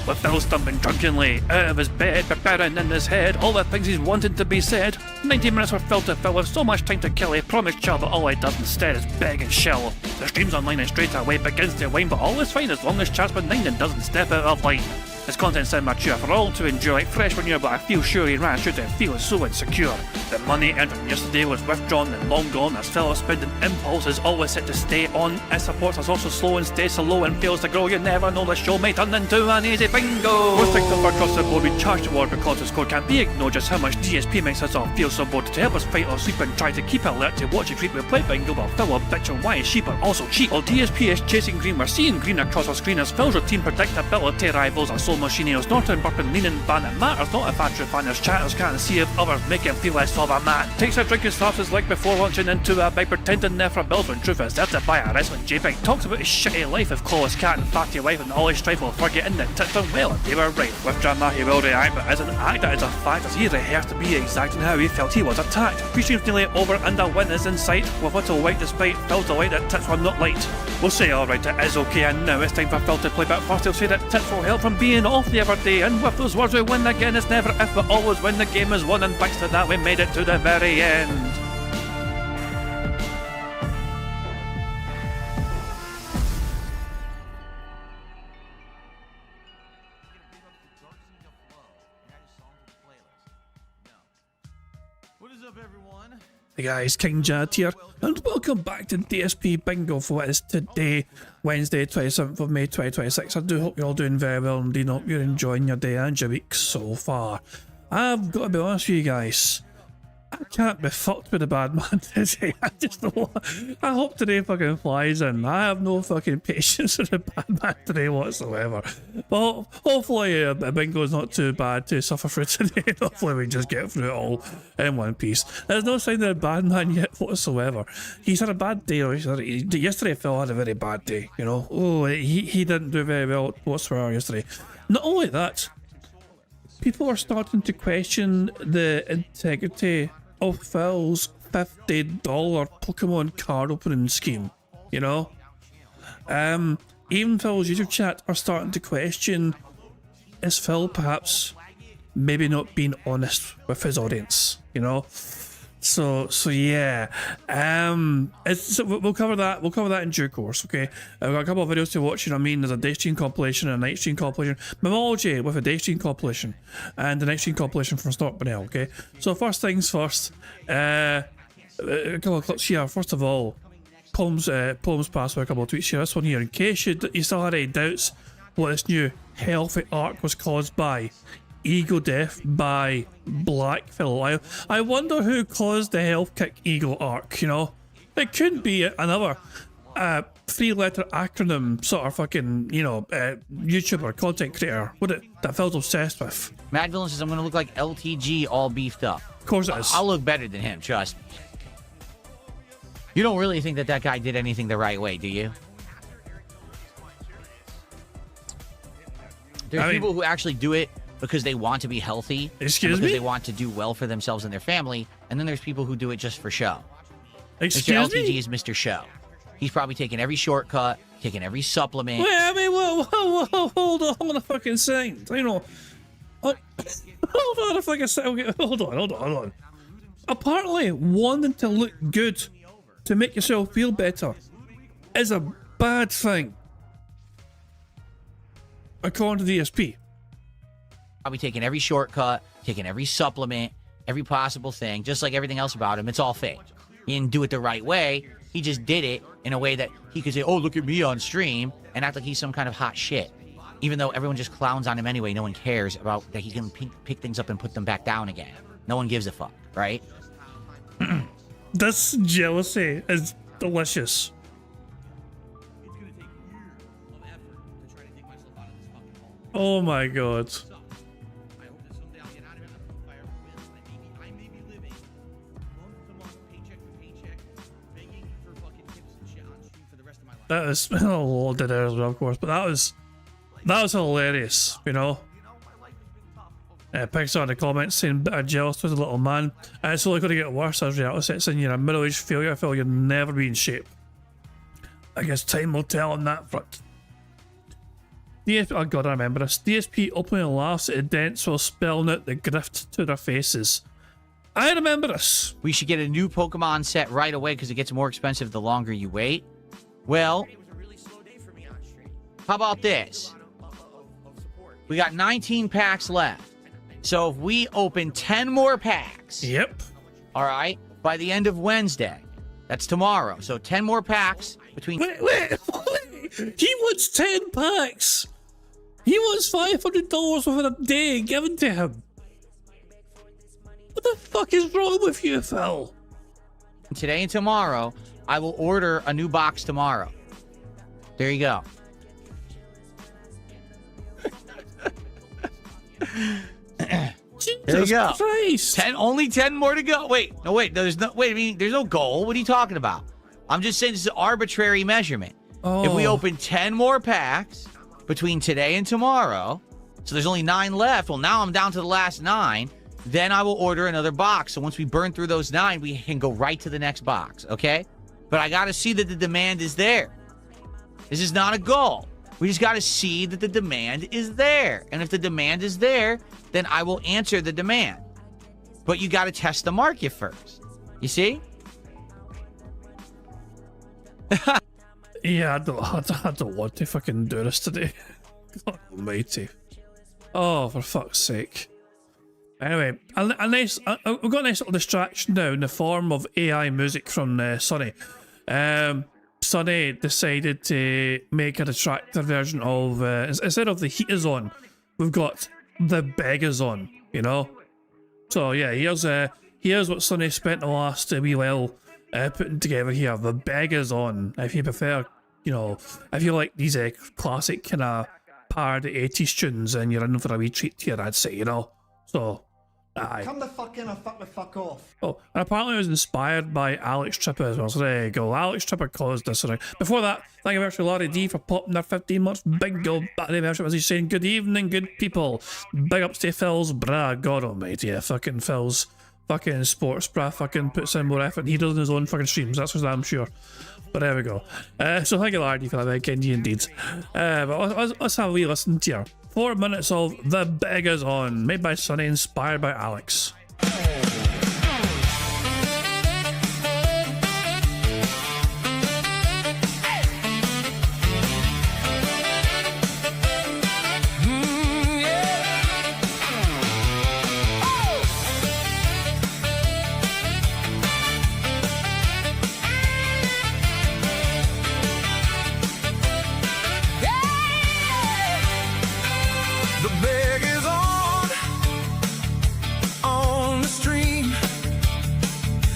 with Phil stumbling drunkenly out of his bed, preparing in his head all the things he's wanted to be said. 90 minutes for Phil to fill with so much time to kill. He promised Chell that all he does instead is beg and shell. The stream's online and straight away begins to wane, but all is fine as long as Chasman 9 doesn't step out of line. His content's immature for all to enjoy, like fresh manure, but I feel sure he ran through to feel so insecure. The money earned from yesterday was withdrawn and long gone, as Phil's spending impulse is always set to stay on. His support is also slow and stays so low and fails to grow. You never know, the show may turn into an easy bingo. Most things up across the board we charge the ward because his code can't be ignored. Just how much DSP makes us all feel so bored. To help us fight or sleep and try to keep alert to watch it creep, we play bingo, but Phil will bitch on why is she but also cheap. While DSP is chasing green, we're seeing green across our screen as Phil's routine predictability rivals our soul machine. He's not in burping, leaning, ban. It matters not if Andrew fanners chatters can't see if others make him feel less of a man. Takes a drink and slaps his leg before launching into a bike, pretending there for bills when truth is there to buy a wrestling JPEG. Talks about his shitty life of Clawless cat and fatty wife and all his strife while forgetting that tits done well and they were right. With drama he will react, but as an actor it's a fact as he rehearsed to be exact in how he felt he was attacked. 3 streams nearly over and a win is in sight, with little white despite Phil's delight that tits were not light. We'll say alright, it is okay, and now it's time for Phil to play, but first he'll say that tits will help from being off the other day, and with those words we win again. It's never if but always when the game is won, and thanks to that we made it to the very end. What is up, everyone? Hey guys, King Jad here, and welcome back to DSP Bingo for what is today, Wednesday, 27th of May 2026. I do hope you're all doing very well and hope you're enjoying your day and your week so far. I've got to be honest with you guys, I can't be fucked with a bad man today. I just know. I hope today fucking flies in. I have no fucking patience with a bad man today whatsoever. But hopefully a bingo's not too bad to suffer through today. Hopefully we just get through it all in one piece. There's no sign of a bad man yet whatsoever. He's had a bad day. Yesterday Phil had a very bad day, you know. Oh, he didn't do very well whatsoever yesterday. Not only that, people are starting to question the integrity of Phil's $50 Pokemon card opening scheme, you know? Even Phil's YouTube chat are starting to question, is Phil perhaps maybe not being honest with his audience, you know? So yeah, we'll cover that in due course, okay? I've got a couple of videos to watch, you know what I mean? There's a day stream compilation and a night stream compilation. Memology with a day stream compilation and the night stream compilation from Start Banel, okay? So first things first, a couple of clips here. First of all, Poems passed with a couple of tweets here. This one here, in case you still had any doubts what this new healthy arc was caused by. Ego death by Black Phil. I wonder who caused the health kick ego arc, you know? It couldn't be another 3-letter acronym sort of fucking, you know, YouTuber, content creator, would it? That Phil's obsessed with. Mad Villain says I'm gonna look like LTG all beefed up. Of course it is. I'll look better than him, trust me. You don't really think that guy did anything the right way, do you? There's people who actually do it because they want to be healthy. Excuse me? Because they want to do well for themselves and their family. And then there's people who do it just for show. Excuse Mr. me? LTG is Mr. Show. He's probably taking every shortcut, taking every supplement. Wait, I mean, whoa, hold on a fucking second. You know, hold on a fucking second. Okay, hold on. Apparently, wanting to look good to make yourself feel better is a bad thing, according to DSP. Probably taking every shortcut, taking every supplement, every possible thing, just like everything else about him. It's all fake. He didn't do it the right way. He just did it in a way that he could say, oh, look at me on stream, and act like he's some kind of hot shit. Even though everyone just clowns on him anyway, no one cares about that he can pick things up and put them back down again. No one gives a fuck, right? This jealousy is delicious. Oh my god. That is oh, did it as well, of course, but that was hilarious, you know. Pixar in the comments saying jealous with a little man. It's only going to get worse as reality sets in. You're a middle-aged failure. I feel you'll never be in shape. I guess time will tell on that front. DSP, oh god, I remember this. DSP openly laughs at dents while spelling out the grift to their faces. I remember this. We should get a new Pokemon set right away because it gets more expensive the longer you wait. Well, how about this? We got 19 packs left. So if we open 10 more packs. Yep. All right. By the end of Wednesday. That's tomorrow. So 10 more packs between... Wait. He wants 10 packs. He wants $500 within a day given to him. What the fuck is wrong with you, Phil? Today and tomorrow, I will order a new box tomorrow. There you go. There you go. Christ. Only 10 more to go. Wait, there's no goal. What are you talking about? I'm just saying this is an arbitrary measurement. Oh. If we open 10 more packs between today and tomorrow, so there's only 9 left. Well, now I'm down to the last 9. Then I will order another box. So once we burn through those 9, we can go right to the next box, okay? But I got to see that the demand is there. This is not a goal. We just got to see that the demand is there. And if the demand is there, then I will answer the demand. But you got to test the market first. You see? Yeah, I don't want to fucking do this today. God almighty. Oh, for fuck's sake. Anyway, we've got a nice little distraction now in the form of AI music from Sonny. Sonny decided to make a detractor version of, instead of the heat is on, we've got the beg is on, you know? So yeah, here's what Sonny spent the last wee while putting together here. The beg is on. If you prefer, you know, if you like these classic kind of parody 80s tunes and you're in for a wee treat here, I'd say, you know? So, aye. Come the fuck in or fuck the fuck off. Oh, and apparently it was inspired by Alex Tripper as well, so there you go. Alex Tripper caused this. Right. Before that, thank you very much to Larry D for popping their 15 months bingo Battery membership as he's saying, good evening, good people. Big ups to Phil's brah, God almighty, yeah, fucking Phil's fucking sports bra fucking puts in more effort. He does in his own fucking streams, that's for damn sure. But there we go. So thank you, Larry D, for that very kindy indeed. But let's have a wee listen to here. 4 minutes of The Beg Is On, made by Sonny, inspired by Alex.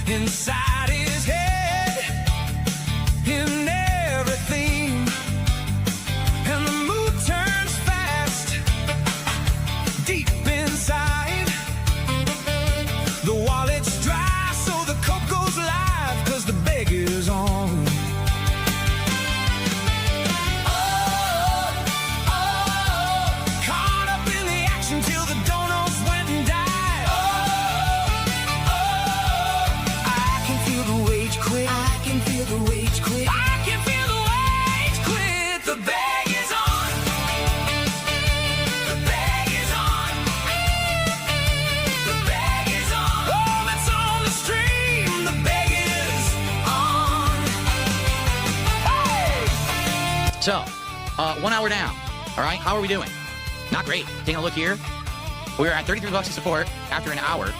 Inside his head, in everything, and the mood turns fast, deep inside. The wallet's dry, so the coke goes live, 'cause the beggar's on. Caught up in the action till the donuts went and died. So, 1 hour down. All right, how are we doing? Not great. Taking a look here. We're at $33 to support after an hour.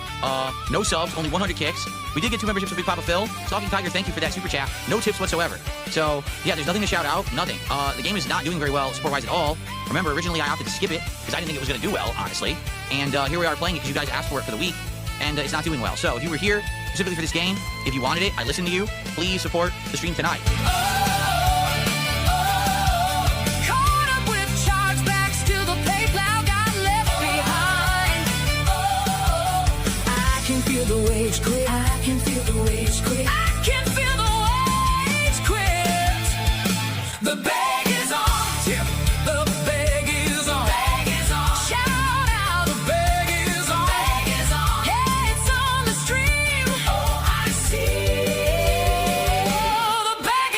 No subs, only 100 kicks. We did get 2 memberships with Big Papa Phil. Stalking Tiger, thank you for that super chat. No tips whatsoever. So, yeah, there's nothing to shout out. Nothing. The game is not doing very well support-wise at all. Remember, originally I opted to skip it because I didn't think it was going to do well, honestly. And here we are playing it because you guys asked for it for the week, and it's not doing well. So, if you were here specifically for this game, if you wanted it, I listened to you. Please support the stream tonight. The wage quit. I can feel the wage quit. I can feel the wage quit. The bag is on. Yeah. The bag is on. Bag is on. Shout out. The bag is on. Bag is on. Yeah, it's on the stream. Oh, I see. Oh, the bag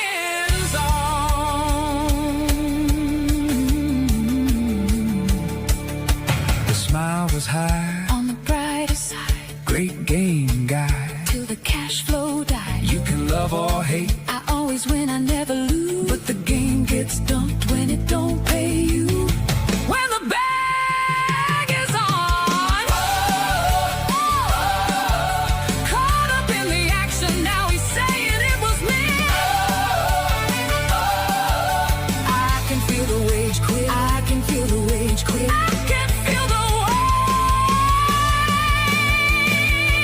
was high. On the brighter side, great game guy. Till the cash flow died. You can love or hate. I always win, I never lose. But the game gets dumped when it don't pay you. When the bag is on. Caught up in the action, now he's saying it was me. I can feel the wage quit. I can feel the wage quit. I can feel the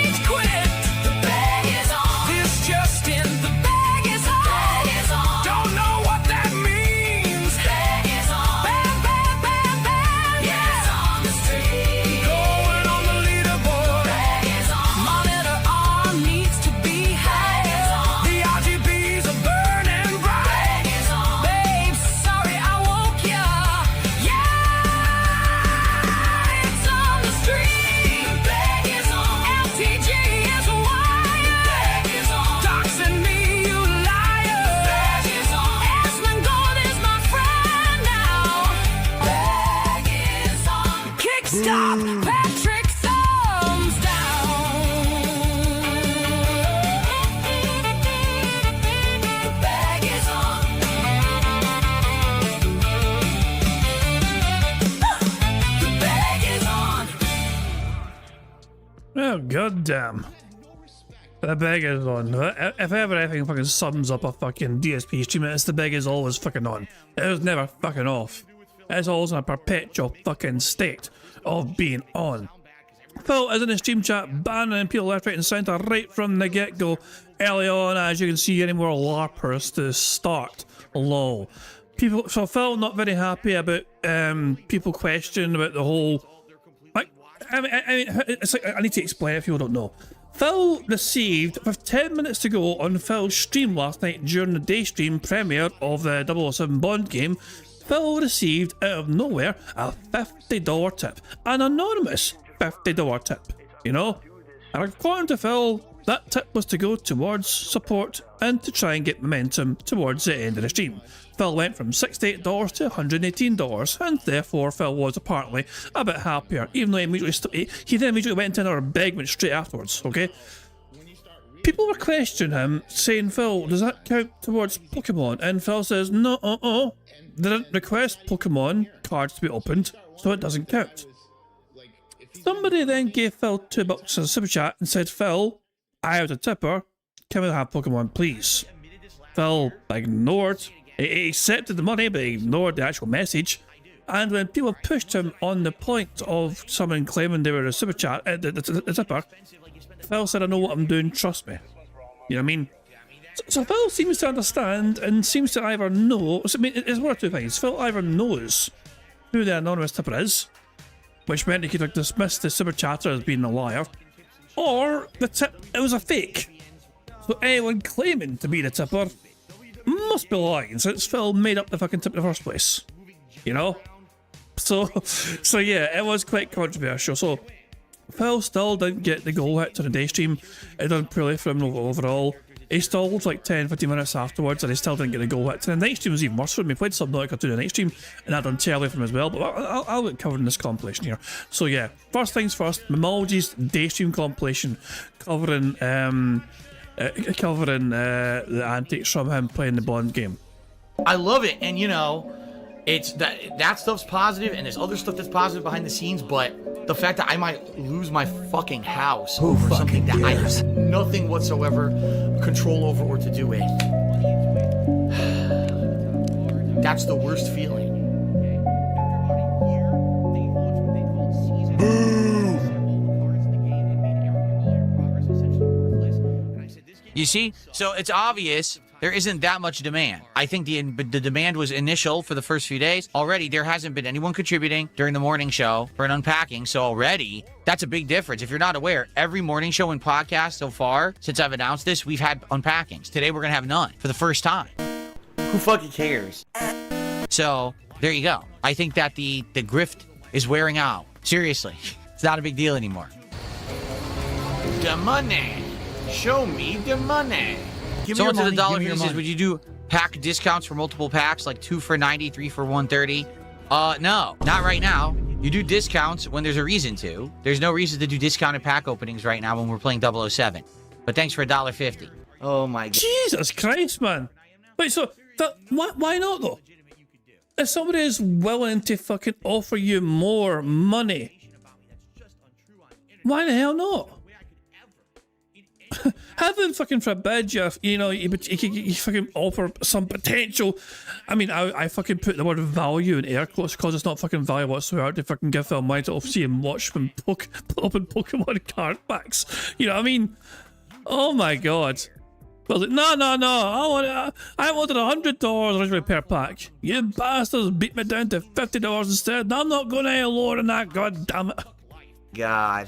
wage quit. The bag is on. This just in. The bag is on. Bag is on. Don't know what that means. Bag is on. Bam, bam, bam, bam. Yeah. It's on the street. Going on the leaderboard. Bag is on. Monitor arm needs to be high. Bag is on. The RGBs are burning bright. Bag is on. Babe, sorry I woke ya. Yeah. It's on the street. The bag is on. LTG is wired. The bag is on. Doxing me, you liar. The bag is on. Esmond Gold is my friend now. Bag is on. Kickstop, Patrick thumbs down. The bag is on. The bag is on. Oh, goddamn. The bag is on. If ever anything fucking sums up a fucking DSP stream, it's the bag is always fucking on. It is never fucking off. It's always in a perpetual fucking state of being on. Phil is in the stream chat, banning people left, right and centre right from the get-go. Early on, as you can see, any more LARPers to start. Lol. People, so Phil not very happy about people questioning about the whole. Like, I mean, it's like, I need to explain it if people don't know. Phil received, with 10 minutes to go on Phil's stream last night during the day stream premiere of the 007 Bond game, Phil received out of nowhere a $50 tip. An anonymous $50 tip, you know? And according to Phil, that tip was to go towards support and to try and get momentum towards the end of the stream. Phil went from $68 to $118, and therefore Phil was apparently a bit happier, even though he then immediately went into another begment straight afterwards, okay? People were questioning him, saying, Phil, does that count towards Pokemon? And Phil says, no, they didn't request Pokemon cards to be opened, so it doesn't count. Somebody then gave Phil $2 in a super chat and said, Phil, I have a tipper, can we have Pokemon please? Phil ignored, he accepted the money but ignored the actual message, and when people pushed him on the point of someone claiming they were a super chat, the tipper, Phil said, I know what I'm doing, trust me. You know what I mean? So Phil seems to understand and seems to either know, I mean, it's one of two things. Phil either knows who the anonymous tipper is, which meant he could have dismissed the super chatter as being a liar, or the tip, it was a fake. So anyone claiming to be the tipper must be lying, since Phil made up the fucking tip in the first place. You know? So yeah, it was quite controversial. So Phil still didn't get the goal hit to the day stream. It done poorly for him overall. He stalled like 10-15 minutes afterwards and he still didn't get a goal hit. And the night stream was even worse for him. He played Subnautica 2 the night stream and that done terribly for him as well. But I'll get covered in this compilation here. So yeah, first things first, Mamology's day stream compilation covering the antics from him playing the Bond game. I love it, and you know, it's that stuff's positive, and there's other stuff that's positive behind the scenes, but the fact that I might lose my fucking house over something that I have nothing whatsoever control over or to do with, that's the worst feeling. You see? So it's obvious there isn't that much demand. I think the demand was initial for the first few days. Already, there hasn't been anyone contributing during the morning show for an unpacking. So already, that's a big difference. If you're not aware, every morning show and podcast so far, since I've announced this, we've had unpackings. Today, we're going to have none for the first time. Who fucking cares? So there you go. I think that the grift is wearing out. Seriously, it's not a big deal anymore. The money. Show me the money. Someone to the dollar here says, would you do pack discounts for multiple packs, like 2 for $90, 3 for $130? No, not right now. You do discounts when there's a reason to. There's no reason to do discounted pack openings right now when we're playing 007. But thanks for $1.50. Oh my God. Jesus Christ, man. Wait, so why not though? If somebody is willing to fucking offer you more money, why the hell not? Heaven fucking forbid you fucking offer some potential. I mean, I fucking put the word value in air quotes because it's not fucking value whatsoever to fucking give Phil money to see him watch them open Pokemon card packs. You know what I mean? Oh my God. I was like, no, I wanted $100 originally per pack. You bastards beat me down to $50 instead. I'm not going any lower than that, god damn it. God.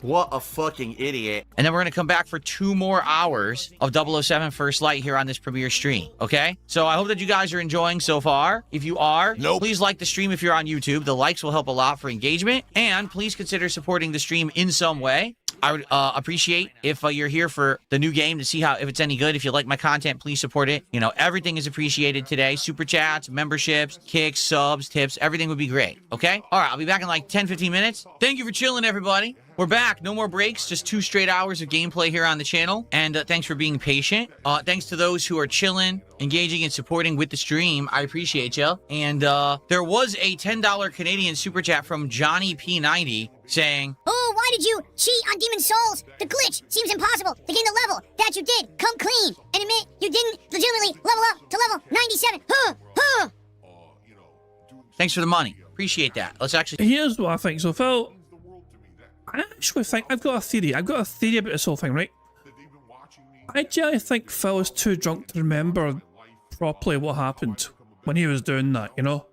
What a fucking idiot. And then we're going to come back for 2 more hours of 007 First Light here on this premiere stream, okay? So I hope that you guys are enjoying so far. If you are, please like the stream if you're on YouTube. The likes will help a lot for engagement. And please consider supporting the stream in some way. I would appreciate if you're here for the new game to see if it's any good. If you like my content, please support it. You know, everything is appreciated today. Super chats, memberships, kicks, subs, tips, everything would be great, okay? All right, I'll be back in like 10, 15 minutes. Thank you for chilling, everybody. We're back. No more breaks. Just 2 straight hours of gameplay here on the channel. And thanks for being patient. Thanks to those who are chilling, engaging, and supporting with the stream. I appreciate you. And there was a $10 Canadian super chat from Johnny P90 saying, "Oh, why did you cheat on Demon Souls? The glitch seems impossible to gain the level that you did. Come clean and admit you didn't legitimately level up to level 97. Huh. Thanks for the money. Appreciate that. Let's actually... Here's what I think. So, Phil, I actually think I've got a theory. I've got a theory about this whole thing, right? I generally think Phil is too drunk to remember properly what happened when he was doing that, you know?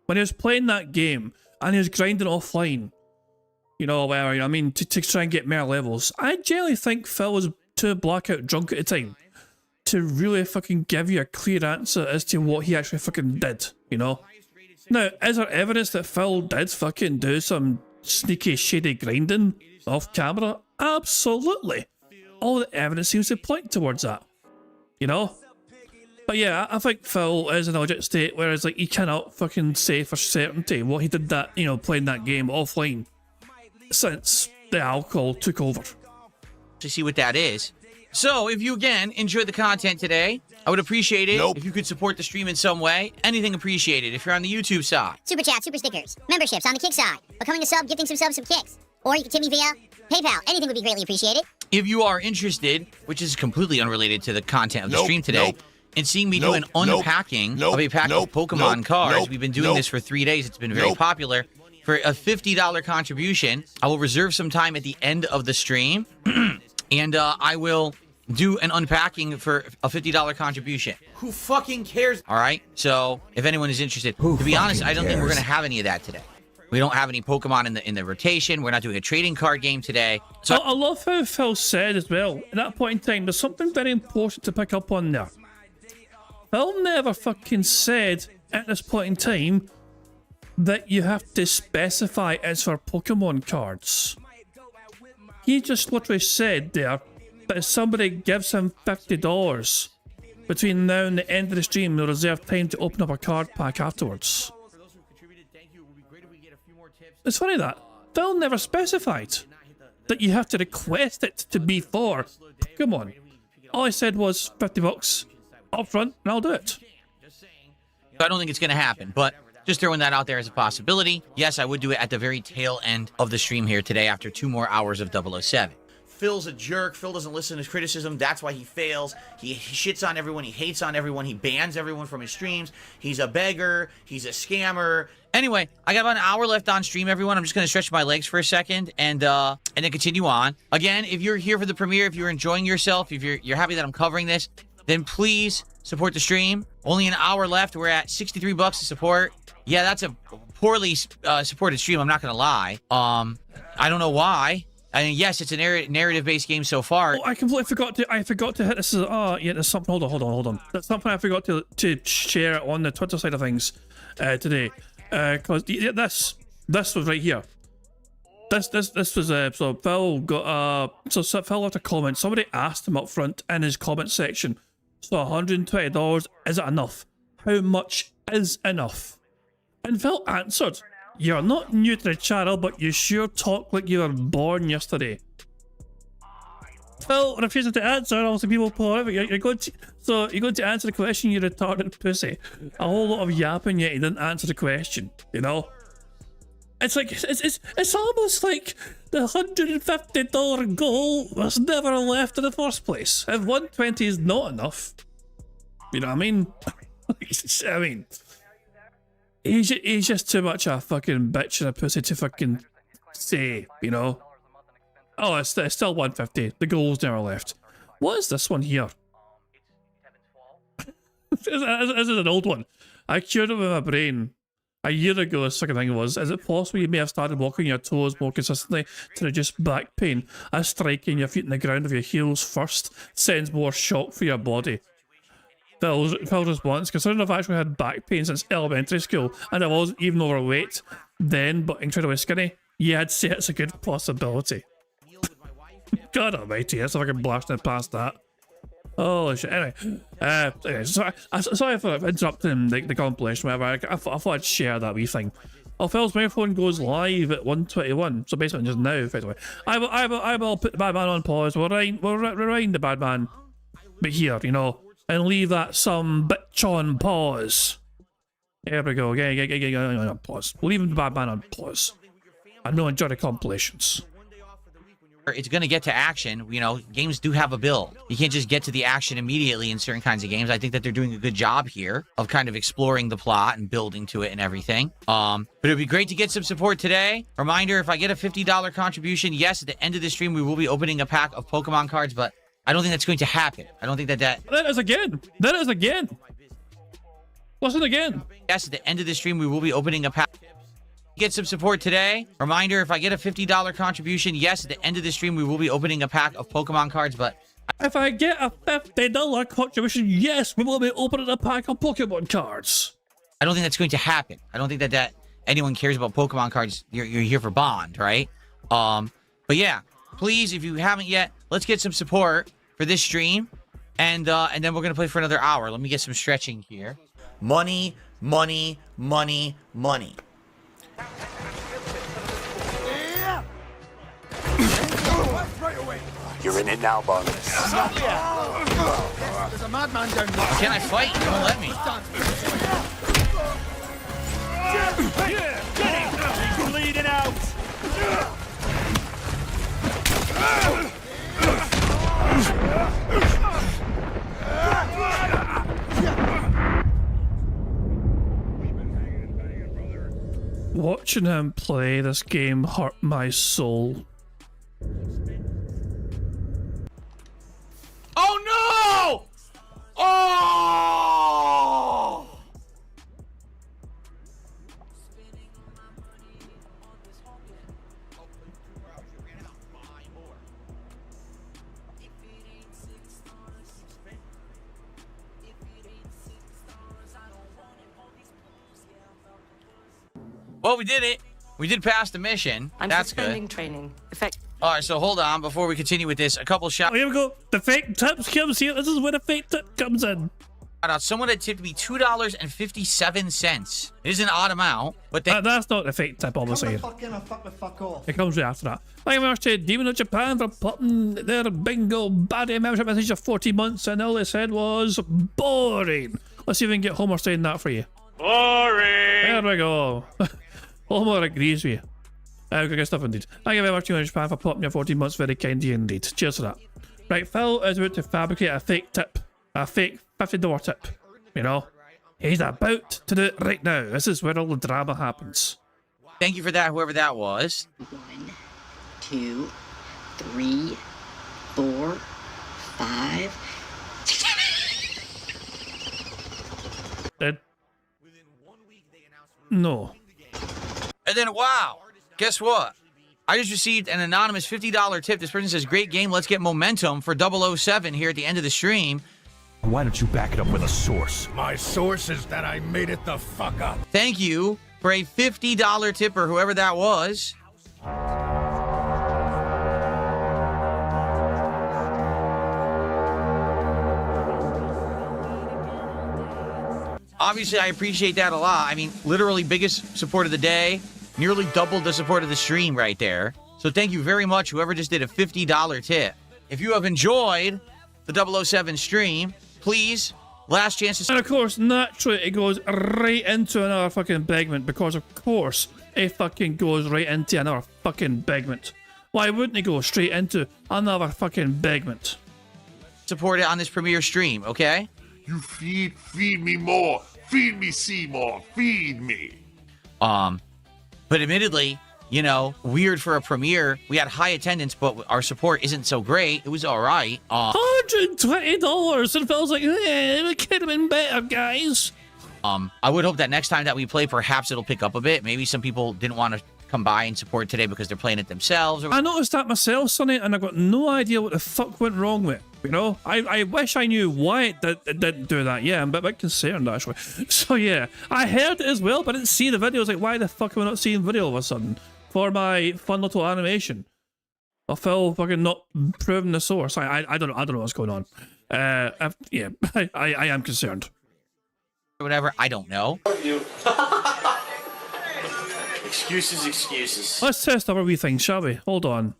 When he was playing that game and he was grinding offline, you know, whatever, you know what I mean, to try and get more levels. I generally think Phil was too blackout drunk at the time to really fucking give you a clear answer as to what he actually fucking did, you know? Now, is there evidence that Phil did fucking do some sneaky, shady grinding off camera? Absolutely. All the evidence seems to point towards that, you know? But yeah, I think Phil is in a legit state, whereas like he cannot fucking say for certainty what he did that, you know, playing that game offline since the alcohol took over. To see what that is. So, if you again enjoyed the content today, I would appreciate it if you could support the stream in some way. Anything appreciated if you're on the YouTube side. Super chat, super stickers, memberships on the kick side, becoming a sub, gifting some subs, some kicks. Or you can tip me via PayPal. Anything would be greatly appreciated. If you are interested, which is completely unrelated to the content of the stream today, in seeing me do an unpacking of a pack of Pokemon cards, we've been doing this for 3 days. It's been very popular. For a $50 contribution, I will reserve some time at the end of the stream, and I will do an unpacking for a $50 contribution. Who fucking cares? All right, so if anyone is interested, to be honest, I don't think we're going to have any of that today. We don't have any Pokemon in the rotation. We're not doing a trading card game today. So I love how Phil said as well, at that point in time, there's something very important to pick up on there. Phil never fucking said at this point in time that you have to specify it's for Pokemon cards. He just literally said there that if somebody gives him $50 between now and the end of the stream, they'll reserve time to open up a card pack afterwards. It's funny that Phil never specified that you have to request it to be for Pokemon. All I said was $50 up front and I'll do it. I don't think it's going to happen, but just throwing that out there as a possibility. Yes, I would do it at the very tail end of the stream here today after 2 more hours of 007. Phil's a jerk. Phil doesn't listen to his criticism. That's why he fails. He shits on everyone. He hates on everyone. He bans everyone from his streams. He's a beggar. He's a scammer. Anyway, I got about an hour left on stream, everyone. I'm just going to stretch my legs for a second and then continue on. Again, if you're here for the premiere, if you're enjoying yourself, if you're happy that I'm covering this, then please support the stream. Only an hour left. We're at $63 to support. Yeah, that's a poorly supported stream. I'm not going to lie. I don't know why. I mean, yes, it's a narrative-based game so far. Oh, I completely forgot to hit this. Yeah, there's something. Hold on. That's something I forgot to share on the Twitter side of things today. Because this was right here. This was so Phil got so Phil left a comment. Somebody asked him up front in his comment section. So $120, is it enough? How much is enough? And Phil answered, You're not new to the channel, but you sure talk like you were born yesterday. Phil refuses to answer, also people pull out. You're going to answer the question, you retarded pussy. A whole lot of yapping yet he didn't answer the question, you know? It's like, it's almost like the $150 goal was never left in the first place. If 120 is not enough, you know what I mean? I mean, he's just too much a fucking bitch and a pussy to fucking say, you know? Oh, it's still 150. The goal's never left. What is this one here? This is an old one. I cured it with my brain. A year ago, the second thing was, is it possible you may have started walking your toes more consistently to reduce back pain, as striking your feet in the ground with your heels first sends more shock for your body? Phil's response, considering I've actually had back pain since elementary school, and I wasn't even overweight then, but incredibly skinny, yeah, I'd say it's a good possibility. God almighty, that's if I can blast it past that. Holy shit. Anyway, sorry for interrupting the compilation, whatever. I thought I'd share that wee thing. Oh, Phil's microphone goes live at 1:21, so basically just now, effectively. I will put the bad man on pause. We'll rewind the bad man, but here, you know, and leave that some bitch on pause. There we go. Yeah, pause. We'll leave the bad man on pause. I know, enjoy the compilations. It's going to get to action. You know, games do have a build. You can't just get to the action immediately in certain kinds of games. I think that they're doing a good job here of kind of exploring the plot and building to it and everything. But it'd be great to get some support today. Reminder, if I get a $50 contribution, yes, at the end of the stream, we will be opening a pack of Pokemon cards, but I don't think that's going to happen. I don't think that... That is again. Listen again. Yes, at the end of the stream, we will be opening a pack. Get some support today. Reminder, if I get a $50 contribution, yes, at the end of the stream, we will be opening a pack of Pokemon cards, but... If I get a $50 contribution, yes, we will be opening a pack of Pokemon cards. I don't think that's going to happen. I don't think that anyone cares about Pokemon cards. You're here for Bond, right? But yeah, please, if you haven't yet, let's get some support for this stream, and then we're going to play for another hour. Let me get some stretching here. Money, money, money, money. You're in it now, Bond. There's a madman down there. Why can't I fight? You won't let me. He's bleeding out. Watching him play this game hurt my soul. Oh no! Oh! Well, we did it. We did pass the mission. That's suspending good. training. Effect. All right, so hold on before we continue with this. A couple shout Oh, here we go. The fake tips comes here. This is where the fake tip comes in. out. Someone had tipped me $2.57. It is an odd amount, but they... That's not the fake tip, obviously. Fuck in or fuck the fuck off. It comes right after that. Thank you very much to Demon of Japan for putting their bingo baddie membership message of 40 months, and all they said was boring. Let's see if we can get Homer saying that for you. Boring. There we go. Homer agrees with you. Good stuff indeed. Thank you very much, Demon of Japan, for putting your 14 months. Very kind of you indeed. Cheers for that. Right, Phil is about to fabricate a fake tip. A fake $50 tip. You know? He's about to do it right now. This is where all the drama happens. Thank you for that, whoever that was. 1, 2, 3, 4, 5. Dead? No. And then, wow, guess what? I just received an anonymous $50 tip. This person says, great game, let's get momentum for 007 here at the end of the stream. Why don't you back it up with a source? My source is that I made it the fuck up. Thank you for a $50 tip, or whoever that was. Obviously, I appreciate that a lot. I mean, literally biggest support of the day. nearly doubled the support of the stream right there. So thank you very much, whoever just did a $50 tip. If you have enjoyed the 007 stream, please, last chance to... And of course, naturally, it goes right into another fucking segment because, of course, it fucking goes right into another fucking segment. Why wouldn't it go straight into another fucking segment? support it on this premiere stream, okay? You feed me more. Feed me, Seymour. Feed me. But admittedly, you know, weird for a premiere. We had high attendance, but our support isn't so great. It was all right. $120, and feels like, it could have been better, guys. I would hope that next time that we play, perhaps it'll pick up a bit. Maybe some people didn't want to come by and support today because they're playing it themselves. I noticed that myself, Sonny, and I've got no idea what the fuck went wrong with it. You know, I wish I knew why it didn't do that. Yeah, I'm a bit concerned, actually. So, yeah, I heard it as well, but I didn't see the video. I was like, why the fuck am I not seeing video all of a sudden for my fun little animation? I feel fucking not proving the source. I don't know what's going on. Yeah, I am concerned. Whatever, I don't know. Excuses. Let's test our wee thing, shall we? Hold on.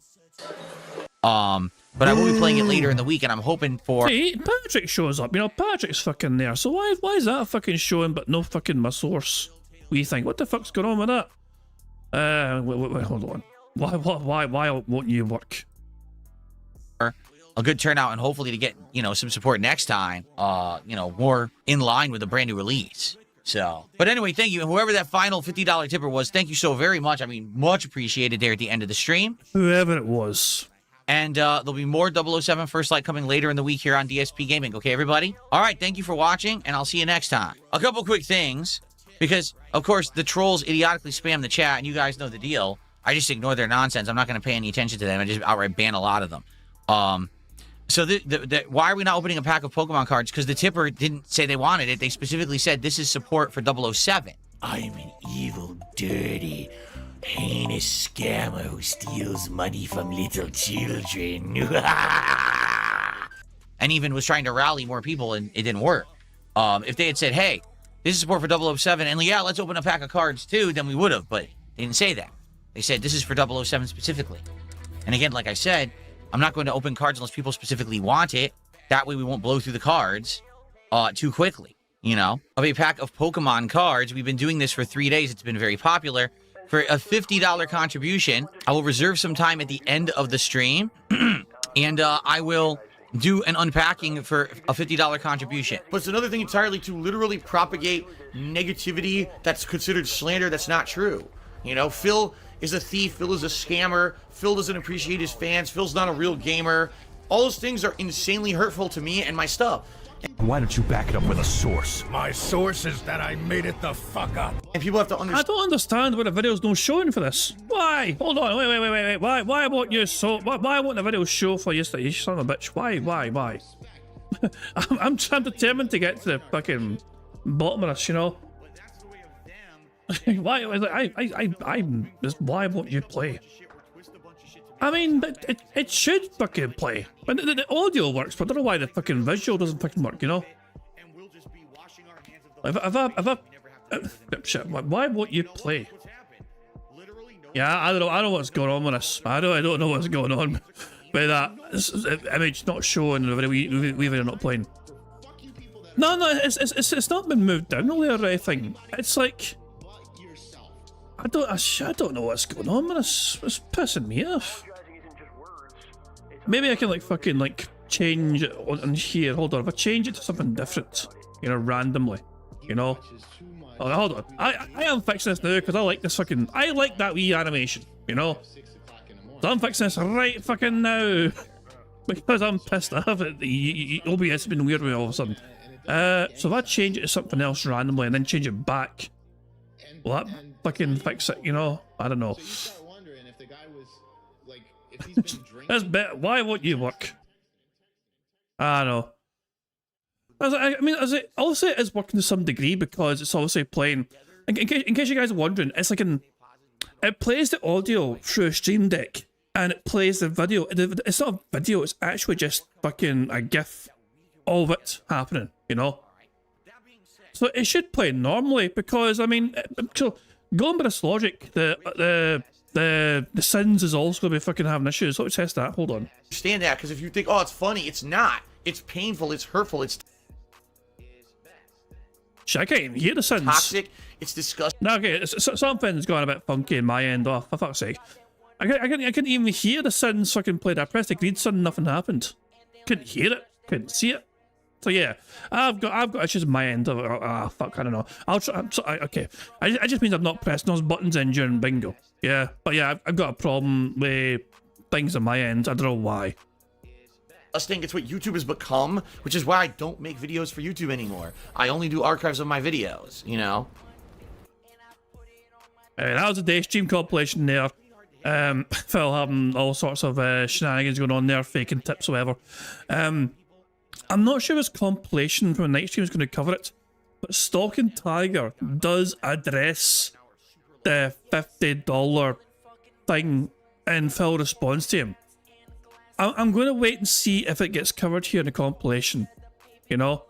But I will be playing it later in the week, and I'm hoping for... Hey, Patrick shows up. You know, Patrick's fucking there. So why is that fucking showing, but no fucking my source? We think, what the fuck's going on with that? Wait, hold on. Why won't you work? A good turnout, and hopefully to get, you know, some support next time. You know, more in line with a brand new release. So, but anyway, thank you. And whoever that final $50 tipper was, thank you so very much. I mean, much appreciated there at the end of the stream. Whoever it was. And there'll be more 007 First Light coming later in the week here on DSP Gaming. Okay, everybody? All right, thank you for watching, and I'll see you next time. A couple quick things, because, of course, the trolls idiotically spam the chat, and you guys know the deal. I just ignore their nonsense. I'm not going to pay any attention to them. I just outright ban a lot of them. So why are we not opening a pack of Pokemon cards? Because the tipper didn't say they wanted it. They specifically said this is support for 007. I'm an evil, dirty, heinous scammer who steals money from little children. And even was trying to rally more people, and it didn't work. If they had said, hey, this is support for 007, and yeah, let's open a pack of cards too, then we would have. But they didn't say that. They said this is for 007 specifically. And again, like I said, I'm not going to open cards unless people specifically want it. That way we won't blow through the cards too quickly, you know? Of a pack of Pokemon cards, we've been doing this for 3 days. It's been very popular. For a $50 contribution, I will reserve some time at the end of the stream, and I will do an unpacking for a $50 contribution. But it's another thing entirely to literally propagate negativity that's considered slander that's not true. You know, Phil is a thief, Phil is a scammer, Phil doesn't appreciate his fans, Phil's not a real gamer. All those things are insanely hurtful to me and my stuff. Why don't you back it up with a source? My source is that I made it the fuck up. And people have to I understand. don't understand why the video's no showing for this. Why? Hold on, wait. Why won't you why won't the video show for you, you son of a bitch? Why? I'm determined to get to the fucking bottom of this, you know? Why won't you play? I mean, it should fucking play. But the audio works, but I don't know why the fucking visual doesn't fucking work, you know? Shit, why won't you play? Yeah, I don't know what's going on with this. I don't know what's going on with that image not showing the video we're not playing. No, it's not been moved down or anything. It's like I don't know what's going on with this. It's pissing me off. Maybe I can fucking change it on here. Hold on, if I change it to something different, you know, randomly, you know. Oh, hold on, I am fixing this now because I like this fucking. I like that wee animation, you know. So I'm fixing this right fucking now because I'm pissed off at the OBS has been weird with me all of a sudden. So if I change it to something else randomly and then change it back, will that fucking fix it? You know, I don't know. That's better. Why won't you work? I don't know. I mean, also it is working to some degree because it's obviously playing. In case you guys are wondering, it's like it plays the audio through a stream deck and it plays the video. It's not a video. It's actually just fucking a GIF of it happening. You know. So it should play normally because I mean, so going by this logic, the Sins is also going to be fucking having issues. Let's test that. Hold on. Understand that, because if you think, oh, it's funny, it's not. It's painful, it's hurtful, it's Shit, I can't even hear the Sins. toxic, it's disgusting. No, okay, something's going a bit funky in my end. Oh, for fuck's sake. I couldn't even hear the Sins fucking played. I pressed the green sun, nothing happened. Couldn't hear it, couldn't see it. So yeah, I've got issues in my end. Fuck, I don't know. I'll try. Okay, I just means I've not pressed those buttons in during bingo. Yeah, but yeah, I've got a problem with things on my end. I don't know why. It's what YouTube has become, which is why I don't make videos for YouTube anymore. I only do archives of my videos, you know? That was a day stream compilation there. Phil having all sorts of shenanigans going on there, faking tips, whatever. I'm not sure this compilation from a night stream is going to cover it, but Stalking Tiger does address the $50 thing, and Phil responds to him. I'm going to wait and see if it gets covered here in the compilation. You know,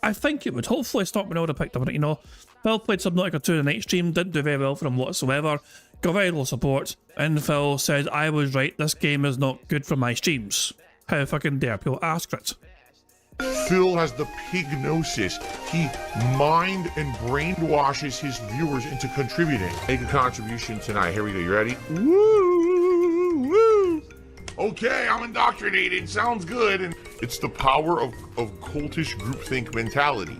I think it would. Hopefully, Stockman would have picked up on it. You know, Phil played Subnautica 2 in the night stream, didn't do very well for him whatsoever, got very low support, and Phil said, I was right, this game is not good for my streams. How fucking dare people ask for it? Phil has the pignosis. He mind and brainwashes his viewers into contributing. Make a contribution tonight. Here we go. You ready? Woo! Woo! Okay, I'm indoctrinated. Sounds good. And it's the power of cultish groupthink mentality.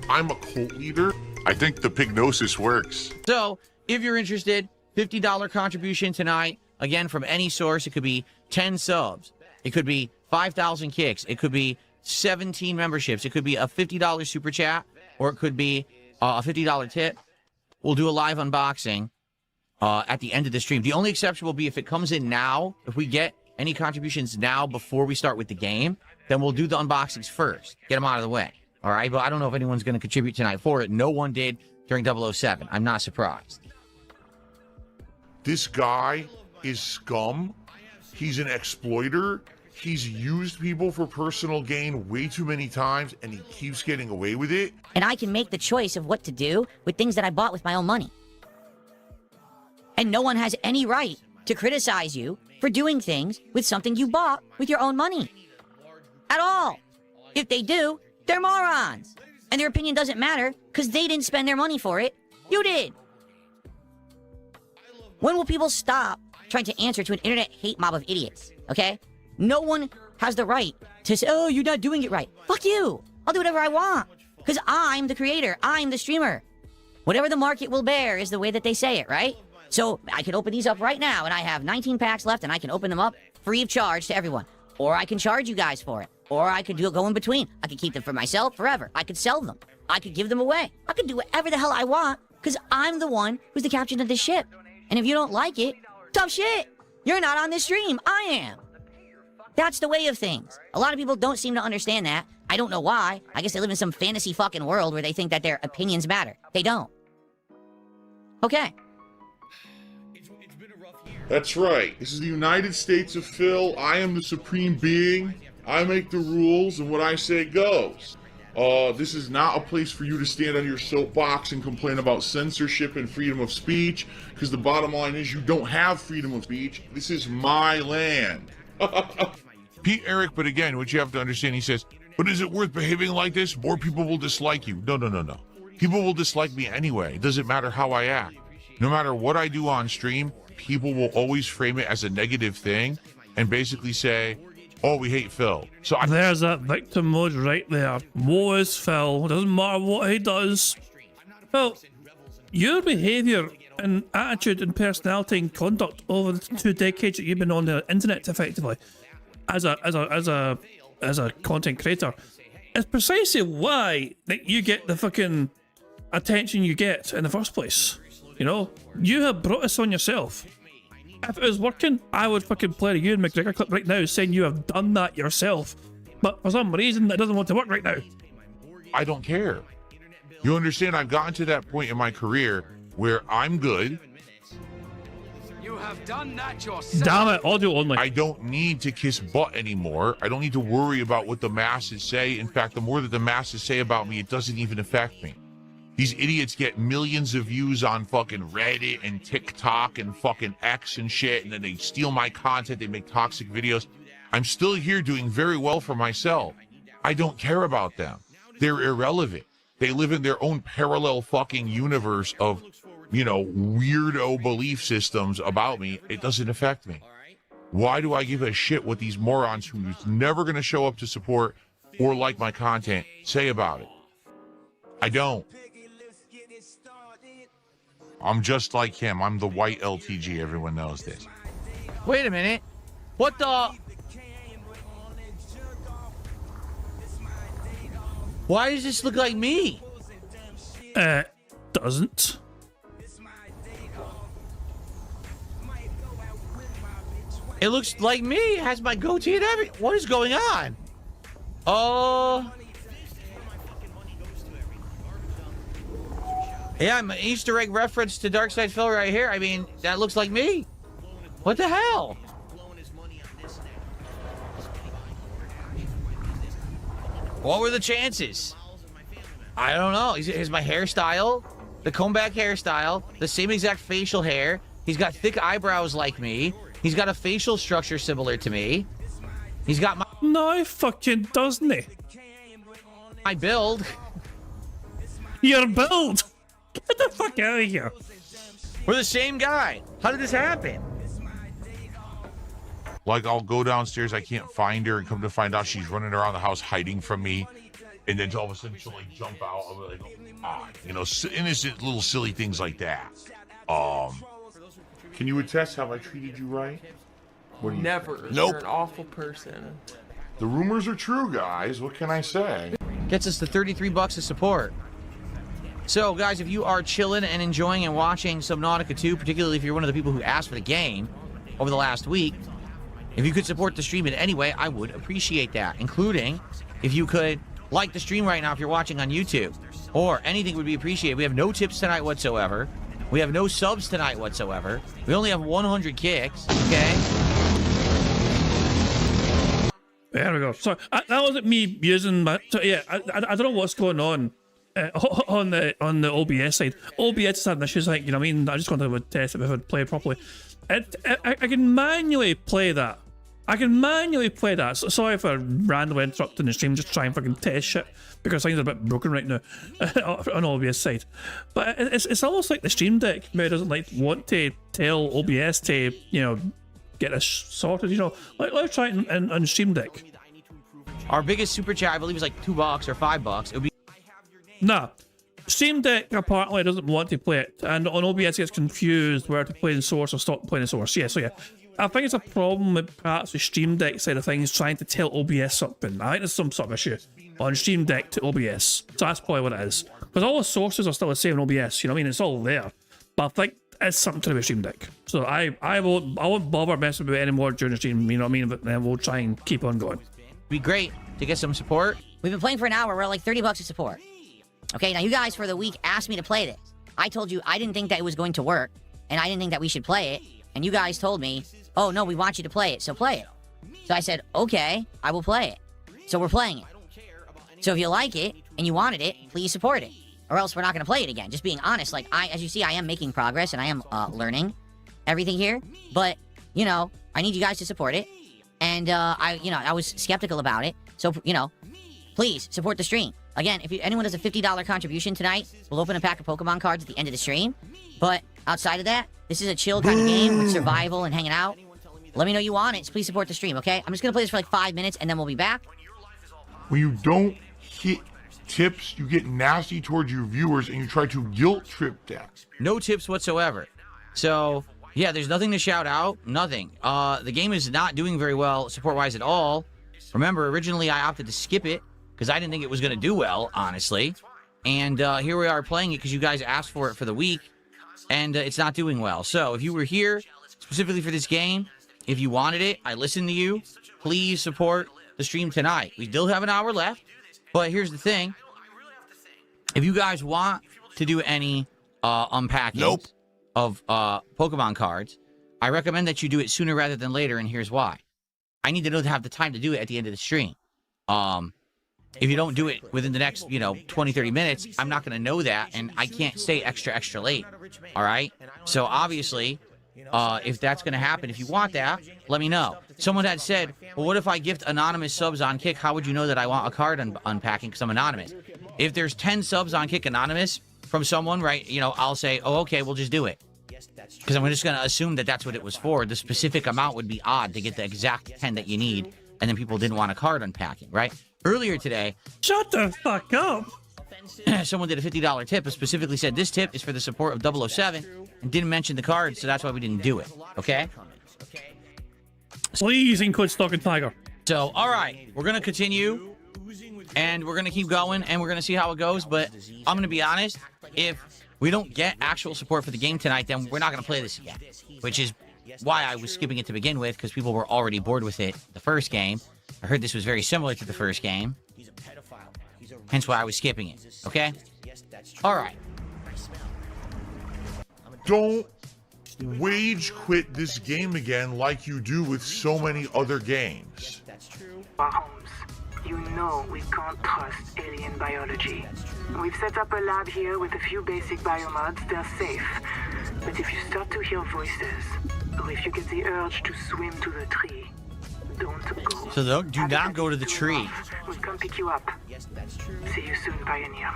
I'm a cult leader. I think the pignosis works. So, if you're interested, $50 contribution tonight. Again, from any source. It could be 10 subs. It could be 5,000 kicks. It could be 17 memberships. It could be a $50 super chat, or it could be a $50 tip. We'll do a live unboxing at the end of the stream. The only exception will be if it comes in now. If we get any contributions now before we start with the game, then we'll do the unboxings first. Get them out of the way. All right? But I don't know if anyone's going to contribute tonight for it. No one did during 007. I'm not surprised. This guy is scum. He's an exploiter. He's used people for personal gain way too many times, and he keeps getting away with it. And I can make the choice of what to do with things that I bought with my own money. And no one has any right to criticize you for doing things with something you bought with your own money. At all. If they do, they're morons. And their opinion doesn't matter because they didn't spend their money for it. You did. When will people stop trying to answer to an internet hate mob of idiots? Okay? No one has the right to say, oh, you're not doing it right. Fuck you. I'll do whatever I want. Because I'm the creator. I'm the streamer. Whatever the market will bear is the way that they say it, right? So I can open these up right now, and I have 19 packs left, and I can open them up free of charge to everyone. Or I can charge you guys for it. Or I could go in between. I could keep them for myself forever. I could sell them. I could give them away. I could do whatever the hell I want, because I'm the one who's the captain of this ship. And if you don't like it, tough shit. You're not on this stream. I am. That's the way of things. A lot of people don't seem to understand that. I don't know why. I guess they live in some fantasy fucking world where they think that their opinions matter. They don't. Okay. That's right. This is the United States of Phil. I am the supreme being. I make the rules, and what I say goes. This is not a place for you to stand on your soapbox and complain about censorship and freedom of speech, because the bottom line is you don't have freedom of speech. This is my land. Pete Eric, but again, what you have to understand, he says, but is it worth behaving like this? More people will dislike you. No. People will dislike me anyway. It doesn't matter how I act. No matter what I do on stream, people will always frame it as a negative thing and basically say, oh, we hate Phil. So there's that victim mode right there. Woe is Phil. Doesn't matter what he does. Phil, your behaviour and attitude and personality and conduct over the 2 decades that you've been on the internet effectively as a content creator is precisely why that you get the fucking attention you get in the first place. You know, you have brought this on yourself. If it was working, I would fucking play a Ewan McGregor clip right now saying you have done that yourself. But for some reason, that doesn't want to work right now. I don't care. You understand, I've gotten to that point in my career where I'm good. You have done that yourself. Damn it, audio only. I don't need to kiss butt anymore. I don't need to worry about what the masses say. In fact, the more that the masses say about me, it doesn't even affect me. These idiots get millions of views on fucking Reddit and TikTok and fucking X and shit, and then they steal my content, they make toxic videos. I'm still here doing very well for myself. I don't care about them. They're irrelevant. They live in their own parallel fucking universe of, you know, weirdo belief systems about me. It doesn't affect me. Why do I give a shit what these morons who's never going to show up to support or like my content say about it? I don't. I'm just like him. I'm the white LTG. Everyone knows this. Wait a minute. What the? Why does this look like me? Doesn't. It looks like me. It has my goatee and everything. What is going on? Oh. Yeah, I'm an Easter egg reference to Darkside Phil right here. I mean, that looks like me. What the hell? What were the chances? I don't know. Is my hairstyle, the comeback hairstyle, the same exact facial hair. He's got thick eyebrows like me. He's got a facial structure similar to me. He's got No, fucking doesn't he? my build. Your build! Get the fuck out of here. We're the same guy. How did this happen? Like, I'll go downstairs, I can't find her, and come to find out she's running around the house hiding from me. And then all of a sudden she'll like jump out. I'll be like, ah, you know, innocent little silly things like that. Can you attest, have I treated you right? What do you Never. think? Nope. You're an awful person. The rumors are true, guys. What can I say? Gets us to 33 bucks of support. So, guys, if you are chilling and enjoying and watching Subnautica 2, particularly if you're one of the people who asked for the game over the last week, if you could support the stream in any way, I would appreciate that, including if you could like the stream right now if you're watching on YouTube, or anything would be appreciated. We have no tips tonight whatsoever. We have no subs tonight whatsoever. We only have 100 kicks, okay? There we go. So that wasn't me using my. So, yeah, I don't know what's going on on the OBS side. OBS is having issues, like, you know what I mean. I just wanted to test it if I'd play it properly. I can manually play that. So, sorry for randomly interrupting the stream, just trying to fucking test shit because things are a bit broken right now on OBS side. But it's almost like the Stream Deck maybe doesn't like want to tell OBS to, you know, get this sorted. You know, like let's try it on Stream Deck. Our biggest super chat, I believe, is like $2 or $5. It would be. Nah. Stream Deck apparently doesn't want to play it, and on OBS gets confused where to play the source or stop playing the source. Yeah, so yeah. I think it's a problem with perhaps the Stream Deck side of things trying to tell OBS something. I think there's some sort of issue on Stream Deck to OBS. So that's probably what it is. Because all the sources are still the same in OBS, you know what I mean? It's all there. But I think it's something to do with Stream Deck. So I won't bother messing with it anymore during the stream, you know what I mean? But then we'll try and keep on going. It'd be great to get some support. We've been playing for an hour. We're at like 30 bucks of support. Okay, now you guys for the week asked me to play this. I told you I didn't think that it was going to work, and I didn't think that we should play it. And you guys told me, oh no, we want you to play it, so play it. So I said, okay, I will play it. So we're playing it. So if you like it and you wanted it, please support it. Or else we're not going to play it again. Just being honest, like as you see, I am making progress and I am learning everything here. But, you know, I need you guys to support it. And I was skeptical about it. So, you know, please support the stream. Again, if anyone does a $50 contribution tonight, we'll open a pack of Pokemon cards at the end of the stream. But outside of that, this is a chill kind of game with survival and hanging out. Let me know you want it. So please support the stream, okay? I'm just going to play this for like 5 minutes, and then we'll be back. When you don't hit tips, you get nasty towards your viewers, and you try to guilt trip them. No tips whatsoever. So, yeah, there's nothing to shout out. Nothing. The game is not doing very well support-wise at all. Remember, originally I opted to skip it because I didn't think it was going to do well, honestly. And here we are playing it because you guys asked for it for the week, and it's not doing well. So if you were here specifically for this game, if you wanted it, I listened to you, please support the stream tonight. We still have an hour left, but here's the thing. If you guys want to do any unpacking of Pokemon cards, I recommend that you do it sooner rather than later, and here's why. I need to know to have the time to do it at the end of the stream. if you don't do it within the next, 20, 30 minutes, I'm not going to know that, and I can't stay extra late. All right? So obviously, if that's going to happen, if you want that, let me know. Someone had said, well, what if I gift anonymous subs on Kick? How would you know that I want a card unpacking because I'm anonymous? If there's 10 subs on Kick anonymous from someone, right, I'll say, oh, okay, we'll just do it. Because I'm just going to assume that that's what it was for. The specific amount would be odd to get the exact 10 that you need, and then people didn't want a card unpacking, right? Earlier today... Shut the fuck up! Someone did a $50 tip, but specifically said this tip is for the support of 007, and didn't mention the card, so that's why we didn't do it, okay? Please include Stock and Tiger. So, alright, we're going to continue, and we're going to keep going, and we're going to see how it goes, but I'm going to be honest, if we don't get actual support for the game tonight, then we're not going to play this again, which is why I was skipping it to begin with, because people were already bored with it the first game. I heard this was very similar to the first game, hence why I was skipping it, okay? Alright. Don't rage quit this game again like you do with so many other games. Holmes, you know we can't trust alien biology. We've set up a lab here with a few basic biomods. They're safe. But if you start to hear voices, or if you get the urge to swim to the tree, don't go. So do not go to the tree. We'll come pick you up. See you soon, Pioneer.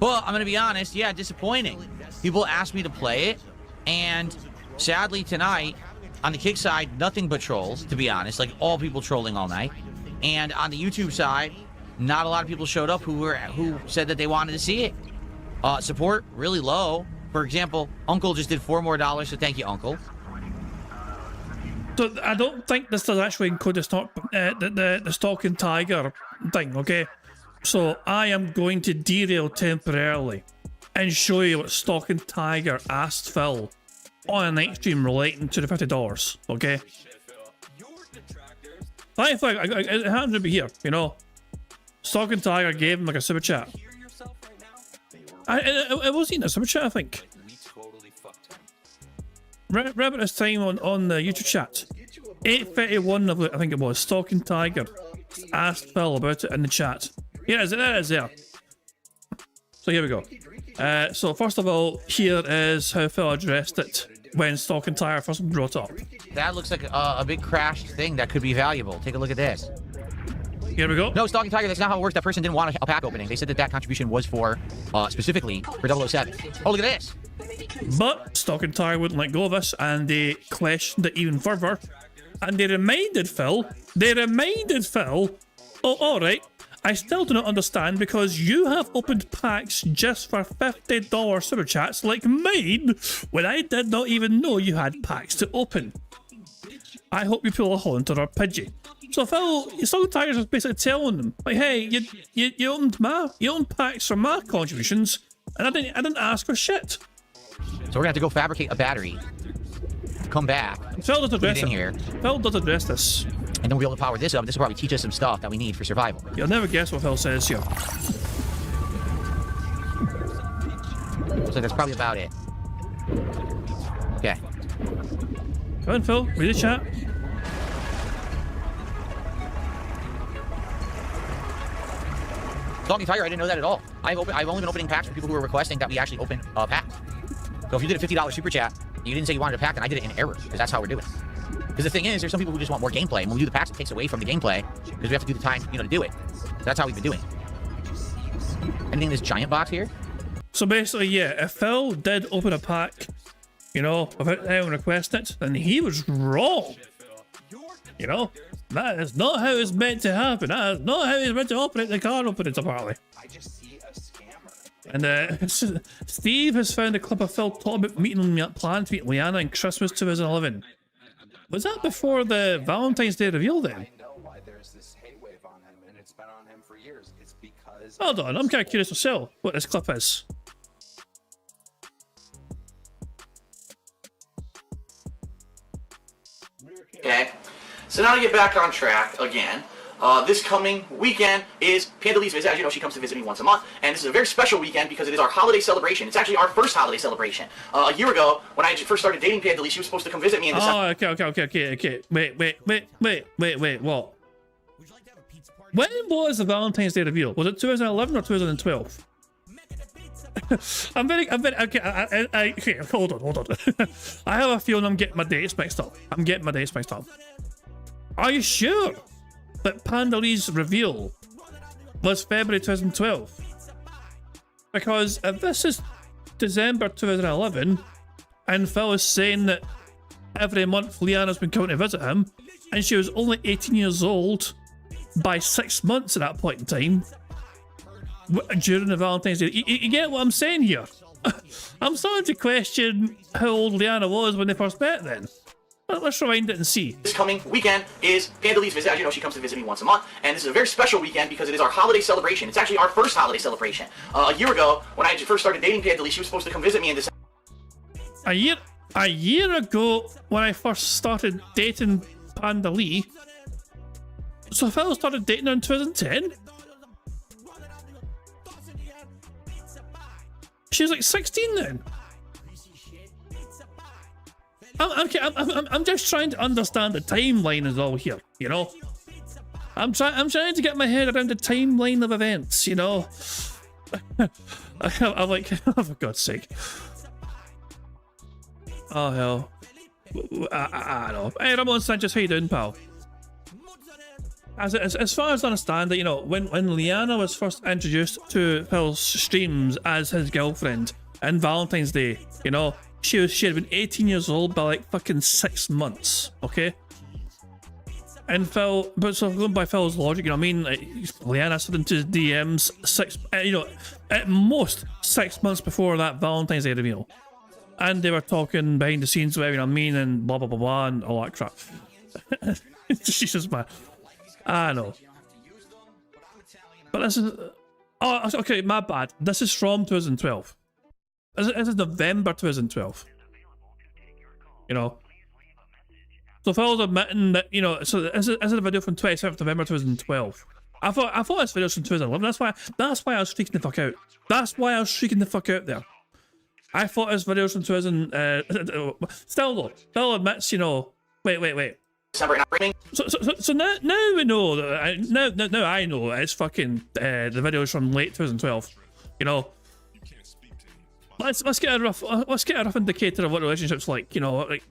Well, I'm going to be honest, yeah, disappointing. People asked me to play it, and sadly tonight, on the Kick side, nothing but trolls, to be honest. Like, all people trolling all night. And on the YouTube side, not a lot of people showed up who said that they wanted to see it. Support, really low. For example, Uncle just did $4 more, so thank you, Uncle. So I don't think this does actually include the Stock and Tiger thing, okay? So I am going to derail temporarily and show you what Stock and Tiger asked Phil on a night stream relating to the $50, okay? It happens to be here, Stock and Tiger gave him like a super chat. It wasn't even a super chat, I think. Right about this time on the YouTube chat, 8:31 of it, I think it was, Stock and Tiger asked Phil about it in the chat. Yeah, that is there. So here we go. So first of all, here is how Phil addressed it when Stock and Tiger first brought up. That looks like a big crashed thing that could be valuable. Take a look at this. Here we go. No, Stock and Tiger, that's not how it works. That person didn't want a pack opening. They said that contribution was for, specifically, for 007. Oh, look at this. But Stock and Tiger wouldn't let go of us, and they questioned it even further. And they reminded Phil, oh, alright, I still do not understand because you have opened packs just for $50 super chats like mine when I did not even know you had packs to open. I hope you pull a Haunter or Pidgey. So Phil, Stock and Tiger is basically telling them, like, hey, you owned packs for my contributions, and I didn't ask for shit. So we're gonna have to go fabricate a battery, come back, Phil does address put it in here, Phil does address this. and then we'll be able to power this up. This will probably teach us some stuff that we need for survival. You'll never guess what Phil says here. So that's probably about it. Okay. Come on, Phil, read the chat. Stock and Tiger, I didn't know that at all. I've only been opening packs for people who are requesting that we actually open packs. So if you did a $50 super chat, and you didn't say you wanted a pack, then I did it in error, because that's how we're doing it. Because the thing is, there's some people who just want more gameplay, and when we do the packs, it takes away from the gameplay, because we have to do the time, to do it. So that's how we've been doing it. Anything in this giant box here? So basically, yeah, if Phil did open a pack, without anyone requesting it, then he was wrong. That is not how it's meant to happen. That is not how he's meant to operate the card openings, apparently. And Steve has found a clip of Phil talking about plans to meet Liana in Christmas 2011. Was that before the Valentine's Day reveal then? Hold on, I'm kind of curious myself what this clip is. Okay, so now to get back on track again, this coming weekend is Panda Lee's visit. As you know, she comes to visit me once a month, and this is a very special weekend because it is our holiday celebration. It's actually our first holiday celebration. A year ago, when I first started dating Panda Lee, she was supposed to come visit me in December. Oh, okay. Wait, what? When was the Valentine's Day reveal? Was it 2011 or 2012? Okay, hold on. I have a feeling I'm getting my dates mixed up. Are you sure that Panda Lee's reveal was February 2012? Because if this is December 2011, and Phil is saying that every month Liana's been coming to visit him, and she was only 18 years old by 6 months at that point in time, during the Valentine's Day. You get what I'm saying here? I'm starting to question how old Liana was when they first met then. Let's rewind it and see. This coming weekend is Panda Lee's visit. As you know, she comes to visit me once a month, and this is a very special weekend because it is our holiday celebration. It's actually our first holiday celebration. A year ago, when I first started dating Panda Lee, she was supposed to come visit me in December. A year ago, when I first started dating Panda Lee, so Phil started dating her in 2010? She was like 16 then. I'm just trying to understand the timeline is all here, you know. I'm trying to get my head around the timeline of events, you know. I'm like, oh, for God's sake. Oh hell. I don't know. Hey, Ramon Sanchez, how you doing, pal? As far as I understand it, you know, when Liana was first introduced to Phil's streams as his girlfriend in Valentine's Day, you know, she had been 18 years old by like fucking 6 months, okay? And Phil, but so going by Phil's logic, you know what I mean? Like, Liana slid into his DMs at most 6 months before that Valentine's Day reveal. And they were talking behind the scenes, whatever, you know what I mean? And blah, blah, blah, blah, and all that crap. Jesus, man. I know. But this is... Oh, okay, my bad. This is from 2012. This is November 2012. You know? So Phil's admitting that, you know, so this is a video from 27th November 2012. I thought this video was from 2011. That's why I was freaking the fuck out. That's why I was freaking the fuck out there. I thought this video was from 2000. Still though, Phil admits, you know. Wait. So now we know that now I know it's fucking the videos from late 2012. You know. Let's get a rough indicator of what relationships like. You know, like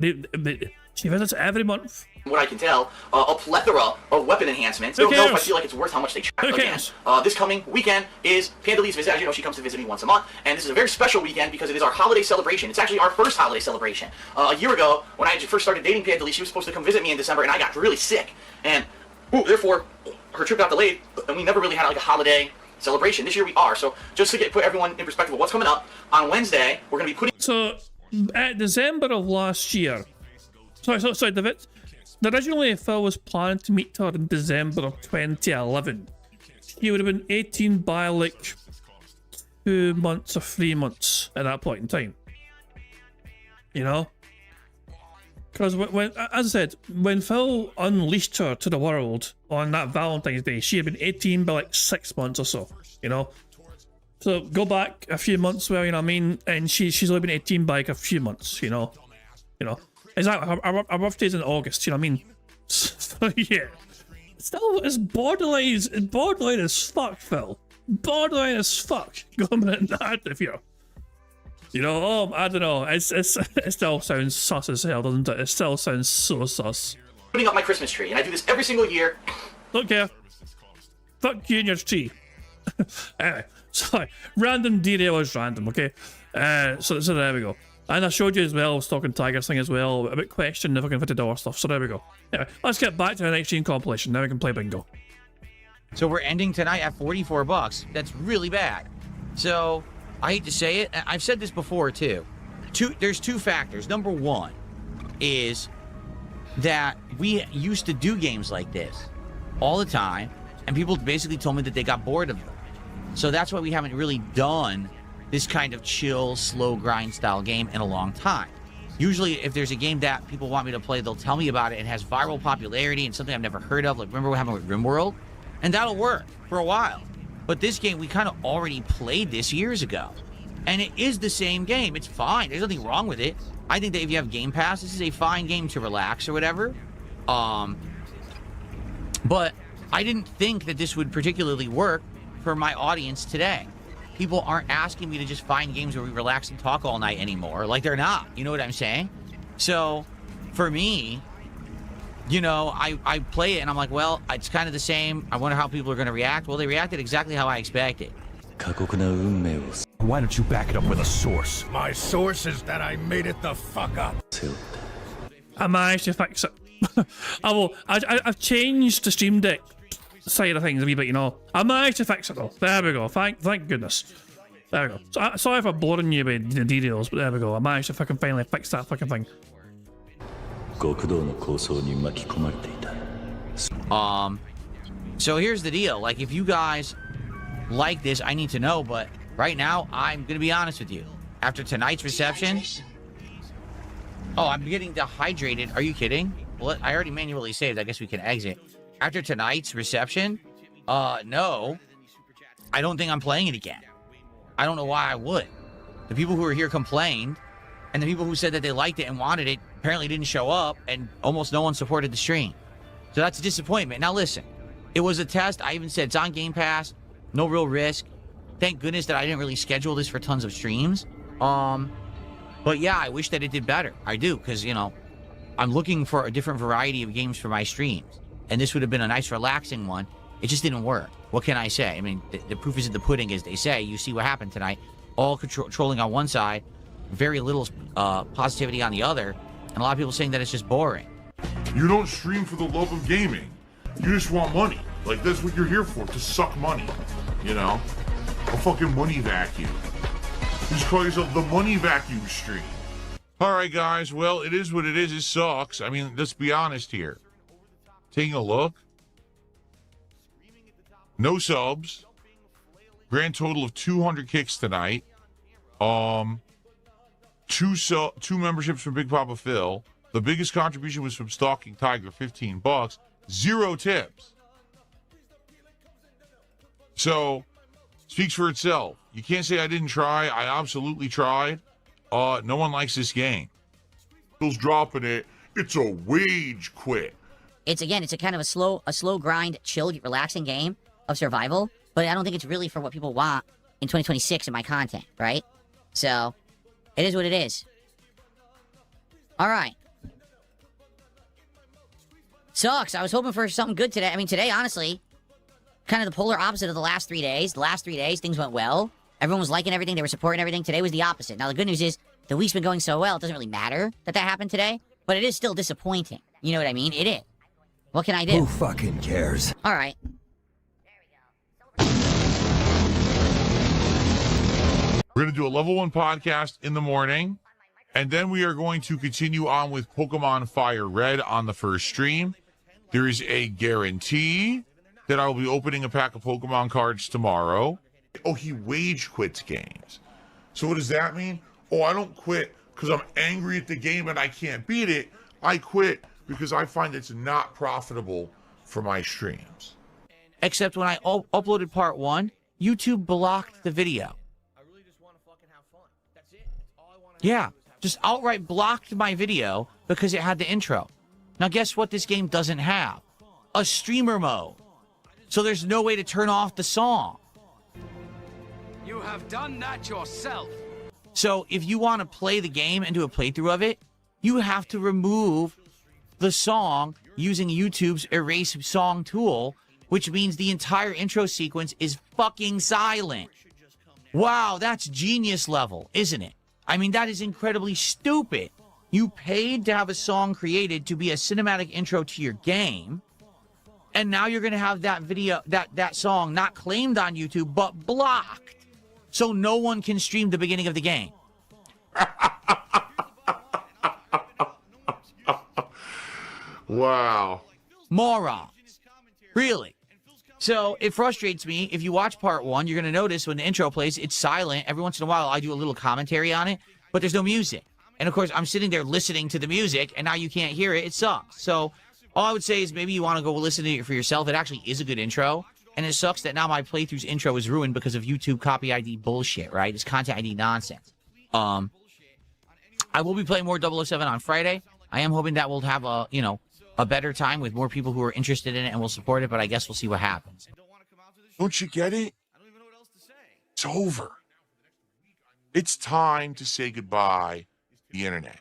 she visits every month. What I can tell, a plethora of weapon enhancements. I don't know if I feel like it's worth how much they charge. Again, this coming weekend is Panda Lee's visit. As you know, she comes to visit me once a month, and this is a very special weekend because it is our holiday celebration. It's actually our first holiday celebration. A year ago, when I first started dating Panda Lee, she was supposed to come visit me in December, and I got really sick, and therefore her trip got delayed, and we never really had like a holiday celebration. This year we are. So just to put everyone in perspective of what's coming up, on Wednesday we're going to be putting... So at December of last year, sorry, David, originally Phil was planning to meet her in December of 2011. She would have been 18 by like 2 months or 3 months at that point in time. You know? Because when, as I said, when Phil unleashed her to the world on that Valentine's Day, she had been 18 by like 6 months or so, you know? So go back a few months, well, you know what I mean? And she's only been 18 by like a few months, you know? Exactly, our birthday's in August, you know what I mean? So yeah. Still, it's borderline as fuck, Phil. Borderline as fuck. Going in that if you're... You know, I don't know. It still sounds sus as hell, doesn't it? It still sounds so sus. Putting up my Christmas tree, and I do this every single year. Don't care. Fuck you and your tree. Anyway, sorry. Random derail is random, okay? So there we go. And I showed you as well, I was talking Tiger's thing as well, about question if I can fit the door stuff, so there we go. Anyway, let's get back to the next stream compilation, now we can play bingo. So we're ending tonight at $44. That's really bad. So, I hate to say it, I've said this before too. There's two factors. Number one is that we used to do games like this all the time, and people basically told me that they got bored of them. So that's why we haven't really done this kind of chill, slow grind style game in a long time. Usually if there's a game that people want me to play, they'll tell me about it and has viral popularity and something I've never heard of. Like remember what happened with RimWorld? And that'll work for a while. But this game, we kind of already played this years ago. And it is the same game. It's fine. There's nothing wrong with it. I think that if you have Game Pass, this is a fine game to relax or whatever. But I didn't think that this would particularly work for my audience today. People aren't asking me to just find games where we relax and talk all night anymore. Like, they're not. You know what I'm saying? So, for me, you know, I play it and I'm like, well, it's kind of the same. I wonder how people are going to react. Well, they reacted exactly how I expected. Why don't you back it up with a source? My source is that I made it the fuck up. I managed to fix it. I've changed the Stream Deck side of things a wee bit, you know. I managed to fix it though. There we go. Thank goodness. There we go. So, sorry for boring you with the details, but there we go. I managed to fucking finally fix that fucking thing. So here's the deal. Like, if you guys like this, I need to know, but right now, I'm gonna be honest with you. After tonight's reception... Oh, I'm getting dehydrated. Are you kidding? Well, I already manually saved. I guess we can exit. After tonight's reception, no. I don't think I'm playing it again. I don't know why I would. The people who were here complained, and the people who said that they liked it and wanted it apparently didn't show up, and almost no one supported the stream. So that's a disappointment. Now listen, it was a test. I even said it's on Game Pass. No real risk. Thank goodness that I didn't really schedule this for tons of streams. But yeah, I wish that it did better. I do, because, you know, I'm looking for a different variety of games for my streams. And this would have been a nice, relaxing one. It just didn't work. What can I say? I mean, the proof is in the pudding, as they say. You see what happened tonight. All trolling on one side, very little positivity on the other, and a lot of people saying that it's just boring. You don't stream for the love of gaming. You just want money. Like, that's what you're here for, to suck money. You know? A fucking money vacuum. You just call yourself the money vacuum stream. Alright guys, well, it is what it is. It sucks. I mean, let's be honest here. Taking a look. No subs. Grand total of 200 kicks tonight. Two memberships from Big Papa Phil. The biggest contribution was from Stalking Tiger, $15. 0 tips. So, speaks for itself. You can't say I didn't try. I absolutely tried. No one likes this game. Phil's dropping it. It's a wage quit. It's a kind of a slow grind, chill, relaxing game of survival, but I don't think it's really for what people want in 2026 in my content, right? So, it is what it is. Alright. Sucks. I was hoping for something good today. I mean, today, honestly, kind of the polar opposite of the last 3 days. The last 3 days, things went well. Everyone was liking everything. They were supporting everything. Today was the opposite. Now, the good news is the week's been going so well, it doesn't really matter that happened today, but it is still disappointing. You know what I mean? It is. What can I do? Who fucking cares? All right. We're going to do a level 1 podcast in the morning, and then we are going to continue on with Pokemon Fire Red on the first stream. There is a guarantee that I will be opening a pack of Pokemon cards tomorrow. Oh, he wage quits games. So what does that mean? Oh, I don't quit because I'm angry at the game and I can't beat it. I quit because I find it's not profitable for my streams. Except when I uploaded part 1, YouTube blocked the video. Yeah, just outright blocked my video because it had the intro. Now guess what this game doesn't have? A streamer mode. So there's no way to turn off the song. You have done that yourself. So if you want to play the game and do a playthrough of it, you have to remove the song using YouTube's erase song tool, which means the entire intro sequence is fucking silent. Wow, that's genius level, isn't it? I mean, that is incredibly stupid. You paid to have a song created to be a cinematic intro to your game, and now you're going to have that video, that song not claimed on YouTube, but blocked. So no one can stream the beginning of the game. Wow. Moron. Really. So it frustrates me. If you watch part 1, you're going to notice when the intro plays, it's silent. Every once in a while, I do a little commentary on it, but there's no music. And of course, I'm sitting there listening to the music, and now you can't hear it. It sucks. So all I would say is maybe you want to go listen to it for yourself. It actually is a good intro. And it sucks that now my playthrough's intro is ruined because of YouTube copy ID bullshit, right? It's content ID nonsense. I will be playing more 007 on Friday. I am hoping that we'll have a, a better time with more people who are interested in it and will support it, but I guess we'll see what happens. Don't you get it? It's over. It's time to say goodbye to the internet.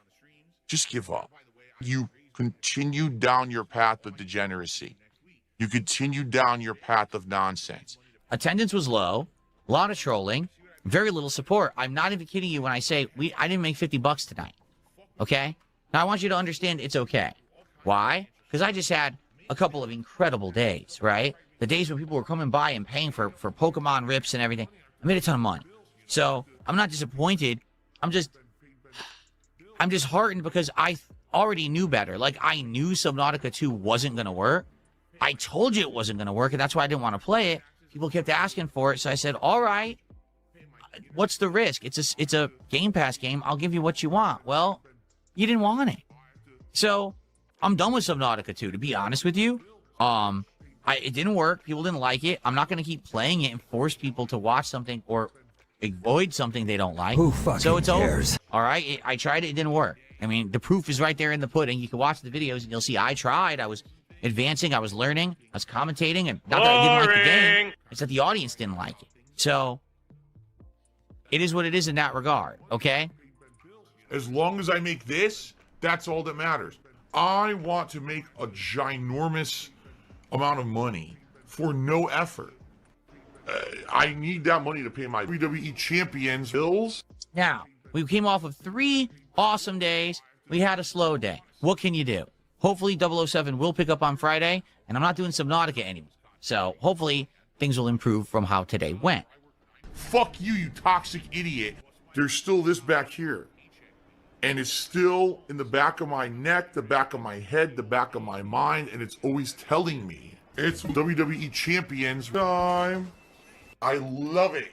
Just give up. You continue down your path of degeneracy. You continue down your path of nonsense. Attendance was low, a lot of trolling, very little support. I'm not even kidding you when I say I didn't make $50 tonight. Okay? Now I want you to understand it's okay. Why? Because I just had a couple of incredible days, right? The days when people were coming by and paying for Pokemon rips and everything. I made a ton of money. So I'm not disappointed. I'm just heartened because I already knew better. Like, I knew Subnautica 2 wasn't going to work. I told you it wasn't going to work, and that's why I didn't want to play it. People kept asking for it, so I said, all right, what's the risk? It's a Game Pass game. I'll give you what you want. Well, you didn't want it. So I'm done with Subnautica 2, to be honest with you. It didn't work. People didn't like it. I'm not going to keep playing it and force people to watch something or avoid something they don't like. Who fucking so it's cares? over. All right? I tried it. It didn't work. I mean, the proof is right there in the pudding. You can watch the videos and you'll see I tried. I was advancing. I was learning. I was commentating. And not that I didn't like the game. It's that the audience didn't like it. So it is what it is in that regard. Okay? As long as I make this, that's all that matters. I want to make a ginormous amount of money for no effort. I need that money to pay my WWE Champions bills. Now, we came off of 3 awesome days. We had a slow day. What can you do? Hopefully 007 will pick up on Friday, and I'm not doing Subnautica anymore. So hopefully things will improve from how today went. Fuck you, you toxic idiot. There's still this back here. And it's still in the back of my neck, the back of my head, the back of my mind, and it's always telling me it's WWE Champions time. I love it.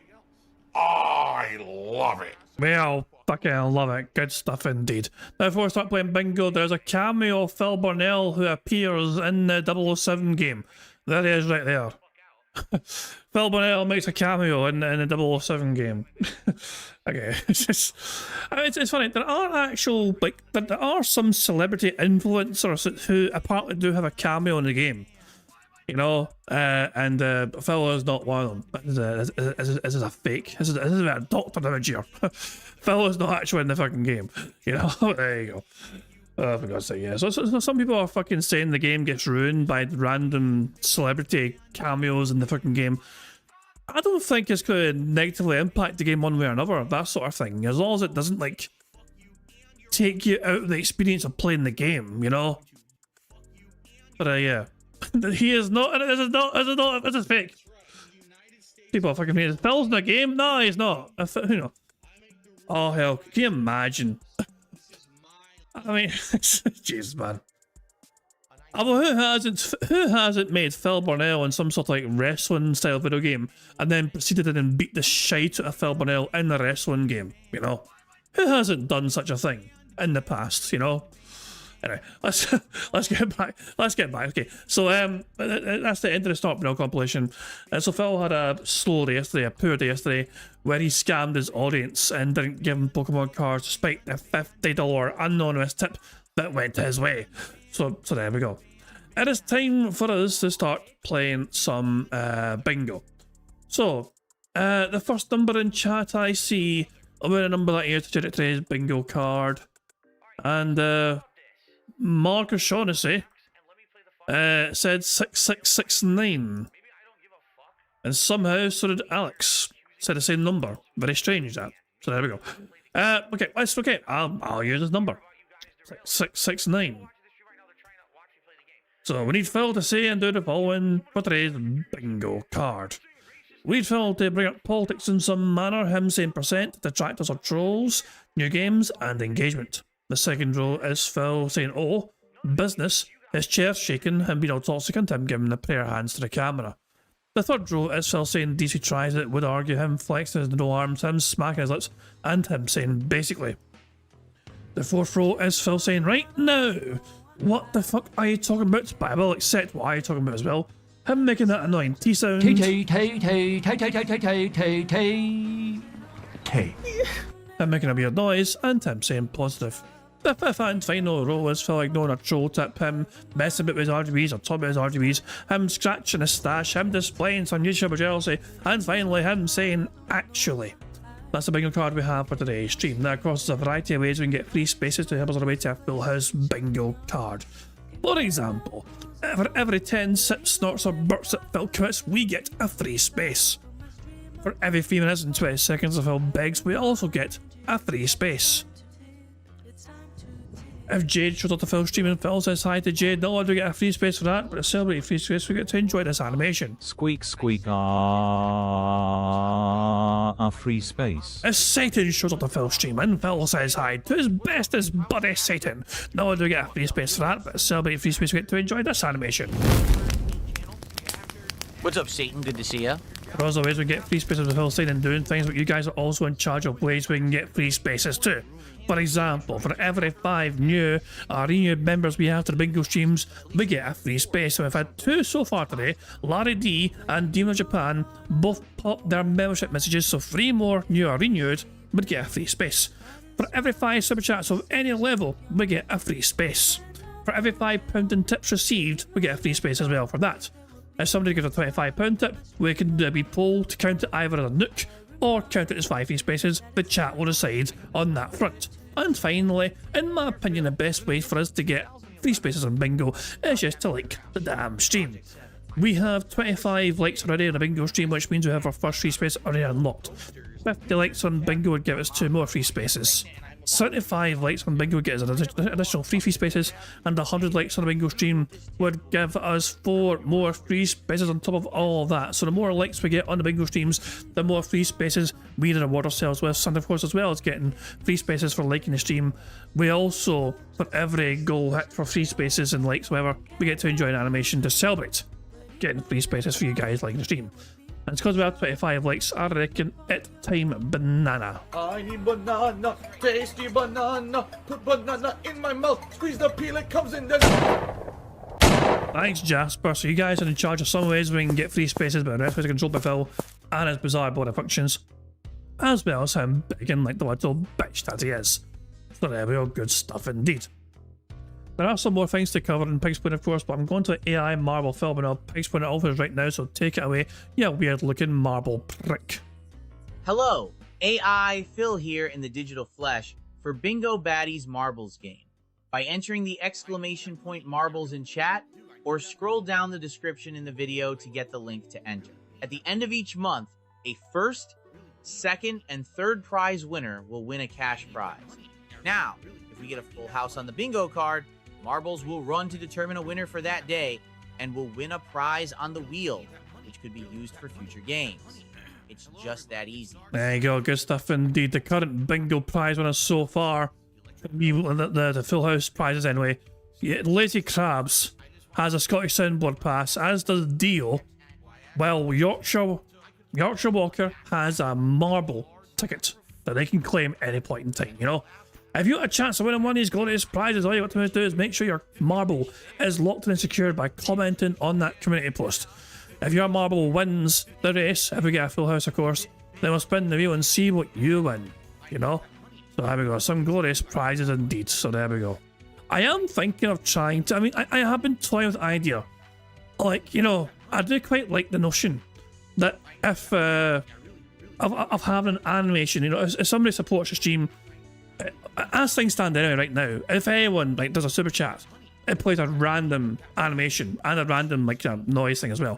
I love it. Well, fucking love it. Good stuff indeed. Now, before we start playing bingo, there's a cameo of Phil Burnell who appears in the 007 game. There he is right there. Phil Burnell makes a cameo in the 007 game. Okay, it's funny. There are actual, there are some celebrity influencers who apparently do have a cameo in the game. You know, and Phil is not one of them. This is a fake. This is a doctored image here. Phil is not actually in the fucking game. You know, there you go. Oh, for God's sake, yeah. So some people are fucking saying the game gets ruined by random celebrity cameos in the fucking game. I don't think it's going to negatively impact the game one way or another, that sort of thing. As long as it doesn't, like, take you out of the experience of playing the game, you know? But, yeah. He is not, this is fake. People are fucking saying, Phil's in the game? No, he's not. You know. Oh, hell. Can you imagine? I mean, jeez, man. Although who hasn't made Phil Burnell in some sort of like wrestling style video game and then proceeded to then beat the shite out of Phil Burnell in the wrestling game, you know? Who hasn't done such a thing in the past, you know? Anyway, let's get back. Okay, so that's the end of the Stop Burnell compilation. So Phil had a slow day yesterday, a poor day yesterday, where he scammed his audience and didn't give them Pokemon cards despite the $50 anonymous tip that went his way. So there we go. It is time for us to start playing some bingo. So, the first number in chat I see, I'll wear a number that here to generate today's bingo card. And Mark O'Shaughnessy said 6669. And somehow so did Alex. Said the same number. Very strange that. So there we go. Okay, I'll use this number. 669. So we need Phil to say and do the following for today's bingo card. We need Phil to bring up politics in some manner, him saying percent, detractors or trolls, new games and engagement. The second row is Phil saying oh, business, his chair shaking, him being all toxic and him giving the prayer hands to the camera. The third row is Phil saying DC tries it, would argue, him flexing his no arms, him smacking his lips, and him saying basically. The fourth row is Phil saying right now, what the fuck are you talking about? But I will accept what I'm talking about as well. Him making that annoying T sound. Him making a weird noise, and him saying positive. The fifth and final row was Phil ignoring a troll tip, him messing about with his RGBs or talking about his RGBs, him scratching his stash, him displaying some YouTuber jealousy, and finally him saying, actually. That's the bingo card we have for today's stream. Now, of course, there's a variety of ways we can get free spaces to help us on our way to a full house bingo card. For example, for every 10 sips, snorts or burps that Phil commits, we get a free space. For every 3 minutes and 20 seconds of Phil begs, we also get a free space. If Jade shows up to Phil's stream and Phil says hi to Jade, not only do we get a free space for that, but to celebrate free space, we get to enjoy this animation. Squeak, squeak, a free space. If Satan shows up to Phil's stream and Phil says hi to his bestest buddy Satan, not only do we get a free space for that, but to celebrate free space, we get to enjoy this animation. What's up, Satan? Good to see ya. For us, ways we get free spaces with Phil saying and doing things, but you guys are also in charge of ways we can get free spaces too. For example, for every 5 new or renewed members we have to the bingo streams, we get a free space. And we've had 2 so far today. Larry D and Demon Japan both popped their membership messages, so 3 more new or renewed would get a free space. For every 5 super chats of any level, we get a free space. For every £5 in tips received, we get a free space as well for that. If somebody gives a £25 tip, we can be polled to count it either as a nuke or count it as 5 free spaces. The chat will decide on that front. And finally, in my opinion, the best way for us to get free spaces on bingo is just to like the damn stream. We have 25 likes already on the bingo stream, which means we have our first free space already unlocked. 50 likes on bingo would give us 2 more free spaces. 75 likes on bingo would get us an additional 3 free spaces, and 100 likes on the bingo stream would give us 4 more free spaces on top of all of that. So the more likes we get on the bingo streams, the more free spaces we reward ourselves with. And of course, as well as getting free spaces for liking the stream, we also, for every goal hit for free spaces and likes, whatever, we get to enjoy an animation to celebrate getting free spaces for you guys liking the stream. And it's because we have 25 likes, I reckon it time banana. I need banana, tasty banana, put banana in my mouth, squeeze the peel, it comes in the... Thanks, Jasper. So you guys are in charge of some ways we can get free spaces, but the rest ways are controlled by Phil and his bizarre body functions, as well as him begging like the little bitch that he is. So there we go, good stuff indeed. There are some more things to cover in Pig's Point, of course, but I'm going to the AI marble film and I'll Pig's Point offers right now, so take it away, you weird looking marble prick. Hello, AI Phil here in the digital flesh for Bingo Baddies Marbles game. By entering the exclamation point marbles in chat, or scroll down the description in the video to get the link to enter. At the end of each month, a first, second, and third prize winner will win a cash prize. Now, if we get a full house on the bingo card, marbles will run to determine a winner for that day and will win a prize on the wheel, which could be used for future games. It's just that easy. There you go, good stuff indeed. The current bingo prize winner so far, the full house prizes anyway. Yeah, Lazy Crabs has a Scottish soundboard pass, as does Dio, while Yorkshire Walker has a marble ticket that they can claim any point in time, you know? If you want a chance of winning one of these glorious prizes, all you got to do is make sure your marble is locked in and secured by commenting on that community post. If your marble wins the race, if we get a full house of course, then we'll spin the wheel and see what you win, you know? So there we go, some glorious prizes indeed, so there we go. I am thinking of trying to, I have been toying with the idea, like, you know, I do quite like the notion that if, of having an animation, you know, if somebody supports the stream, as things stand anyway right now, if anyone like does a super chat, it plays a random animation and a random like noise thing as well.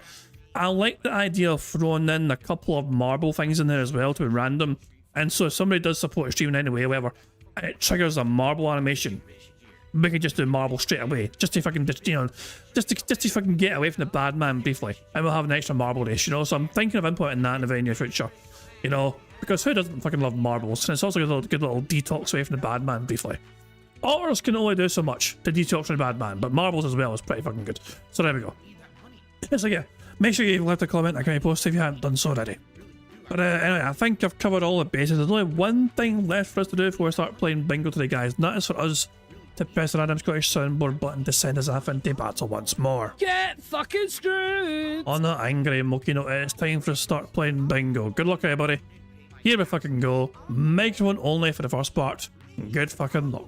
I like the idea of throwing in a couple of marble things in there as well to be random, and so if somebody does support a stream in any way, whatever, and it triggers a marble animation, we can just do marble straight away, just to fucking, you know, just to fucking get away from the bad man briefly, and we'll have an extra marble race, you know. So I'm thinking of inputting that in the very near future, you know. Because who doesn't fucking love marbles? And it's also a good little detox away from the bad man briefly. Otters can only do so much to detox from the bad man, but marbles as well is pretty fucking good. So there we go. So yeah, make sure you left a comment on the community post if you haven't done so already. But anyway, I think I've covered all the bases. There's only one thing left for us to do before we start playing bingo today, guys. And that is for us to press the random Scottish soundboard button to send us off into battle once more. Get fucking screwed! On that angry monkey note, it's time for us to start playing bingo. Good luck, everybody. Here we fucking go. Microphone only for the first part. Good fucking luck.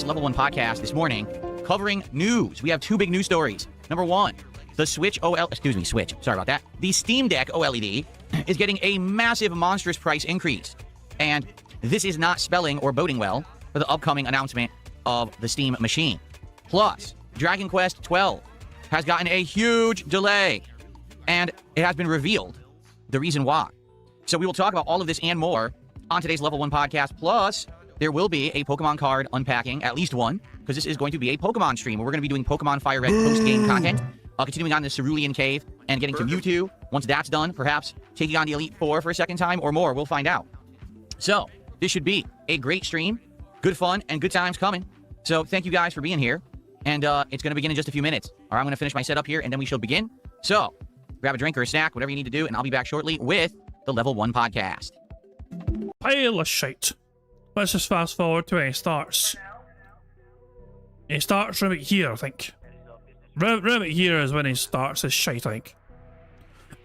this Level 1 podcast this morning covering news. We have two big news stories. Number one, the Switch. Sorry about that. The Steam Deck OLED is getting a massive, monstrous price increase. And this is not spelling or boding well for the upcoming announcement of the Steam machine. Plus, Dragon Quest XII has gotten a huge delay. And it has been revealed the reason why. So we will talk about all of this and more on today's Level 1 podcast. Plus, there will be a Pokemon card unpacking, at least one, because this is going to be a Pokemon stream where we're going to be doing Pokemon Fire Red post-game content, continuing on the Cerulean Cave and getting to Mewtwo. Once that's done, perhaps taking on the Elite Four for a second time or more. We'll find out. So, this should be a great stream, good fun, and good times coming. So, thank you guys for being here. And it's going to begin in just a few minutes. All right, I'm going to finish my setup here, and then we shall begin. So, grab a drink or a snack, whatever you need to do, and I'll be back shortly with the Level 1 podcast. Pile of shite. Let's just fast forward to when he starts. He starts right here, I think. Right here is when he starts his shite, I think.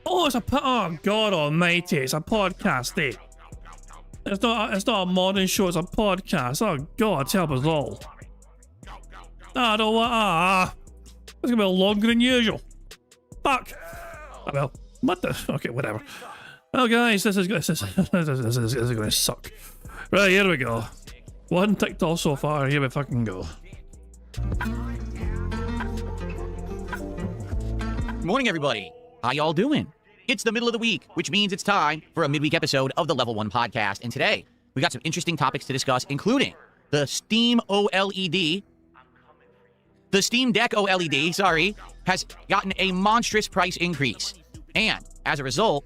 Oh, oh God almighty, it's a podcast, eh? It's not a morning show, it's a podcast. Oh God, help us all. I don't want, it's gonna be longer than usual. Fuck. Oh, well, what the, okay, whatever. Well guys, this is gonna suck. Right, here we go. One ticked off so far, here we fucking go. Good morning, everybody. How y'all doing? It's the middle of the week, which means it's time for a midweek episode of the Level 1 podcast. And today, we got some interesting topics to discuss, including the Steam OLED. The Steam Deck OLED, has gotten a monstrous price increase. And as a result,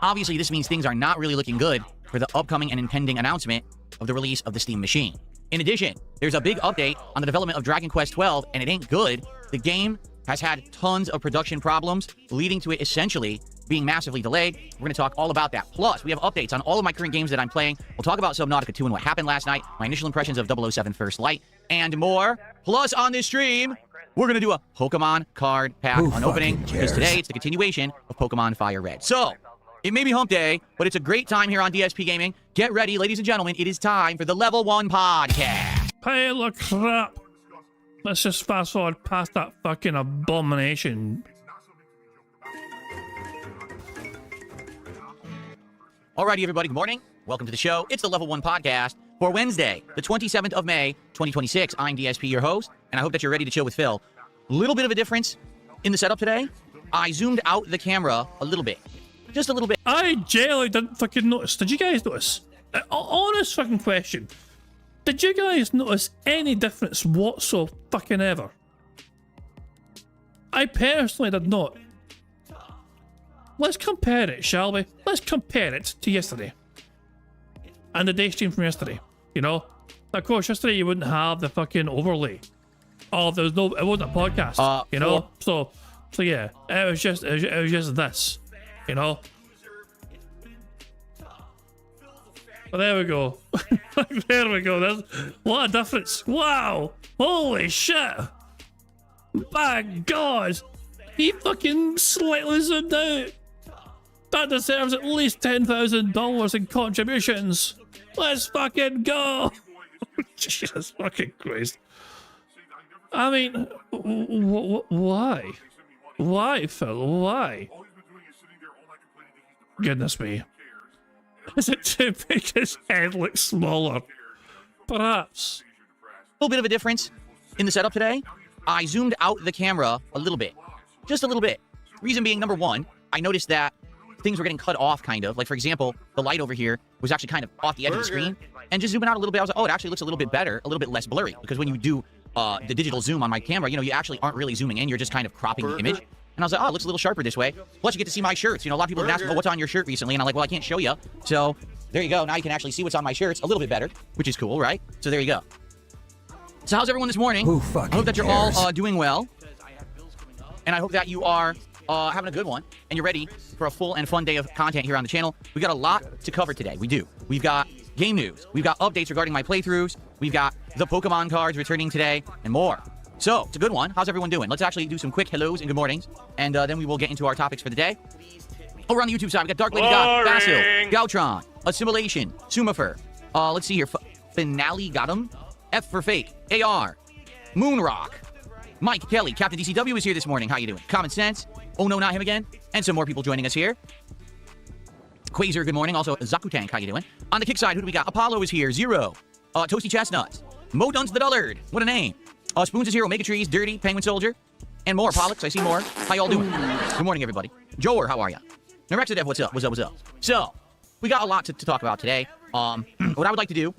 obviously this means things are not really looking good for the upcoming and impending announcement of the release of the Steam machine. In addition, there's a big update on the development of Dragon Quest XII, and it ain't good. The game has had tons of production problems, leading to it essentially being massively delayed. We're going to talk all about that. Plus, we have updates on all of my current games that I'm playing. We'll talk about Subnautica 2 and what happened last night, my initial impressions of 007 First Light, and more. Plus, on this stream, we're going to do a Pokemon card pack unopening, because today it's the continuation of Pokemon Fire Red. So, it may be hump day, but it's a great time here on DSP Gaming. Get ready, ladies and gentlemen. It is time for the Level 1 podcast. Pile of crap. Let's just fast forward past that fucking abomination. Alrighty, everybody. Good morning. Welcome to the show. It's the Level 1 podcast for Wednesday, the 27th of May, 2026. I'm DSP, your host, and I hope that you're ready to chill with Phil. Little bit of a difference in the setup today. I zoomed out the camera a little bit. Just a little bit. I generally didn't fucking notice. Did you guys notice? Honest fucking question. Did you guys notice any difference whatsoever fucking ever? I personally did not. Let's compare it, shall we? Let's compare it to yesterday. And the day stream from yesterday. You know? Of course, yesterday you wouldn't have the fucking overlay. Oh, it wasn't a podcast. You know? So yeah. It was just this. You know? But there we go. There we go. There's what a difference. Wow. Holy shit. My God. He fucking slightly zoomed out. That deserves at least $10,000 in contributions. Let's fucking go. Jesus fucking Christ. I mean, why? Why, Phil? Why? Goodness me. Is it to make his head look smaller? Perhaps. A little bit of a difference in the setup today. I zoomed out the camera a little bit. Just a little bit. Reason being, number one, I noticed that things were getting cut off, kind of. Like, for example, the light over here was actually kind of off the edge of the screen. And just zooming out a little bit, I was like, oh, it actually looks a little bit better, a little bit less blurry. Because when you do the digital zoom on my camera, you know, you actually aren't really zooming in. You're just kind of cropping the image. And I was like, oh, it looks a little sharper this way. Plus, you get to see my shirts. You know, a lot of people have been asking, oh, what's on your shirt recently? And I'm like, well, I can't show you. So there you go. Now you can actually see what's on my shirts a little bit better, which is cool, right? So there you go. So how's everyone this morning? I hope that you're all doing well. And I hope that you are having a good one. And you're ready for a full and fun day of content here on the channel. We got a lot to cover today. We do. We've got game news. We've got updates regarding my playthroughs. We've got the Pokemon cards returning today and more. So, it's a good one. How's everyone doing? Let's actually do some quick hellos and good mornings, and then we will get into our topics for the day. Over on the YouTube side, we got Dark Lady God, Basil, Gautron, Assimilation, Sumifer. Let's see here. Finale got him. F for Fake, AR, Moonrock, Mike Kelly, Captain DCW is here this morning. How you doing? Common Sense, oh no, not him again, and some more people joining us here. Quasar, good morning. Also, Zakutank, how you doing? On the kick side, who do we got? Apollo is here, Zero, Toasty Chestnuts, Mo Duns the Dullard, what a name. Spoons is here, Omega Trees, Dirty, Penguin Soldier, and more. Pollux, I see more. How y'all doing? Good morning, everybody. Joer, how are ya? Nerexidev, what's up? What's up? What's up? So, we got a lot to talk about today. What I would like to do,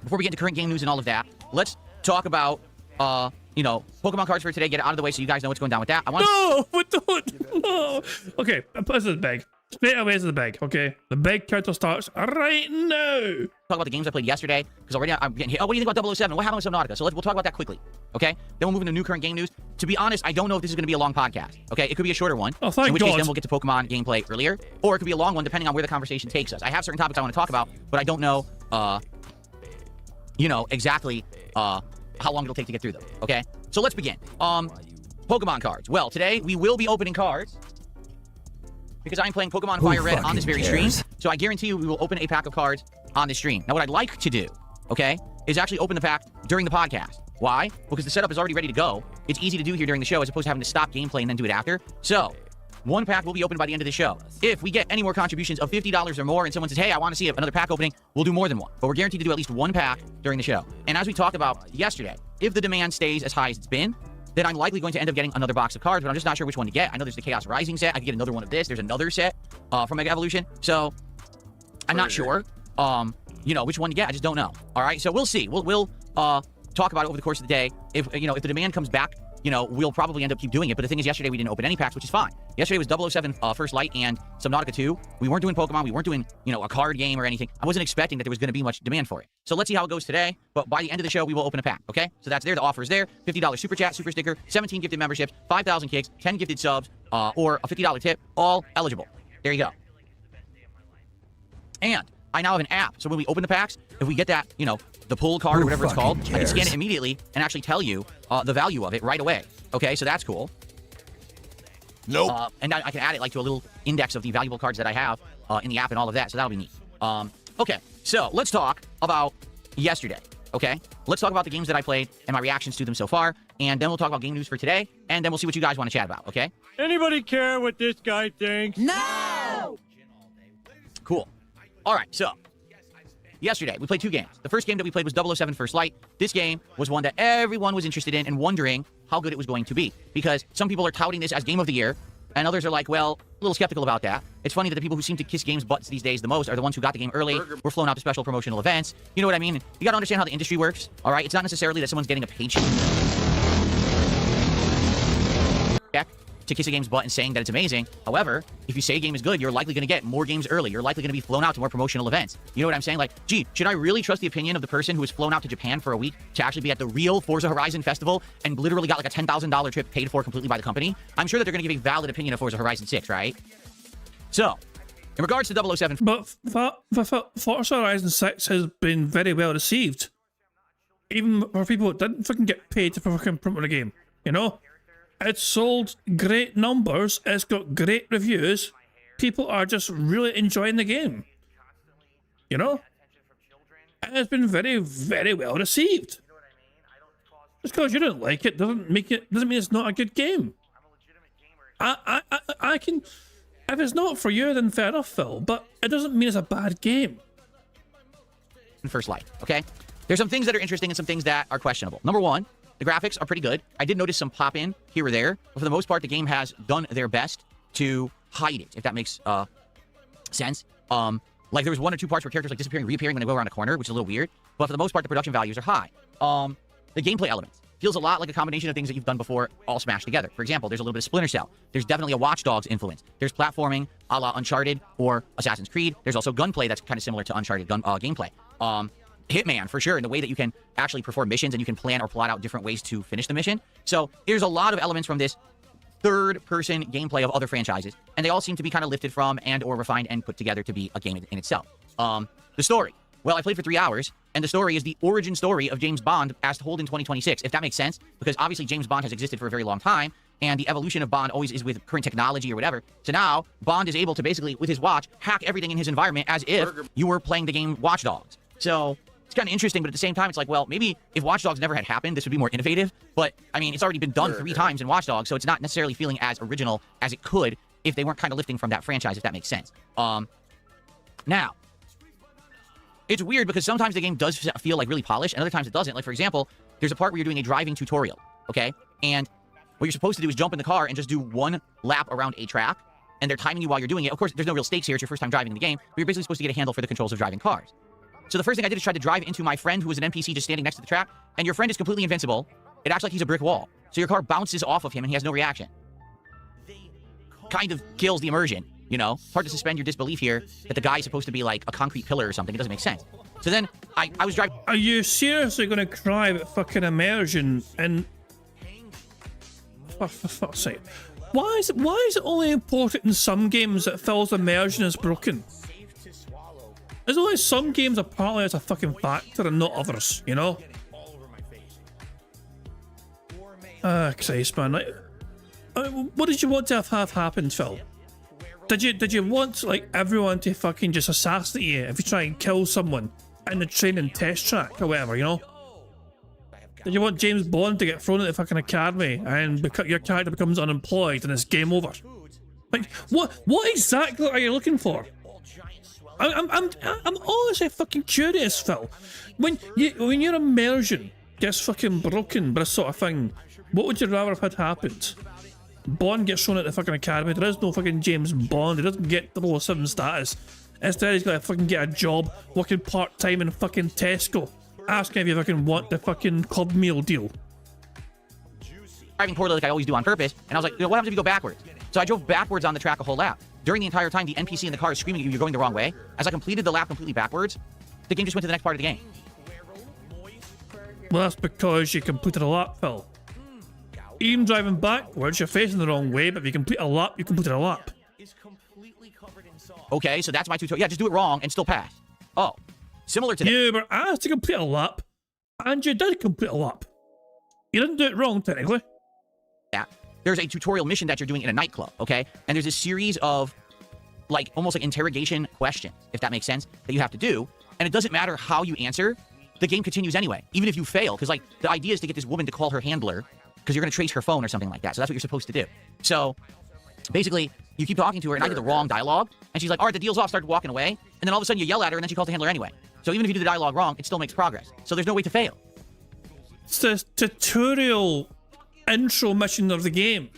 before we get into current game news and all of that, let's talk about, Pokemon cards for today. Get it out of the way so you guys know what's going down with that. No, but don't. No. Okay, this is big. Straight away to the big, okay? The big counter starts right now. Talk about the games I played yesterday, because already I'm getting hit. Oh, what do you think about 007? What happened with Subnautica? So we'll talk about that quickly, okay? Then we'll move into new current game news. To be honest, I don't know if this is going to be a long podcast, okay? It could be a shorter one, oh, thank in which God. case then we'll get to Pokemon gameplay earlier, or it could be a long one depending on where the conversation takes us. I have certain topics I want to talk about, but I don't know, exactly how long it'll take to get through them, okay? So let's begin. Pokemon cards. Well, today we will be opening cards because I'm playing Pokemon Fire Red on this very stream. So I guarantee you we will open a pack of cards on this stream. Now, what I'd like to do, okay, is actually open the pack during the podcast. Why? Because the setup is already ready to go. It's easy to do here during the show as opposed to having to stop gameplay and then do it after. So, one pack will be opened by the end of the show. If we get any more contributions of $50 or more and someone says, hey, I want to see another pack opening, we'll do more than one. But we're guaranteed to do at least one pack during the show. And as we talked about yesterday, if the demand stays as high as it's been, then I'm likely going to end up getting another box of cards, but I'm just not sure which one to get. I know there's the Chaos Rising set. I could get another one of this. There's another set from Mega Evolution. So I'm not sure, which one to get. I just don't know. All right, so we'll see. We'll talk about it over the course of the day. If the demand comes back, we'll probably end up keep doing it. But the thing is, yesterday we didn't open any packs, which is fine. Yesterday was 007 First Light and Subnautica 2. We weren't doing Pokemon. We weren't doing, a card game or anything. I wasn't expecting that there was going to be much demand for it. So let's see how it goes today. But by the end of the show, we will open a pack, okay? So that's there. The offer is there. $50 Super Chat, Super Sticker, 17 gifted memberships, 5,000 kicks, 10 gifted subs, or a $50 tip, all eligible. There you go. And I now have an app. So when we open the packs, if we get that, the pull card or whatever it's called, I can scan it immediately and actually tell you the value of it right away. Okay, so that's cool. Nope. And I can add it to a little index of the valuable cards that I have in the app and all of that, so that'll be neat. Okay, so let's talk about yesterday, okay? Let's talk about the games that I played and my reactions to them so far, and then we'll talk about game news for today, and then we'll see what you guys want to chat about, okay? Anybody care what this guy thinks? No! Cool. All right, so yesterday, we played two games. The first game that we played was 007 First Light. This game was one that everyone was interested in and wondering how good it was going to be. Because some people are touting this as Game of the Year, and others are like, well, a little skeptical about that. It's funny that the people who seem to kiss games' butts these days the most are the ones who got the game early, were flown out to special promotional events. You know what I mean? You gotta understand how the industry works, all right? It's not necessarily that someone's getting a paycheck to kiss a game's butt and saying that it's amazing. However, if you say a game is good, you're likely going to get more games early. You're likely going to be flown out to more promotional events. You know what I'm saying? Like, gee, should I really trust the opinion of the person who was flown out to Japan for a week to actually be at the real Forza Horizon Festival and literally got like a $10,000 trip paid for completely by the company? I'm sure that they're going to give a valid opinion of Forza Horizon 6, right? So, in regards to 007... But Forza Horizon 6 has been very well received. Even for people that didn't fucking get paid to fucking promote a game, It's sold great numbers, it's got great reviews, people are just really enjoying the game. It has been very, very well received. Just because you don't like it doesn't mean it's not a good game. I can, if it's not for you, then fair enough, Phil, but it doesn't mean it's a bad game. First Light, okay? There's some things that are interesting and some things that are questionable. Number one, the graphics are pretty good. I did notice some pop-in here or there, but for the most part, the game has done their best to hide it, if that makes sense. Like, there was one or two parts where characters, disappearing, reappearing when they go around a corner, which is a little weird, but for the most part, the production values are high. The gameplay elements feels a lot like a combination of things that you've done before, all smashed together. For example, there's a little bit of Splinter Cell. There's definitely a Watch Dogs influence. There's platforming a la Uncharted or Assassin's Creed. There's also gunplay that's kind of similar to Uncharted gameplay. Hitman, for sure, in the way that you can actually perform missions and you can plan or plot out different ways to finish the mission. So there's a lot of elements from this third-person gameplay of other franchises, and they all seem to be kind of lifted from and or refined and put together to be a game in itself. The story. Well, I played for 3 hours, and the story is the origin story of James Bond as told in 2026, if that makes sense, because obviously James Bond has existed for a very long time, and the evolution of Bond always is with current technology or whatever. So now, Bond is able to basically, with his watch, hack everything in his environment as if you were playing the game Watch Dogs. So it's kind of interesting, but at the same time, it's like, well, maybe if Watch Dogs never had happened, this would be more innovative. But, I mean, it's already been done 3 times in Watch Dogs, so it's not necessarily feeling as original as it could if they weren't kind of lifting from that franchise, if that makes sense. Now, it's weird because sometimes the game does feel like really polished, and other times it doesn't. Like, for example, there's a part where you're doing a driving tutorial, okay? And what you're supposed to do is jump in the car and just do 1 lap around a track, and they're timing you while you're doing it. Of course, there's no real stakes here. It's your first time driving the game, but you're basically supposed to get a handle for the controls of driving cars. So the first thing I did is try to drive into my friend who was an NPC just standing next to the track, and your friend is completely invincible. It acts like he's a brick wall. So your car bounces off of him, and he has no reaction. Kind of kills the immersion, you know? Hard to suspend your disbelief here that the guy is supposed to be like a concrete pillar or something. It doesn't make sense. So then, I was driving... Are you seriously going to cry about fucking immersion and... For fuck's sake. Why is it only important in some games that Phil's immersion is broken? There's only some games apparently as a fucking factor and not others, you know? Ah, Christ, man. Like, what did you want to have happened, Phil? Did you want like everyone to fucking just assassinate you if you try and kill someone in the training test track or whatever, you know? Did you want James Bond to get thrown at the fucking academy and your character becomes unemployed and it's game over? Like, what exactly are you looking for? I'm honestly fucking curious, Phil. When your immersion gets fucking broken by this sort of thing, what would you rather have had happened? Bond gets thrown at the fucking academy. There is no fucking James Bond. He doesn't get 007 status. Instead, he's gotta fucking get a job working part-time in fucking Tesco, asking if you fucking want the fucking club meal deal. Driving poorly like I always do on purpose, and I was like, you know, what happens if you go backwards? So I drove backwards on the track a whole lap. During the entire time, the NPC in the car is screaming at you, you're going the wrong way. As I completed the lap completely backwards, the game just went to the next part of the game. Well, that's because you completed a lap, Phil. Even driving backwards, you're facing the wrong way, but if you complete a lap, you completed a lap. Okay, so that's my tutorial. Yeah, just do it wrong and still pass. Oh, similar to that. You were asked to complete a lap, and you did complete a lap. You didn't do it wrong, technically. Yeah. There's a tutorial mission that you're doing in a nightclub, okay? And there's a series of, like, almost like interrogation questions, if that makes sense, that you have to do. And it doesn't matter how you answer, the game continues anyway, even if you fail. Because, like, the idea is to get this woman to call her handler, because you're going to trace her phone or something like that. So that's what you're supposed to do. So, basically, you keep talking to her, and I did the wrong dialogue. And she's like, all right, the deal's off, started walking away. And then all of a sudden you yell at her, and then she calls the handler anyway. So even if you do the dialogue wrong, it still makes progress. So there's no way to fail. It's the tutorial intro mission of the game.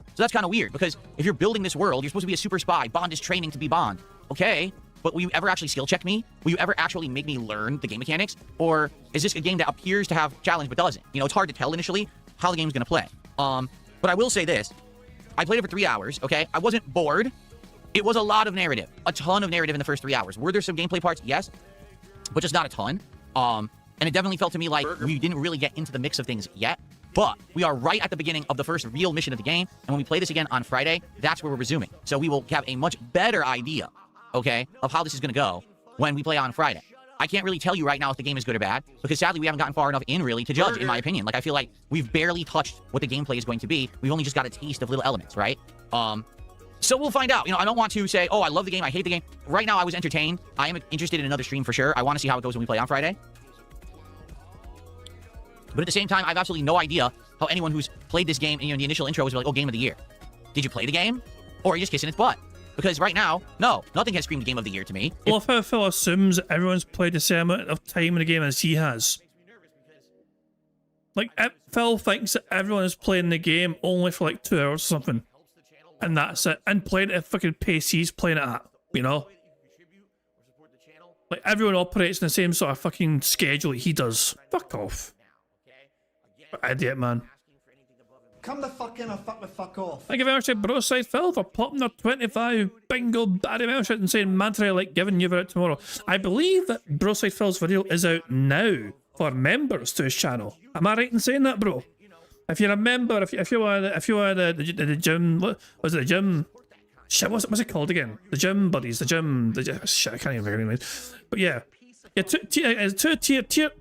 So that's kind of weird, because if you're building this world, you're supposed to be a super spy. Bond is training to be Bond. Okay, but will you ever actually skill check me? Will you ever actually make me learn the game mechanics? Or is this a game that appears to have challenge but doesn't? You know, it's hard to tell initially how the game's going to play. But I will say this. I played it for 3 hours, okay? I wasn't bored. It was a lot of narrative. A ton of narrative in the first 3 hours. Were there some gameplay parts? Yes. But just not a ton. And it definitely felt to me like we didn't really get into the mix of things yet. But we are right at the beginning of the first real mission of the game. And when we play this again on Friday, that's where we're resuming. So we will have a much better idea, okay, of how this is going to go when we play on Friday. I can't really tell you right now if the game is good or bad, because sadly we haven't gotten far enough in really to judge, in my opinion. Like, I feel like we've barely touched what the gameplay is going to be. We've only just got a taste of little elements, right? So we'll find out. You know, I don't want to say, oh, I love the game, I hate the game. Right now I was entertained. I am interested in another stream for sure. I want to see how it goes when we play on Friday. But at the same time, I have absolutely no idea how anyone who's played this game, you know, in the initial intro was like, oh, game of the year. Did you play the game? Or are you just kissing its butt? Because right now, no, nothing has screamed game of the year to me. Well, if how Phil assumes everyone's played the same amount of time in the game as he has. Like, Phil thinks that everyone is playing the game only for like 2 hours or something. And that's it. And playing it at fucking pace he's playing it at, you know? Like, everyone operates in the same sort of fucking schedule he does. Fuck off. Idiot, man. Come the fuck in or fuck the fuck off. Thank you very much to Broside Phil for popping their 25 bingo baddie membership and saying Mantra like giving you out tomorrow. I believe that Broside Phil's video is out now for members to his channel. Am I right in saying that, bro? If you're a member, if you are the gym, what was it, the gym? Shit, what's it called again? The gym buddies, shit, I can't even remember it. But yeah,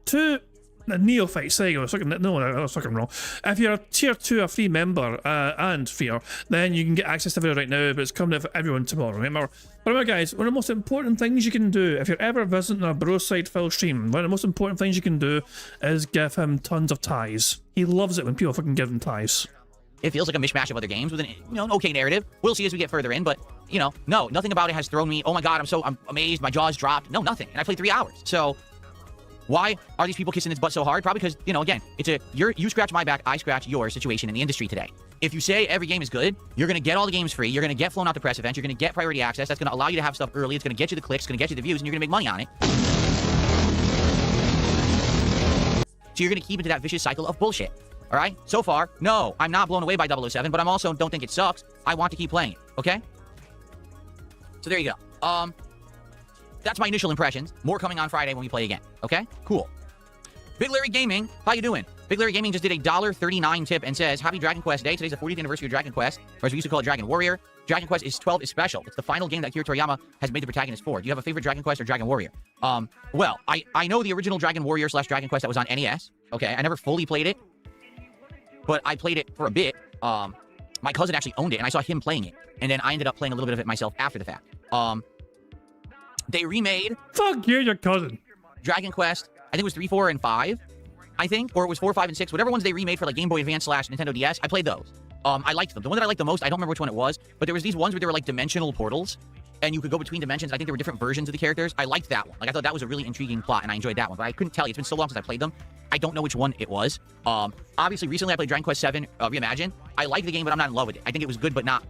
two neophytes, there you go. No, I was fucking wrong. If you're a tier 2 or 3 member and freer, then you can get access to the video right now, but it's coming out for everyone tomorrow. Remember, guys, one of the most important things you can do if you're ever visiting a Broside Phil stream, one of the most important things you can do is give him tons of ties. He loves it when people fucking give him ties. It feels like a mishmash of other games with an okay narrative. We'll see as we get further in, but no, nothing about it has thrown me. Oh my god, I'm amazed. My jaw's dropped. No, nothing. And I played 3 hours. So why are these people kissing his butt so hard? Probably because again, it's you scratch my back, I scratch your situation in the industry today. If you say every game is good, you're gonna get all the games free. You're gonna get flown out to press events. You're gonna get priority access. That's gonna allow you to have stuff early. It's gonna get you the clicks. It's gonna get you the views, and you're gonna make money on it. So you're gonna keep into that vicious cycle of bullshit. All right? So far, no, I'm not blown away by 007, but I'm also don't think it sucks. I want to keep playing it, okay? So there you go. That's my initial impressions. More coming on Friday when we play again, okay? Cool. Big Larry Gaming, how you doing? Big Larry Gaming just did a $1.39 tip and says, Happy Dragon Quest Day. Today's the 40th anniversary of Dragon Quest, or as we used to call it, Dragon Warrior. Dragon Quest is 12 is special. It's the final game that Akira Toriyama has made the protagonist for. Do you have a favorite Dragon Quest or Dragon Warrior? Well, I know the original Dragon Warrior / Dragon Quest that was on NES, okay? I never fully played it, but I played it for a bit. My cousin actually owned it, and I saw him playing it. And then I ended up playing a little bit of it myself after the fact. They remade... Fuck you, your cousin. Dragon Quest, I think it was 3, 4, and 5, I think. Or it was 4, 5, and 6. Whatever ones they remade for like Game Boy Advance / Nintendo DS, I played those. I liked them. The one that I liked the most, I don't remember which one it was, but there was these ones where they were like dimensional portals, and you could go between dimensions. I think there were different versions of the characters. I liked that one. Like, I thought that was a really intriguing plot, and I enjoyed that one. But I couldn't tell you. It's been so long since I played them. I don't know which one it was. Obviously, recently I played Dragon Quest VII Reimagined. I like the game, but I'm not in love with it. I think it was good, but not,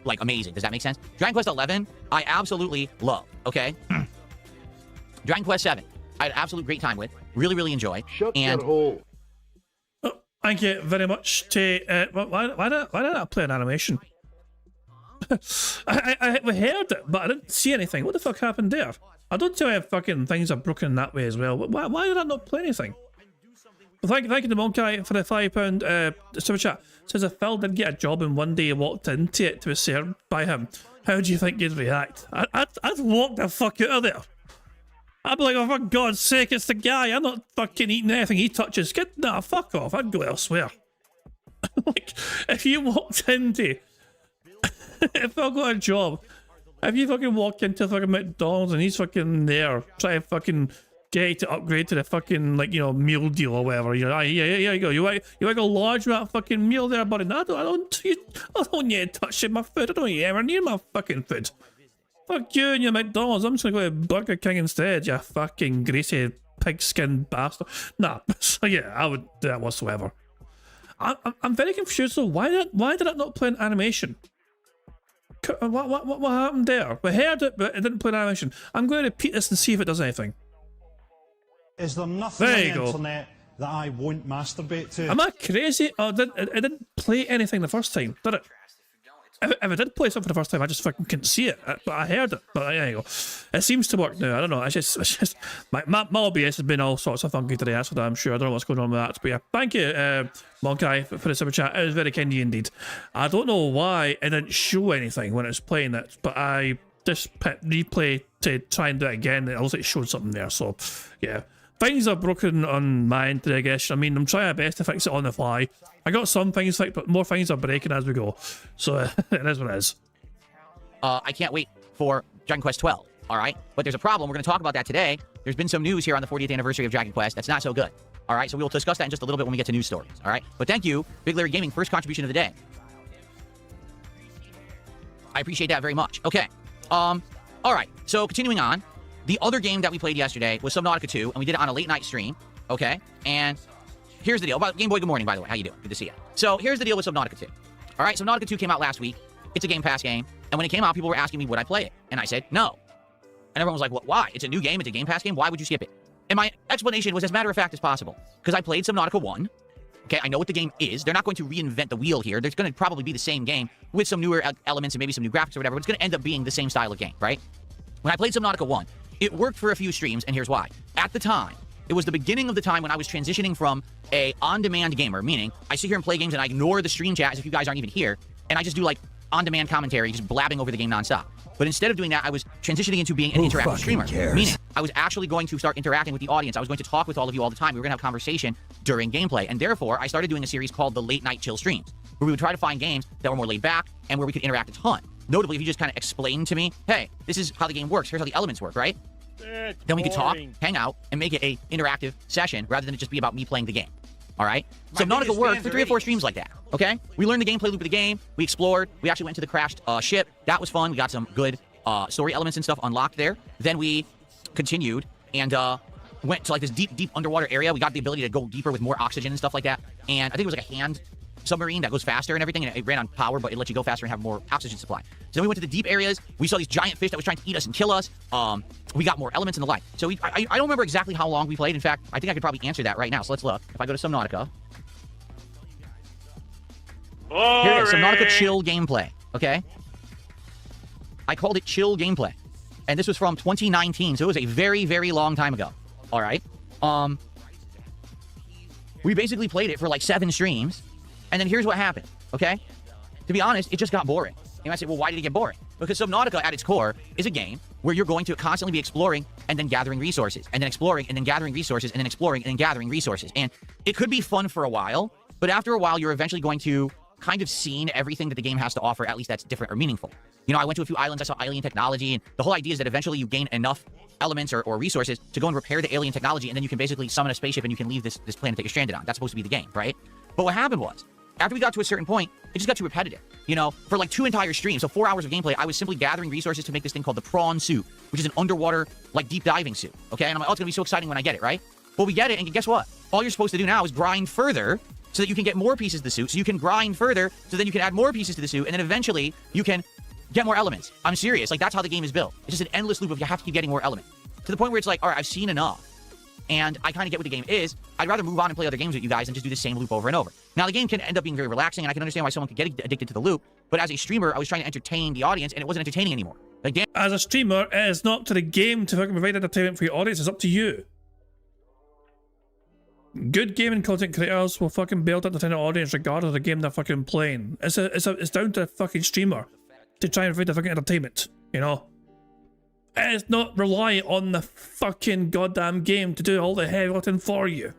like, amazing. Does that make sense? Dragon Quest XI, I absolutely love, okay? Dragon Quest VII, I had an absolute great time with. Really, really enjoy. Shut your hole. Oh, thank you very much. Why did I play an animation? I heard it, but I didn't see anything. What the fuck happened there? I don't tell you fucking things are broken that way as well. Why did I not play anything? Well, thank you to Monkey for the £5 super chat. Says if Phil did get a job and one day walked into it to be served by him, how do you think you'd react? I'd walk the fuck out of there. I'd be like, oh, for God's sake, it's the guy. I'm not fucking eating anything he touches. Nah, fuck off. I'd go elsewhere. Like, if you walked into... if I got a job, if you fucking walk into fucking McDonald's and he's fucking there trying to fucking get you to upgrade to the fucking, like, meal deal or whatever, you're like, here you go. You like a large that fucking meal there, buddy? No, I don't need to touch my food. I don't ever need my fucking food. Fuck you and your McDonald's. I'm just gonna go to Burger King instead, you fucking greasy pigskin bastard. Nah, so yeah, I would do that whatsoever. I'm very confused though. Why did it not play an animation? What happened there? We heard it, but it didn't play an animation. I'm going to repeat this and see if it does anything. Is there nothing on the internet that I won't masturbate to? Am I crazy? Oh, it didn't play anything the first time, did it? If it did play something the first time, I just fucking couldn't see it. But I heard it. But there you go. It seems to work now. I don't know. It's just my OBS has been all sorts of funky today. That's what I'm sure. I don't know what's going on with that. But yeah, thank you, Monkey, for the super chat. It was very kind of you indeed. I don't know why it didn't show anything when it was playing it, but I just hit replay to try and do it again. It looks like it showed something there. So yeah. Things are broken on my end today, I guess. I mean, I'm trying my best to fix it on the fly. I got some things fixed, but more things are breaking as we go. So it is what it is. I can't wait for Dragon Quest 12, all right? But there's a problem. We're going to talk about that today. There's been some news here on the 40th anniversary of Dragon Quest that's not so good, all right? So we will discuss that in just a little bit when we get to news stories, all right? But thank you, Big Larry Gaming, first contribution of the day. I appreciate that very much. Okay. All right. So continuing on. The other game that we played yesterday was Subnautica 2, and we did it on a late-night stream, okay? And here's the deal. Game Boy, good morning, by the way. How you doing? Good to see you. So here's the deal with Subnautica 2. All right, Subnautica 2 came out last week. It's a Game Pass game. And when it came out, people were asking me, would I play it? And I said, no. And everyone was like, what? Why? It's a new game. It's a Game Pass game. Why would you skip it? And my explanation was as matter of fact as possible. Because I played Subnautica 1. Okay, I know what the game is. They're not going to reinvent the wheel here. There's going to probably be the same game with some newer elements and maybe some new graphics or whatever. But it's going to end up being the same style of game, right? When I played Subnautica 1, it worked for a few streams, and here's why. At the time, it was the beginning of the time when I was transitioning from a on-demand gamer, meaning I sit here and play games and I ignore the stream chat as if you guys aren't even here, and I just do like on-demand commentary, just blabbing over the game nonstop. But instead of doing that, I was transitioning into being an interactive streamer. Meaning, I was actually going to start interacting with the audience. I was going to talk with all of you all the time. We were going to have conversation during gameplay. And therefore, I started doing a series called the Late Night Chill Streams, where we would try to find games that were more laid back and where we could interact a ton. Notably, if you just kind of explain to me, hey, this is how the game works. Here's how the elements work, right? Then we could talk, hang out, and make it a interactive session rather than it just be about me playing the game. All right? Subnautica worked for 3 or 4 streams like that, okay? We learned the gameplay loop of the game. We explored. We actually went to the crashed ship. That was fun. We got some good story elements and stuff unlocked there. Then we continued and went to like this deep underwater area. We got the ability to go deeper with more oxygen and stuff like that. And I think it was like a hand submarine that goes faster and everything, and it ran on power, but it lets you go faster and have more oxygen supply. So then we went to the deep areas. We saw these giant fish that was trying to eat us and kill us. We got more elements and the like. So I don't remember exactly how long we played. In fact, I think I could probably answer that right now. So let's look. If I go to Subnautica. Here it is, Subnautica Chill Gameplay, okay? I called it Chill Gameplay. And this was from 2019, so it was a very, very long time ago. All right? We basically played it for like 7 streams. And then here's what happened, okay? To be honest, it just got boring. You might say, well, why did it get boring? Because Subnautica, at its core, is a game where you're going to constantly be exploring and then gathering resources, and then exploring and then gathering resources, and then exploring and then gathering resources. And it could be fun for a while, but after a while, you're eventually going to kind of seen everything that the game has to offer, at least that's different or meaningful. You know, I went to a few islands, I saw alien technology, and the whole idea is that eventually you gain enough elements or resources to go and repair the alien technology, and then you can basically summon a spaceship and you can leave this planet that you're stranded on. That's supposed to be the game, right? But what happened was, after we got to a certain point, it just got too repetitive. You know, for like 2 entire streams, so 4 hours of gameplay, I was simply gathering resources to make this thing called the prawn suit, which is an underwater, like, deep diving suit, okay? And I'm like, oh, it's gonna be so exciting when I get it, right? Well, we get it, and guess what? All you're supposed to do now is grind further so that you can get more pieces of the suit, so you can grind further, so then you can add more pieces to the suit, and then eventually you can get more elements. I'm serious. Like, that's how the game is built. It's just an endless loop of you have to keep getting more elements. To the point where it's like, all right, I've seen enough, and I kind of get what the game is. I'd rather move on and play other games with you guys than just do the same loop over and over. Now, the game can end up being very relaxing, and I can understand why someone could get addicted to the loop, but as a streamer, I was trying to entertain the audience, and it wasn't entertaining anymore. Like, damn. As a streamer, it's not up to the game to fucking provide entertainment for your audience, it's up to you. Good gaming content creators will fucking build up the audience regardless of the game they're fucking playing. It's down to the fucking streamer to try and provide the fucking entertainment, you know? It's not reliant on the fucking goddamn game to do all the heavy lifting for you.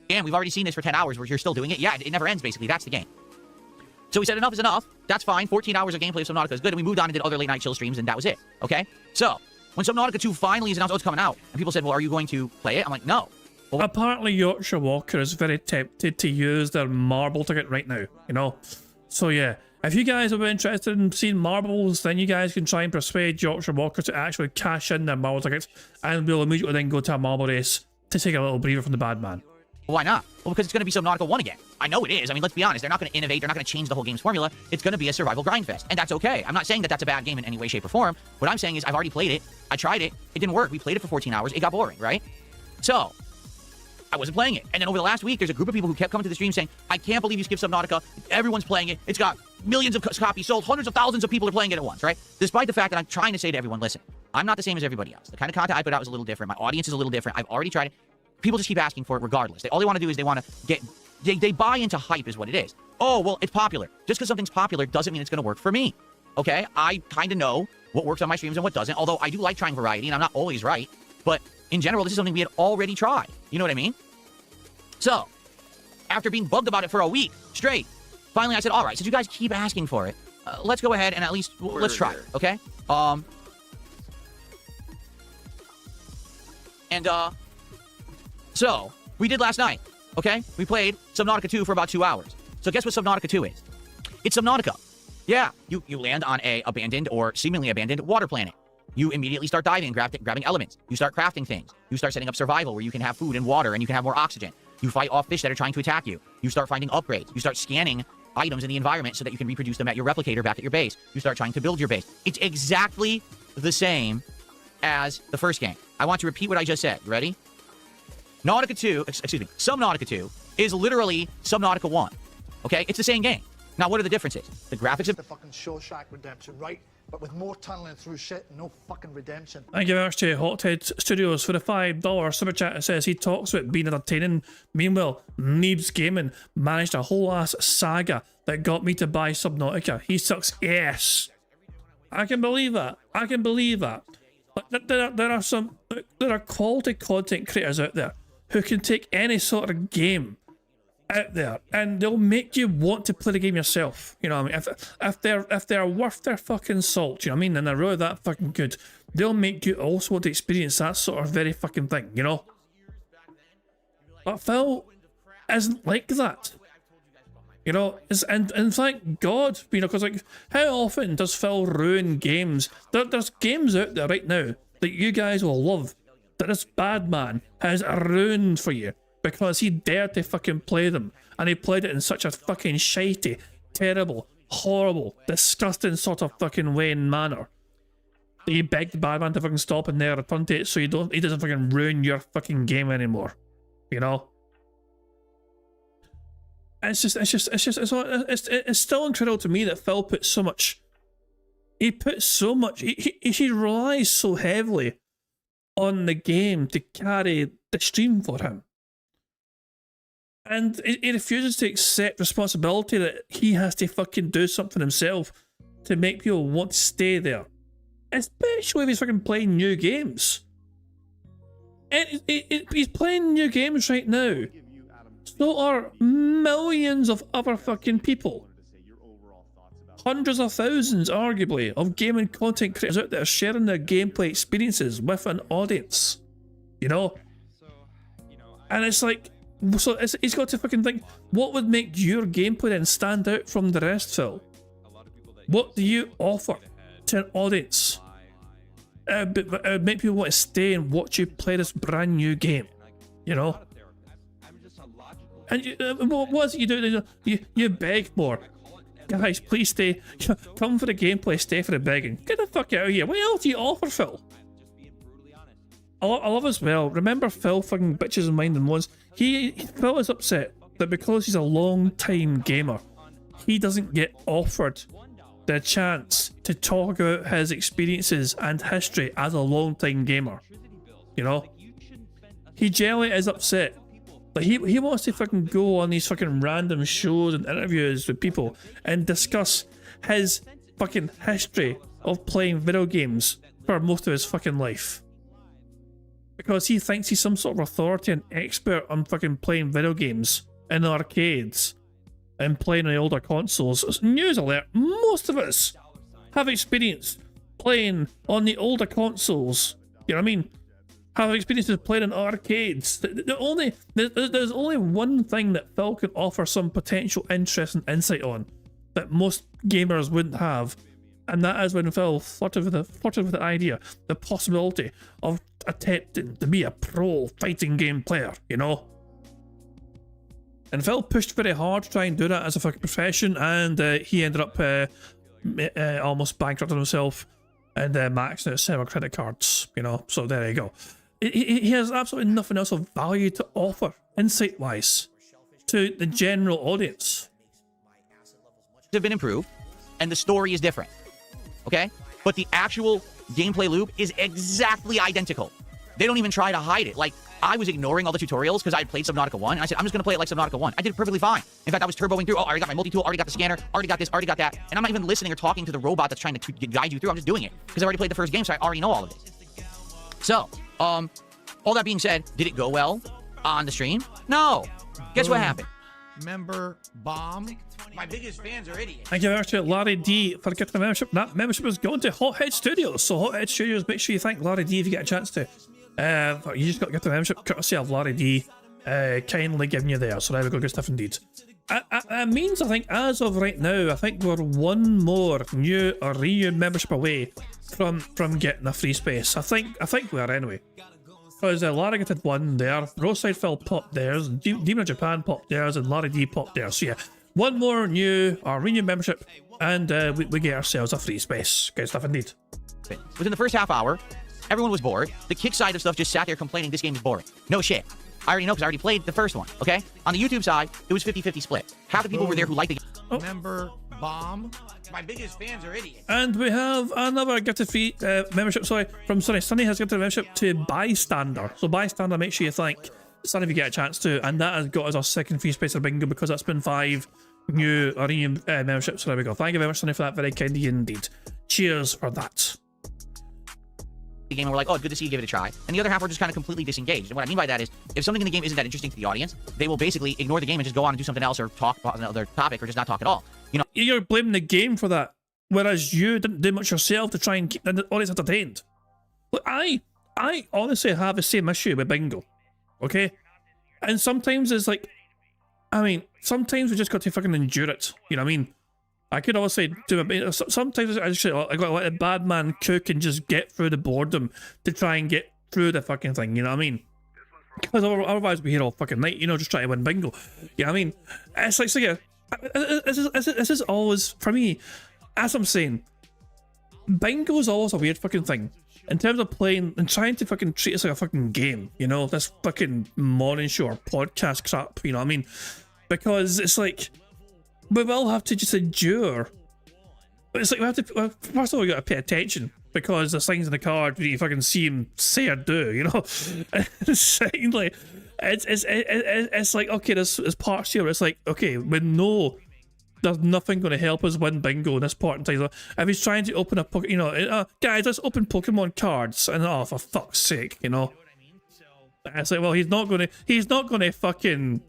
Damn, we've already seen this for 10 hours where you're still doing it. Yeah, it never ends, basically. That's the game. So we said enough is enough. That's fine. 14 hours of gameplay of Subnautica is good, and we moved on and did other late night chill streams, and that was it. Okay? So, when Subnautica 2 finally is announced, oh, it's coming out, and people said, well, are you going to play it? I'm like, no. Well, apparently, Yorkshire Walker is very tempted to use their marble ticket right now, you know? So, yeah. If you guys are interested in seeing marbles, then you guys can try and persuade Yorkshire Walker to actually cash in their marble tickets, and we'll immediately then go to a marble race to take a little breather from the bad man. Why not? Well, because it's going to be Subnautica 1 again. I know it is. I mean, let's be honest. They're not going to innovate. They're not going to change the whole game's formula. It's going to be a survival grind fest, and that's okay. I'm not saying that that's a bad game in any way, shape, or form. What I'm saying is I've already played it. I tried it. It didn't work. We played it for 14 hours. It got boring, right? So, I wasn't playing it. And then over the last week, there's a group of people who kept coming to the stream saying, I can't believe you skipped Subnautica. Everyone's playing it. It's got millions of copies sold. Hundreds of thousands of people are playing it at once, right? Despite the fact that I'm trying to say to everyone, listen, I'm not the same as everybody else. The kind of content I put out is a little different. My audience is a little different. I've already tried it. People just keep asking for it regardless. All they want to do is they want to get... They buy into hype is what it is. Oh, well, it's popular. Just because something's popular doesn't mean it's going to work for me. Okay? I kind of know what works on my streams and what doesn't, although I do like trying variety, and I'm not always right. But in general, this is something we had already tried. You know what I mean? So, after being bugged about it for a week straight, finally I said, all right, since you guys keep asking for it, let's go ahead and at least, let's try it, okay? So, we did last night, okay? We played Subnautica 2 for about 2 hours. So guess what Subnautica 2 is? It's Subnautica. Yeah, you land on a abandoned or seemingly abandoned water planet. You immediately start diving and grabbing elements. You start crafting things. You start setting up survival where you can have food and water and you can have more oxygen. You fight off fish that are trying to attack you. You start finding upgrades. You start scanning items in the environment so that you can reproduce them at your replicator back at your base. You start trying to build your base. It's exactly the same as the first game. I want to repeat what I just said. You ready? Subnautica 2 is literally Subnautica 1. Okay? It's the same game. Now, what are the differences? The graphics of the fucking Shawshank Redemption, right? But with more tunneling through shit and no fucking redemption. Thank you very much to Hothead Studios for the $5 super chat. It says he talks about being entertaining. Meanwhile, Neebs Gaming managed a whole ass saga that got me to buy Subnautica. He sucks ass. I can believe that. I can believe that. But there are quality content creators out there who can take any sort of game out there and they'll make you want to play the game yourself. You know what I mean? If they're worth their fucking salt, you know what I mean? And they're really that fucking good, they'll make you also want to experience that sort of very fucking thing, you know? But Phil isn't like that. You know, and thank God, you know, because like, how often does Phil ruin games? There's games out there right now that you guys will love that this bad man has ruined for you because he dared to fucking play them, and he played it in such a fucking shitey, terrible, horrible, disgusting sort of fucking way and manner that you begged the bad man to fucking stop and never return to it so he doesn't fucking ruin your fucking game anymore. You know? It's still incredible to me that Phil put so much. He relies so heavily on the game to carry the stream for him, and he refuses to accept responsibility that he has to fucking do something himself to make people want to stay there, especially if he's fucking playing new games. And he's playing new games right now. So are millions of other fucking people. Hundreds of thousands, arguably, of gaming content creators out there sharing their gameplay experiences with an audience. You know? And it's like, so he's got to fucking think, what would make your gameplay then stand out from the rest, Phil? What do you offer to an audience? Make people want to stay and watch you play this brand new game. You know? And what is it you do? You beg more. Guys, please stay. Come for the gameplay, stay for the begging. Get the fuck out of here. What else do you offer, Phil? I love as well. Remember Phil fucking bitches and mind and moans. Phil is upset that because he's a long time gamer, he doesn't get offered the chance to talk about his experiences and history as a long time gamer. You know? He generally is upset. Like he wants to fucking go on these fucking random shows and interviews with people and discuss his fucking history of playing video games for most of his fucking life. Because he thinks he's some sort of authority and expert on fucking playing video games in arcades and playing on the older consoles. News alert, most of us have experience playing on the older consoles. You know what I mean? Have experiences playing in arcades. There's only one thing that Phil can offer some potential interest and insight on that most gamers wouldn't have, and that is when Phil flirted with the idea, the possibility of attempting to be a pro fighting game player, you know? And Phil pushed very hard to try and do that as a fucking profession, and he ended up almost bankrupting himself and maxing out several credit cards, you know? So there you go. He has absolutely nothing else of value to offer, insight-wise, to the general audience. Have been improved, and the story is different, okay? But the actual gameplay loop is exactly identical. They don't even try to hide it. Like, I was ignoring all the tutorials because I had played Subnautica 1, and I said, I'm just going to play it like Subnautica 1. I did it perfectly fine. In fact, I was turboing through. Oh, I already got my multi-tool, already got the scanner, already got this, already got that. And I'm not even listening or talking to the robot that's trying to guide you through. I'm just doing it because I already played the first game, so I already know all of it. So, all that being said, did it go well on the stream? No. Guess what happened? Member bomb. My biggest fans are idiots. Thank you very much to Larry D for getting the membership. That membership is going to Hothead Studios. So Hothead Studios, make sure you thank Larry D if you get a chance to. You just got to get the membership courtesy of Larry D kindly giving you there. So there we go, good stuff indeed. It means, I think, as of right now, I think we're one more new or renew membership away from getting a free space. I think we are anyway. Because Larry getted one there, Roadside Phil popped theirs, Demon of Japan popped theirs, and Larry D popped theirs. So yeah, one more new or renew membership, and we get ourselves a free space. Good stuff indeed. Within the first half hour, everyone was bored. The kick side of stuff just sat there complaining this game is boring. No shit. I already know because I already played the first one, okay? On the YouTube side, it was 50-50 split. Half the people were there who liked the game. Member bomb. My biggest fans are idiots. And we have another gifted free membership, from Sunny. Sunny has gifted a membership to Bystander. So Bystander, make sure you thank Sunny if you get a chance to. And that has got us our second free space of bingo because that's been 5 new memberships. So there we go. Thank you very much, Sunny, for that. Very kind of you indeed. cheers for that. The game and we're like, oh, good to see you give it a try. And the other half are just kind of completely disengaged. And what I mean by that is, if something in the game isn't that interesting to the audience, they will basically ignore the game and just go on and do something else or talk about another topic or just not talk at all. You know, you're blaming the game for that, whereas you didn't do much yourself to try and keep the audience entertained. Look, I honestly have the same issue with Bingo, okay? And sometimes it's like, I mean, sometimes we just got to fucking endure it. You know what I mean? I could obviously do a bit. Sometimes I got to let a bad man cook and just get through the boredom to try and get through the fucking thing. You know what I mean? Because otherwise we're here all fucking night. You know, just trying to win bingo. You know what I mean? It's like, so yeah. This is always, for me, as I'm saying, bingo is always a weird fucking thing in terms of playing and trying to fucking treat it like a fucking game. You know, this fucking morning show or podcast crap. You know what I mean? Because it's like, we will have to just endure. It's like we have to, well, first of all, we got to pay attention because there's things in the card that you fucking see him say or do, you know? And secondly, it's like, okay, there's parts here, it's like, okay, we know there's nothing going to help us win bingo in this part in time. So if he's trying to open a, you know, guys, let's open Pokemon cards, and oh, for fuck's sake, you know? It's like, well, he's not gonna fucking,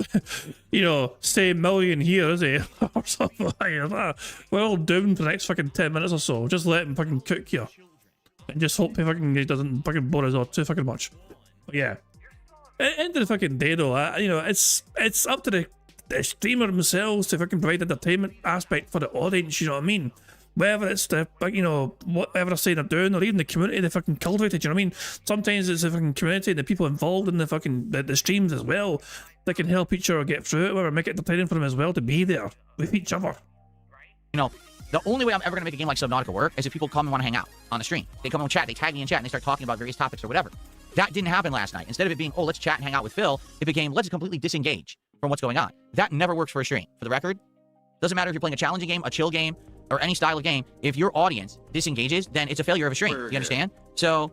you know, say million here, is he? Or something like that. We're all doomed for the next fucking 10 minutes or so. Just let him fucking cook here. And just hope he doesn't fucking bore us all too fucking much. But yeah. At the end of the fucking day though, you know, it's up to the streamer themselves to fucking provide entertainment aspect for the audience, you know what I mean? Whether it's the, you know, whatever they're saying they're doing, or even the community they fucking cultivated, you know what I mean? Sometimes it's the fucking community, the people involved in the fucking, the streams as well, that can help each other get through it, or make it entertaining for them as well to be there with each other. You know, the only way I'm ever going to make a game like Subnautica work is if people come and want to hang out on the stream. They come and chat, they tag me in chat, and they start talking about various topics or whatever. That didn't happen last night. Instead of it being, oh, let's chat and hang out with Phil, it became, let's completely disengage from what's going on. That never works for a stream. For the record, doesn't matter if you're playing a challenging game, a chill game, or any style of game, if your audience disengages, then it's a failure of a stream. You understand? So,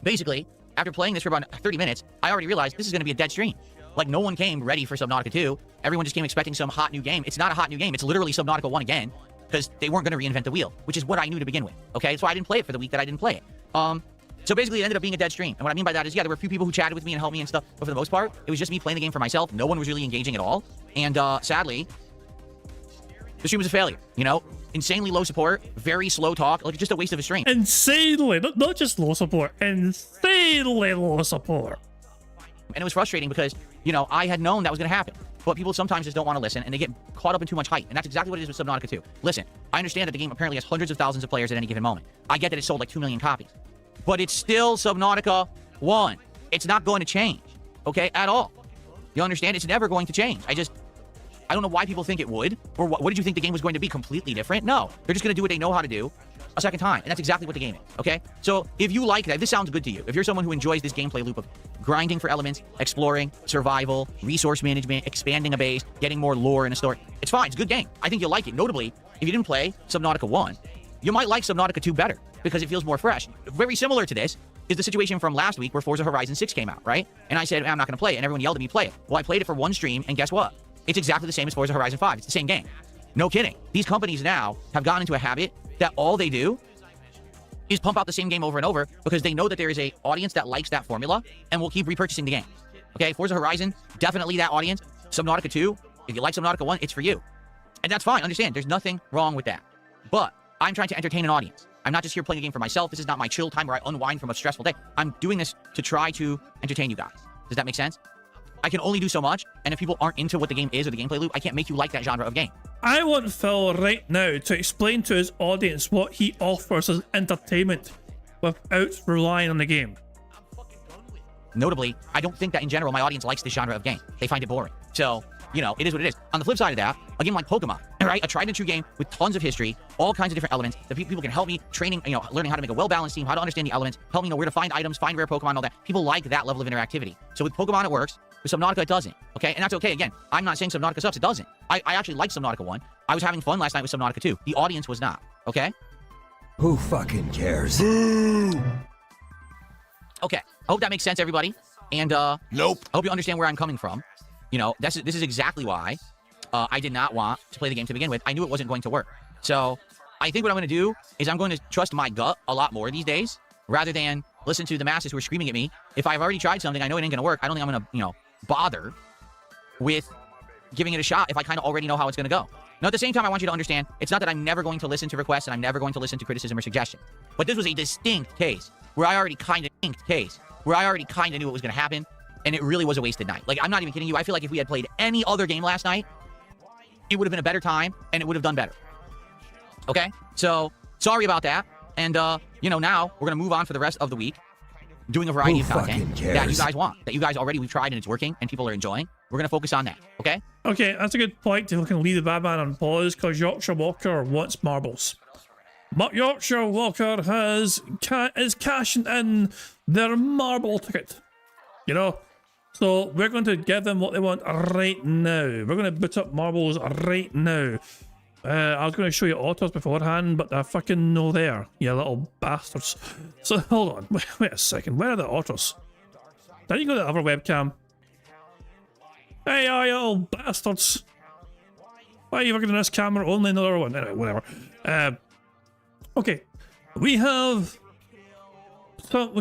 basically, after playing this for about 30 minutes, I already realized this is going to be a dead stream. Like, no one came ready for Subnautica 2. Everyone just came expecting some hot new game. It's not a hot new game. It's literally Subnautica 1 again, because they weren't going to reinvent the wheel, which is what I knew to begin with. Okay? So I didn't play it for the week that I didn't play it. So basically, it ended up being a dead stream. And what I mean by that is, yeah, there were a few people who chatted with me and helped me and stuff, but for the most part, it was just me playing the game for myself. No one was really engaging at all. And sadly, the stream was a failure, you know? Insanely low support, very slow talk, like just a waste of a stream. Insanely, not just low support, insanely low support. And it was frustrating because, you know, I had known that was going to happen. But people sometimes just don't want to listen, and they get caught up in too much hype. And that's exactly what it is with Subnautica 2. Listen, I understand that the game apparently has hundreds of thousands of players at any given moment. I get that it sold like 2 million copies. But it's still Subnautica 1. It's not going to change, okay, at all. You understand? It's never going to change. I don't know why people think it would, or what did you think the game was going to be? Completely different? No, they're just going to do what they know how to do a second time, and that's exactly what the game is, okay? So if you like that, if this sounds good to you, if you're someone who enjoys this gameplay loop of grinding for elements, exploring, survival, resource management, expanding a base, getting more lore in a story, it's fine, it's a good game. I think you'll like it. Notably, if you didn't play Subnautica 1, you might like Subnautica 2 better, because it feels more fresh. Very similar to this is the situation from last week where Forza Horizon 6 came out, right? And I said, I'm not going to play it, and everyone yelled at me, play it. Well, I played it for one stream, and guess what? It's exactly the same as Forza Horizon 5. It's the same game. No kidding. These companies now have gotten into a habit that all they do is pump out the same game over and over because they know that there is an audience that likes that formula and will keep repurchasing the game. Okay, Forza Horizon, definitely that audience. Subnautica 2, if you like Subnautica 1, it's for you. And that's fine. Understand, there's nothing wrong with that. But I'm trying to entertain an audience. I'm not just here playing a game for myself. This is not my chill time where I unwind from a stressful day. I'm doing this to try to entertain you guys. Does that make sense? I can only do so much, and if people aren't into what the game is or the gameplay loop, I can't make you like that genre of game. I want Phil right now to explain to his audience what he offers as entertainment without relying on the game. Notably, I don't think that in general my audience likes this genre of game. They find it boring. So, you know, it is what it is. On the flip side of that, a game like Pokemon, right? A tried and true game with tons of history, all kinds of different elements that people can help me training, you know, learning how to make a well-balanced team, how to understand the elements, help me know where to find items, find rare Pokemon, all that. People like that level of interactivity. So with Pokemon, it works. With Subnautica, it doesn't. Okay? And that's okay. Again, I'm not saying Subnautica sucks. It doesn't. I actually like Subnautica 1. I was having fun last night with Subnautica 2. The audience was not. Okay? Who fucking cares? Okay. I hope that makes sense, everybody. And, nope. I hope you understand where I'm coming from. You know, this is exactly why I did not want to play the game to begin with. I knew it wasn't going to work. So, I think what I'm going to do is I'm going to trust my gut a lot more these days rather than listen to the masses who are screaming at me. If I've already tried something, I know it ain't going to work. I don't think I'm going to, you know, bother with giving it a shot if I kind of already know how it's going to go. Now, at the same time, I want you to understand, it's not that I'm never going to listen to requests and I'm never going to listen to criticism or suggestion. But this was a distinct case where I already kind of knew what was going to happen, and it really was a wasted night. Like, I'm not even kidding you. I feel like if we had played any other game last night, it would have been a better time, and it would have done better. Okay? So, sorry about that. And, you know, now we're going to move on for the rest of the week, doing a variety of content that you guys want, that you guys already, we've tried and it's working, and people are enjoying. We're going to focus on that, okay? Okay, that's a good point to fucking leave the bad man on pause, because Yorkshire Walker wants marbles. Yorkshire Walker is cashing in their marble ticket. You know? So we're going to give them what they want right now. We're going to boot up marbles right now. I was going to show you autos beforehand, but they're fucking no there, you little bastards. So hold on, wait a second. Where are the autos? Then you go to the other webcam. Hey, you little bastards. Why are you looking at this camera? Only another one. Anyway, whatever. Okay, we have. So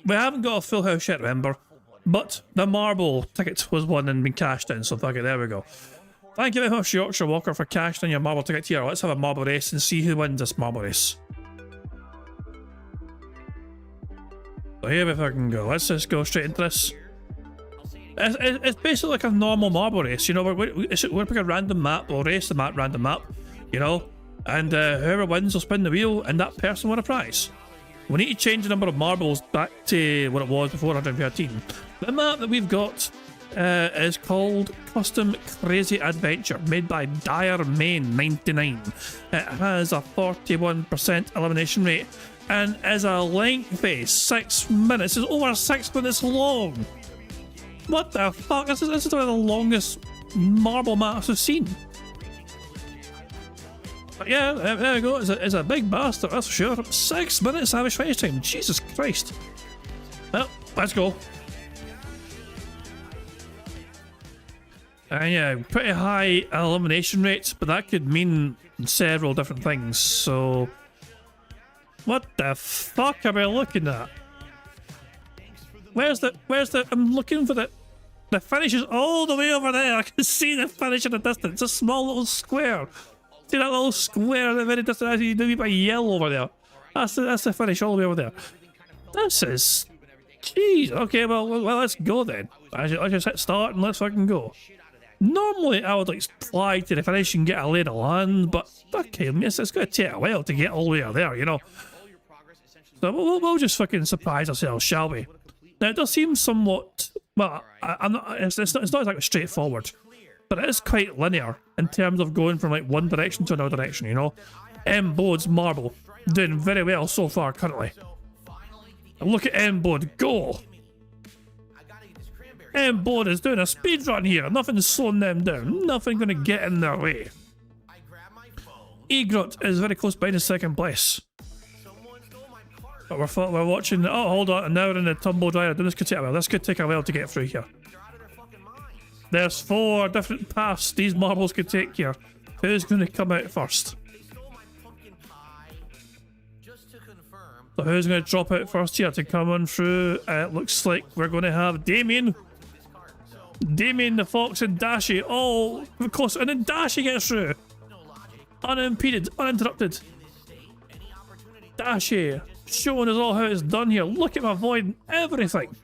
we haven't got a full house yet, remember? But the marble ticket was won and been cashed in, so fuck it, there we go. Thank you very much, Yorkshire Walker, for cashing in your marble ticket here. Let's have a marble race and see who wins this marble race. So here we fucking go. Let's just go straight into this. It's basically like a normal marble race, you know. We're picking a random map, we'll race the map, random map, you know. And whoever wins will spin the wheel, and that person will win a prize. We need to change the number of marbles back to what it was before 113. The map that we've got is called Custom Crazy Adventure, made by Dire Main 99. It has a 41% elimination rate and is a lengthy 6 minutes. It's over 6 minutes long. What the fuck? This is one of the longest marble maps I've seen. But yeah, there we go. It's a big bastard, that's for sure. 6 minutes average finish time. Jesus Christ. Well, let's go. And yeah, pretty high elimination rates, but that could mean several different things. So, what the fuck are we looking at? Where's the? I'm looking for the finish is all the way over there. I can see the finish in the distance. It's a small little square. See that little square in the very distance? As you do by yellow over there. That's the finish all the way over there. This is, jeez. Okay, well, let's go then. I just hit start and let's fucking go. Normally, I would like fly to the finish and get a lay of the land, but okay, it's going to take a while to get all the way out there, you know. So we'll just fucking surprise ourselves, shall we? Now it does seem somewhat, well, it's not exactly straightforward, but it is quite linear in terms of going from like one direction to another direction, you know. M-Bode's marble doing very well so far currently. And look at M-Bode go! M-Bode is doing a speed run here. Nothing's slowing them down. Nothing gonna get in their way. Egrot is very close behind in second place. But we're watching. Oh, hold on. And now we're in the tumble dryer. This could take a while. This could take a while to get through here. There's 4 different paths these marbles could take here. Who's going to come out first? So who's going to drop out first here to come on through? It looks like we're going to have Damien, the Fox, and Dashi. Oh, of course. And then Dashi gets through. Unimpeded, uninterrupted. Dashi showing us all how it's done here. Look at him avoiding everything.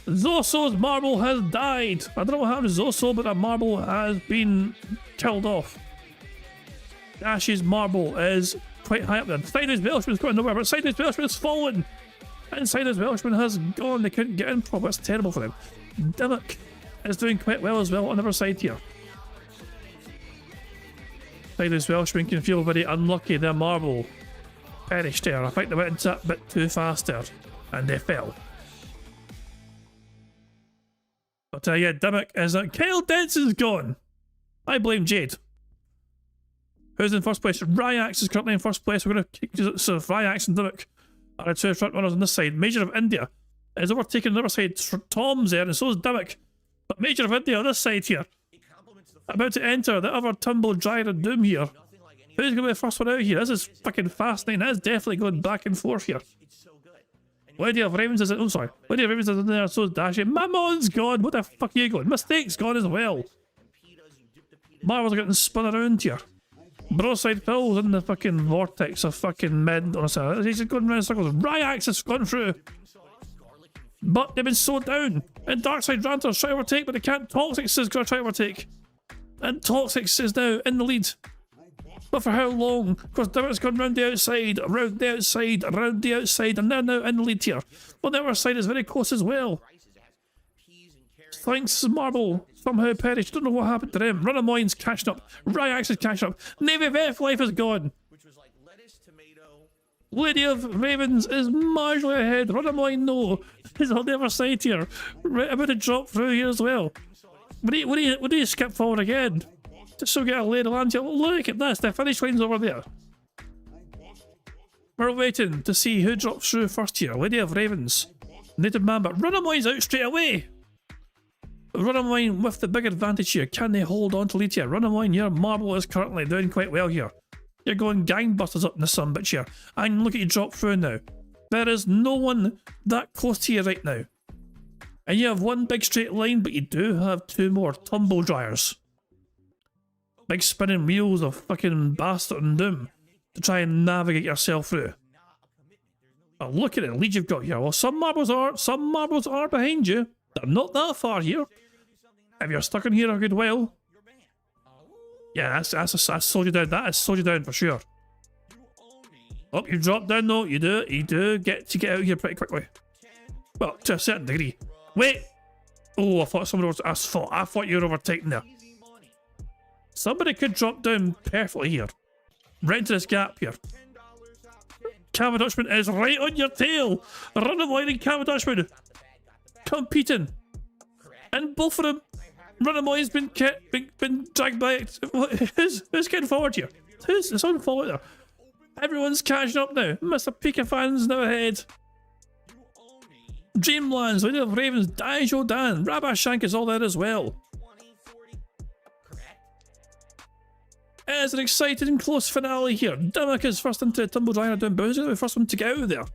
Zoso's marble has died. I don't know what happened to Zoso, but that marble has been killed off. Dashi's marble is quite high up there. Sideways Welshman's going nowhere, but Sideways Welshman has fallen. And Sideways Welshman has gone. They couldn't get in properly. That's terrible for them. Dimmock is doing quite well as well on the other side here. Sideways Welshman can feel very unlucky. Their marble perished there. I think they went into that bit too fast there, and they fell. But yeah, Dimmock is Kyle Denson's gone. I blame Jade. Who's in first place? Ryax is currently in first place. We're going to kick, so Ryax and Dimmock are the 2 front runners on this side. Major of India is overtaking the other side. Tom's there, and so is Dimmock. But Major of India on this side here About to enter the other tumble dryer of doom here. Who's going to be the first one out here? This is fucking fascinating. That's definitely going back and forth here. Lady of Ravens is... Oh, sorry. Lady of Ravens is in there, so is Dashy. Mammon's gone. What the fuck are you going? Mistake's gone as well. Marvel's getting spun around here. Broadside Phil's in the fucking vortex of fucking mid. Honestly, he's going around in circles. Ryax has gone through. But they've been slowed down. And Darkside Ranter's trying to overtake, but they can't. Toxics is going to try to overtake. And Toxics is now in the lead. But for how long? Because Dimmock's gone round the outside, around the outside, around the outside, and they're now in the lead here. Well, the other side is very close as well. Thanks, Marble. Somehow perished. Don't know what happened to him. Runamoyne's catching up. Ryax is catching up. Navy of F Life is gone. Lady of Ravens is marginally ahead. Runamoyne, no. He's on the other side here. Right about to drop through here as well. Would he skip forward again? Just so get a lay of the land here. Look at this. The finish line's over there. We're waiting to see who drops through first here. Lady of Ravens. Native Man, but Runamoyne's out straight away. Runamoyne with the big advantage here. Can they hold on to lead here? Runamoyne, your Marble is currently doing quite well here. You're going gangbusters up in the sun bitch here. And look at you drop through now. There is no one that close to you right now. And you have one big straight line, but you do have two more tumble dryers. Big spinning wheels of fucking bastard and doom to try and navigate yourself through. Oh, look at the lead you've got here. Well, some marbles are behind you. They're not that far here. If you're stuck in here a good while. Yeah, that's slowed you down. That has slowed you down for sure. Oh, you drop down though. You do get out of here pretty quickly. Well, to a certain degree. Wait! Oh, I thought somebody was... I thought you were overtaking there. Somebody could drop down perfectly here. Right into this gap here. Cavadutchman is right on your tail. Runamoyne and Cavadutchman competing. And both of them... Runamoyne's been dragged by it. Who's getting forward here? Who's on forward there? Everyone's catching up now. Mr. Pika fans now ahead. Dreamlands, Lady of Ravens, Daijo Dan, Rabashank is all there as well. It's an exciting and close finale here. Dimmock is first into Tumble Dryer down, but who's going to be the first one to get out of there?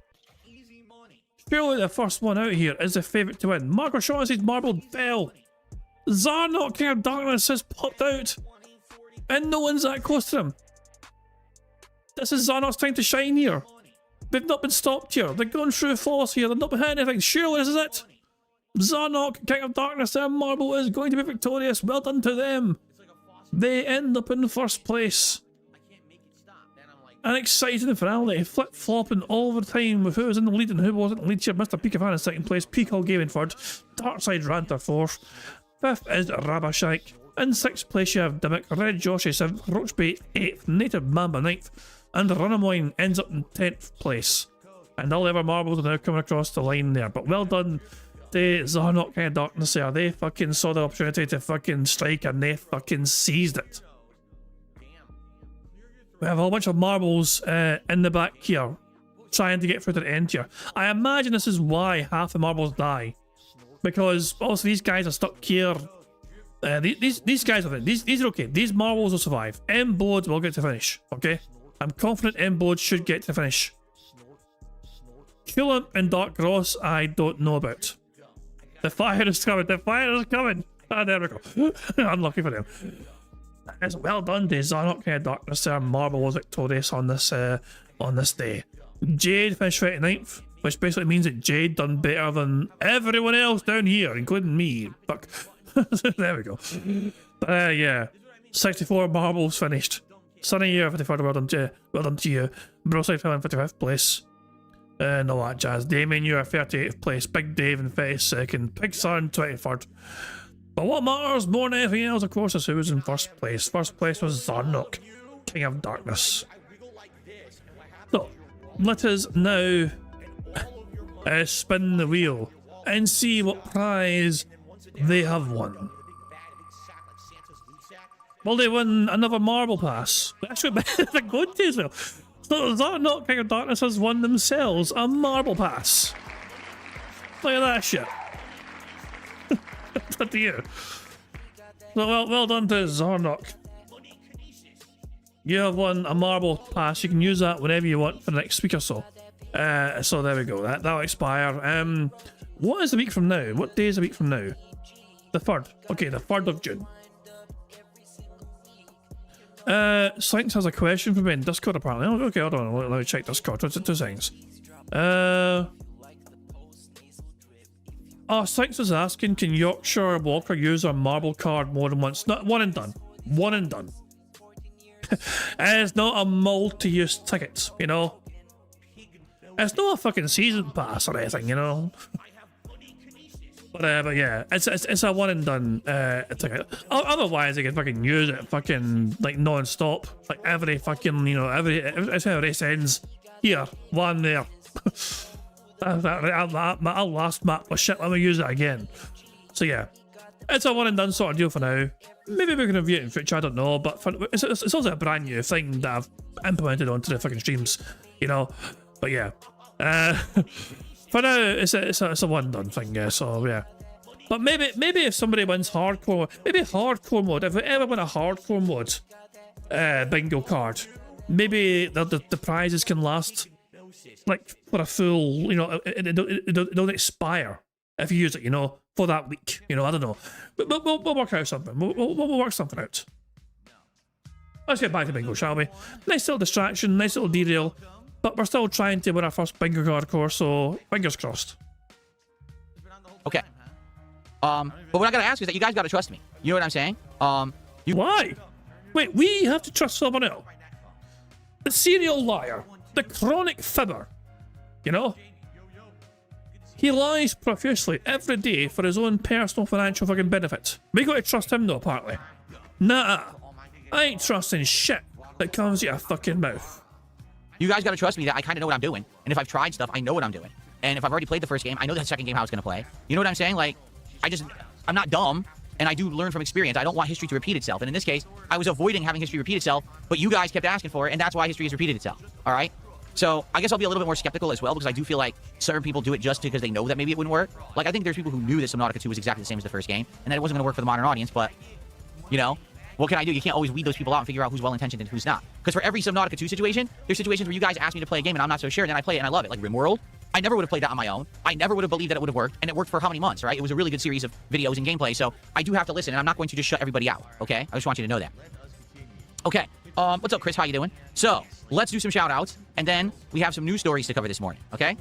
Surely the first one out here is the favourite to win. Marco Shaughnessy's Marble fell. Zarnok, King of Darkness, has popped out. And no one's that close to him. This is Zarnok's time to shine here. They've not been stopped here. They're going through falls here. They've not been hitting anything. Surely this is it. Zarnok, King of Darkness, their Marble is going to be victorious. Well done to them. They end up in first place. An exciting finale. Flip-flopping all the time with who was in the lead and who wasn't in the lead here. Mr. Peekafan in second place. Peacock Gaming third. Darkside Ranter fourth. Fifth is Rabashank. In sixth place you have Dimmock. Red Joshi seventh. Roachbait eighth. Native Mamba ninth. And Runamoyne ends up in 10th place. And all the other marbles are now coming across the line there. But well done to Zarnok King of Darkness there. They fucking saw the opportunity to fucking strike and they fucking seized it. We have a whole bunch of marbles in the back here, trying to get through to the end here. I imagine this is why half the marbles die. Because also these guys are stuck here. These guys are these are okay. These marbles will survive. M-Board will get to finish, okay? I'm confident M-Board should get to finish. Kulimp and Dark Ross, I don't know about. The fire is coming. The fire is coming. Ah, there we go. Unlucky for them. It's well done to Zarnok King of Darkness. Their Marble was victorious on this day. Jade finished 29th, which basically means that Jade done better than everyone else down here, including me. Fuck. There we go. Yeah. 64 marbles finished. Sunny Year 53rd, well done to you. Broadside fell in 55th place. And all that jazz. Damien, you're 38th place. Big Dave in 32nd. Pixar in 23rd. But what matters more than anything else, of course, is who was in first place. First place was Zarnok, King of Darkness. So, let us now spin the wheel and see what prize they have won. Well, they won another Marble Pass. Actually, they're going to as well. So Zarnok King of Darkness has won themselves a Marble Pass. Look at that shit. What do you? Well done to Zornok. You have won a marble pass. You can use that whenever you want for the next week or so. So there we go. That'll expire. What is the week from now? What day is the week from now? The 3rd. Okay, the 3rd of June. Slinks has a question for me in Discord apparently. Oh, okay, hold on. Let me check Discord. 2 seconds. Slinks was asking, can Yorkshire Walker use our marble card more than once? Not one and done. One and done. It's not a multi-use ticket, you know. It's not a fucking season pass or anything, you know. But yeah, it's a one and done ticket. Otherwise, you can fucking use it fucking like non-stop, like every fucking, you know, every race ends. Here, one there. I'll last map. But shit, let me use it again. So yeah, it's a one and done sort of deal for now. Maybe we can review it in future, I don't know. But it's also a brand new thing that I've implemented onto the fucking streams, you know. But yeah, for now it's a one and done thing. Yeah, so yeah. But maybe if somebody wins hardcore, maybe hardcore mode. If we ever win a hardcore mode, bingo card, maybe the prizes can last like for a full, you know, it don't expire if you use it, you know, for that week, you know. I don't know, but we'll work out something. We'll work something out. Let's get back to bingo, shall we? Nice little distraction, nice little derail, but we're still trying to win our first bingo card course, so fingers crossed. Okay. But what I gotta ask is that you guys gotta trust me. You know what I'm saying? Why? Wait, we have to trust someone else. The serial liar, the chronic fibber. You know? He lies profusely every day for his own personal financial fucking benefit. We gotta trust him though, apparently. Nah, I ain't trusting shit that comes out of fucking mouth. You guys gotta trust me that I kinda know what I'm doing. And if I've tried stuff, I know what I'm doing. And if I've already played the first game, I know the second game how it's gonna play. You know what I'm saying? Like, I'm not dumb, and I do learn from experience. I don't want history to repeat itself. And in this case, I was avoiding having history repeat itself, but you guys kept asking for it, and that's why history has repeated itself. All right? So I guess I'll be a little bit more skeptical as well, because I do feel like certain people do it just because they know that maybe it wouldn't work. Like, I think there's people who knew that Subnautica 2 was exactly the same as the first game, and that it wasn't going to work for the modern audience, but, you know, what can I do? You can't always weed those people out and figure out who's well-intentioned and who's not. Because for every Subnautica 2 situation, there's situations where you guys ask me to play a game and I'm not so sure, and then I play it and I love it. Like RimWorld, I never would have played that on my own. I never would have believed that it would have worked, and it worked for how many months, right? It was a really good series of videos and gameplay, so I do have to listen, and I'm not going to just shut everybody out, okay? I just want you to know that. Okay, what's up, Chris? How you doing? So, let's do some shout-outs, and then we have some news stories to cover this morning, okay?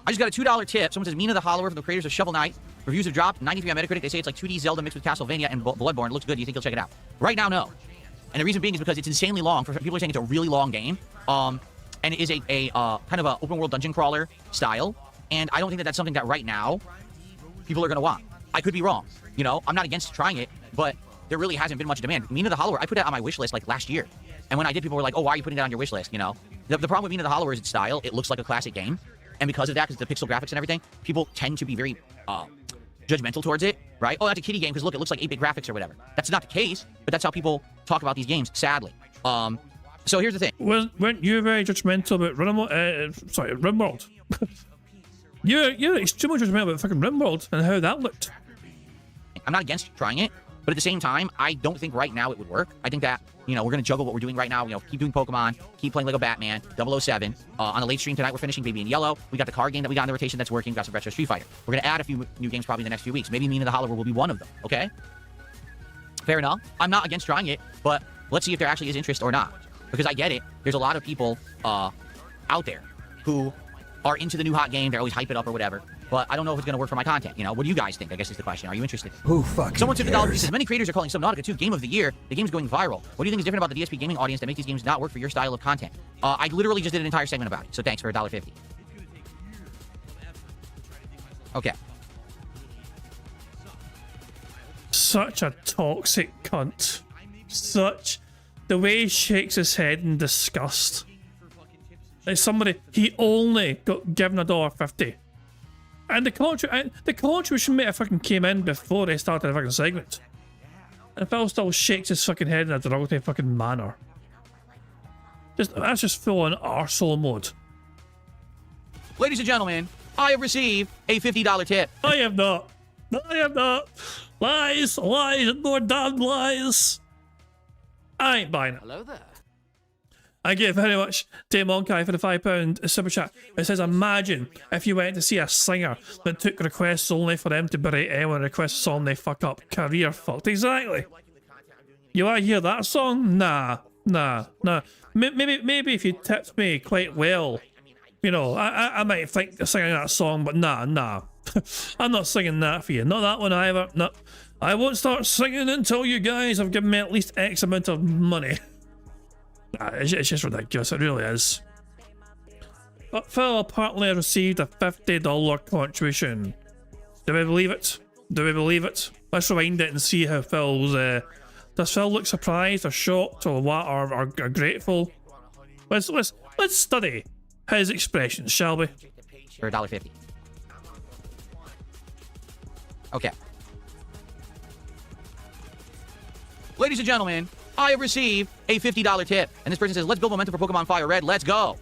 I just got a $2 tip. Someone says, Mina the Hollower from the creators of Shovel Knight. Reviews have dropped, 93 on Metacritic. They say it's like 2D Zelda mixed with Castlevania and Bloodborne. It looks good. Do you think you'll check it out? Right now, no. And the reason being is because it's insanely long. People are saying it's a really long game. And it is a kind of an open world dungeon crawler style. And I don't think that that's something that right now people are going to want. I could be wrong. You know, I'm not against trying it, but there really hasn't been much demand. Mina the Hollower, I put that on my wish list like last year. And when I did, people were like, oh, why are you putting that on your wish list? You know, the problem with Mina the Hollower is its style. It looks like a classic game. And because of that, because the pixel graphics and everything, people tend to be very judgmental towards it, right? Oh, that's a kiddie game because look, it looks like 8-bit graphics or whatever. That's not the case, but that's how people talk about these games, sadly. So here's the thing. Weren't you very judgmental about RimWorld? You're extremely judgmental about fucking RimWorld and how that looked. I'm not against trying it, but at the same time, I don't think right now it would work. I think that, you know, we're going to juggle what we're doing right now. You know, keep doing Pokemon, keep playing Lego Batman, 007. On the late stream tonight, we're finishing Baby in Yellow. We got the card game that we got in the rotation that's working. We got some retro Street Fighter. We're going to add a few new games probably in the next few weeks. Maybe Mina the Hollower will be one of them, okay? Fair enough. I'm not against trying it, but let's see if there actually is interest or not. Because I get it. There's a lot of people out there who are into the new hot game. They're always hype it up or whatever. But I don't know if it's going to work for my content. You know, what do you guys think? I guess is the question. Are you interested? Who fucking Someone took cares? $1 says, many creators are calling Subnautica 2 Game of the Year. The game's going viral. What do you think is different about the DSP gaming audience that make these games not work for your style of content? I literally just did an entire segment about it. So thanks for $1.50. Okay. Such a toxic cunt. Such... The way he shakes his head in disgust. Like somebody... He only got given $1.50. And the contribution might have fucking came in before they started the fucking segment. And Phil still shakes his fucking head in a derogatory fucking manner. That's just full on arsehole mode. Ladies and gentlemen, I have received a $50 tip. I have not. I have not. Lies, lies, and more damn lies. I ain't buying it. Hello there. Thank you very much to Monkai for the £5 super chat. It says, imagine if you went to see a singer that took requests only for them to berate anyone requests a song they fuck up. Career fucked. Exactly. You want to hear that song? Nah. Maybe if you tipped me quite well, you know, I might think of singing that song, but nah. I'm not singing that for you. Not that one either. No. I won't start singing until you guys have given me at least X amount of money. It's just ridiculous, it really is. But Phil apparently received a $50 contribution. Do we believe it? Do we believe it? Let's rewind it and see how Phil's... does Phil look surprised or shocked or what, or grateful? Let's study his expressions, shall we? For $1.50. Okay. Ladies and gentlemen, I have received a $50 tip. And this person says, let's build momentum for Pokemon Fire Red. Let's go.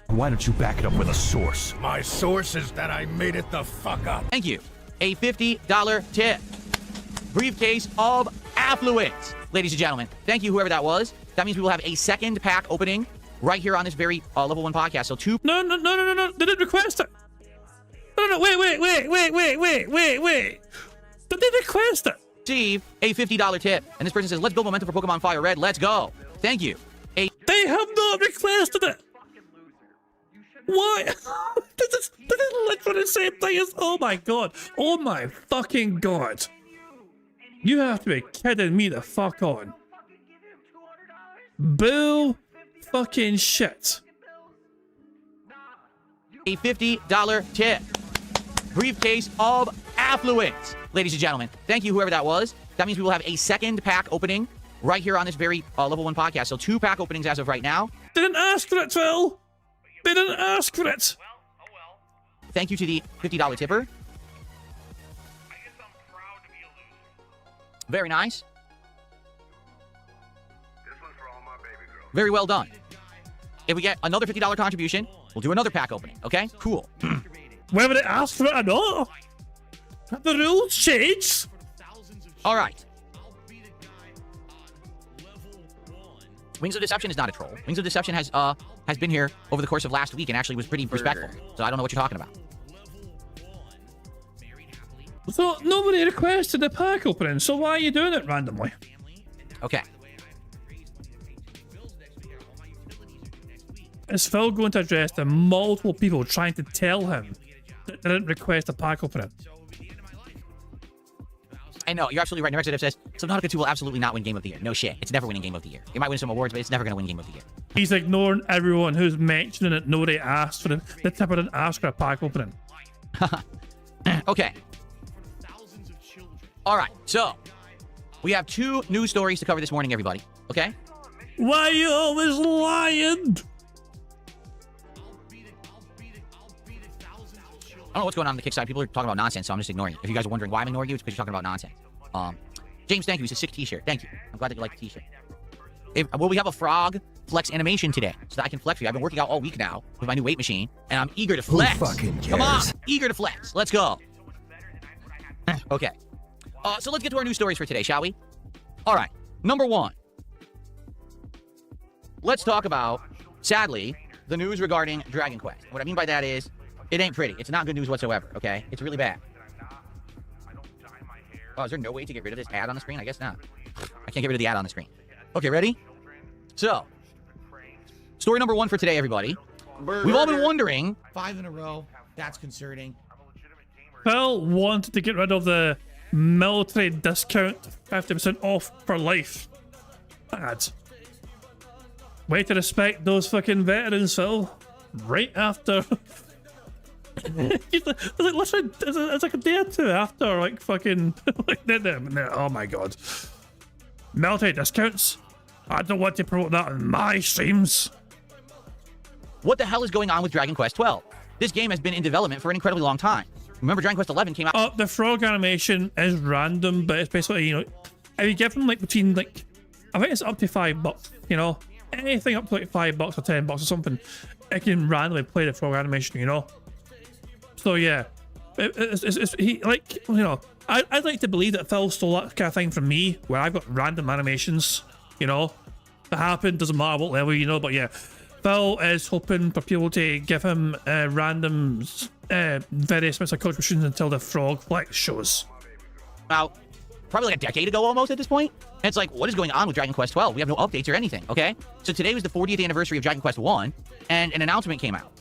Why don't you back it up with a source? My source is that I made it the fuck up. Thank you. A $50 tip. Briefcase of affluence. Ladies and gentlemen, thank you, whoever that was. That means we will have a second pack opening right here on this very level 1 podcast. So two... No. They didn't request it. No, wait. They didn't request it. Receive a $50 tip. And this person says, let's build momentum for Pokemon Fire Red. Let's go. Thank you. They have not requested it. Why? This is literally the same thing as... Oh my god. Oh my fucking god. You have to be kidding me the fuck on. Bull fucking shit. A $50 tip. Briefcase of affluence. Ladies and gentlemen, thank you, whoever that was. That means we will have a second pack opening right here on this very level 1 podcast. So 2 pack openings as of right now. They didn't ask for it, Phil. They didn't ask for it. Thank you to the $50 tipper. Very nice. Very well done. If we get another $50 contribution, we'll do another pack opening. Okay? Cool. Whether they ask for it or not, the rules change. All right. Wings of Deception is not a troll. Wings of Deception has been here over the course of last week and actually was pretty respectful. So I don't know what you're talking about. So nobody requested a pack opening, so why are you doing it randomly? Okay. Is Phil going to address the multiple people trying to tell him that they didn't request a pack opening? I know, you're absolutely right. Nerexitive says, Subnautica 2 will absolutely not win Game of the Year. No shit. It's never winning Game of the Year. It might win some awards, but it's never going to win Game of the Year. He's ignoring everyone who's mentioning it. Nobody asked for it. The tipper didn't ask for a pack opening. Okay. All right, so we have 2 news stories to cover this morning, everybody. Okay? Why are you always lying? I don't know what's going on the kick side. People are talking about nonsense, so I'm just ignoring you. If you guys are wondering why I'm ignoring you, it's because you're talking about nonsense. James, thank you. It's a sick t-shirt. Thank you. I'm glad that you like the t-shirt. Well, we have a frog flex animation today, so that I can flex for you. I've been working out all week now with my new weight machine, and I'm eager to flex. Who fucking cares? Come on, eager to flex. Let's go. Okay. So let's get to our news stories for today, shall we? All right. Number 1. Let's talk about, sadly, the news regarding Dragon Quest. What I mean by that is, it ain't pretty. It's not good news whatsoever, okay? It's really bad. Oh, is there no way to get rid of this ad on the screen? I guess not. I can't get rid of the ad on the screen. Okay, ready? So, story number 1 for today, everybody. We've all been wondering... 5 in a row. That's concerning. Phil wanted to get rid of the military discount 50% off for life. Bad. Way to respect those fucking veterans, Phil. Right after... it's like a day or 2 after, like, fucking... oh my god. Military discounts? I don't want to promote that on my streams. What the hell is going on with Dragon Quest 12? This game has been in development for an incredibly long time. Remember, Dragon Quest 11 came out... the frog animation is random, but it's basically, you know... If you give them, like, between, like... I think it's up to $5, you know? Anything up to, like, $5 or $10 or something, it can randomly play the frog animation, you know? So, yeah. He, like, you know... I'd like to believe that Phil stole that kind of thing from me, where I've got random animations, you know, that happen, doesn't matter what level, you know, but yeah. Phil is hoping for people to give him random, very specific contributions until the frog flex shows. About probably like a decade ago almost at this point. And it's like, what is going on with Dragon Quest 12? We have no updates or anything, okay? So today was the 40th anniversary of Dragon Quest 1, and an announcement came out.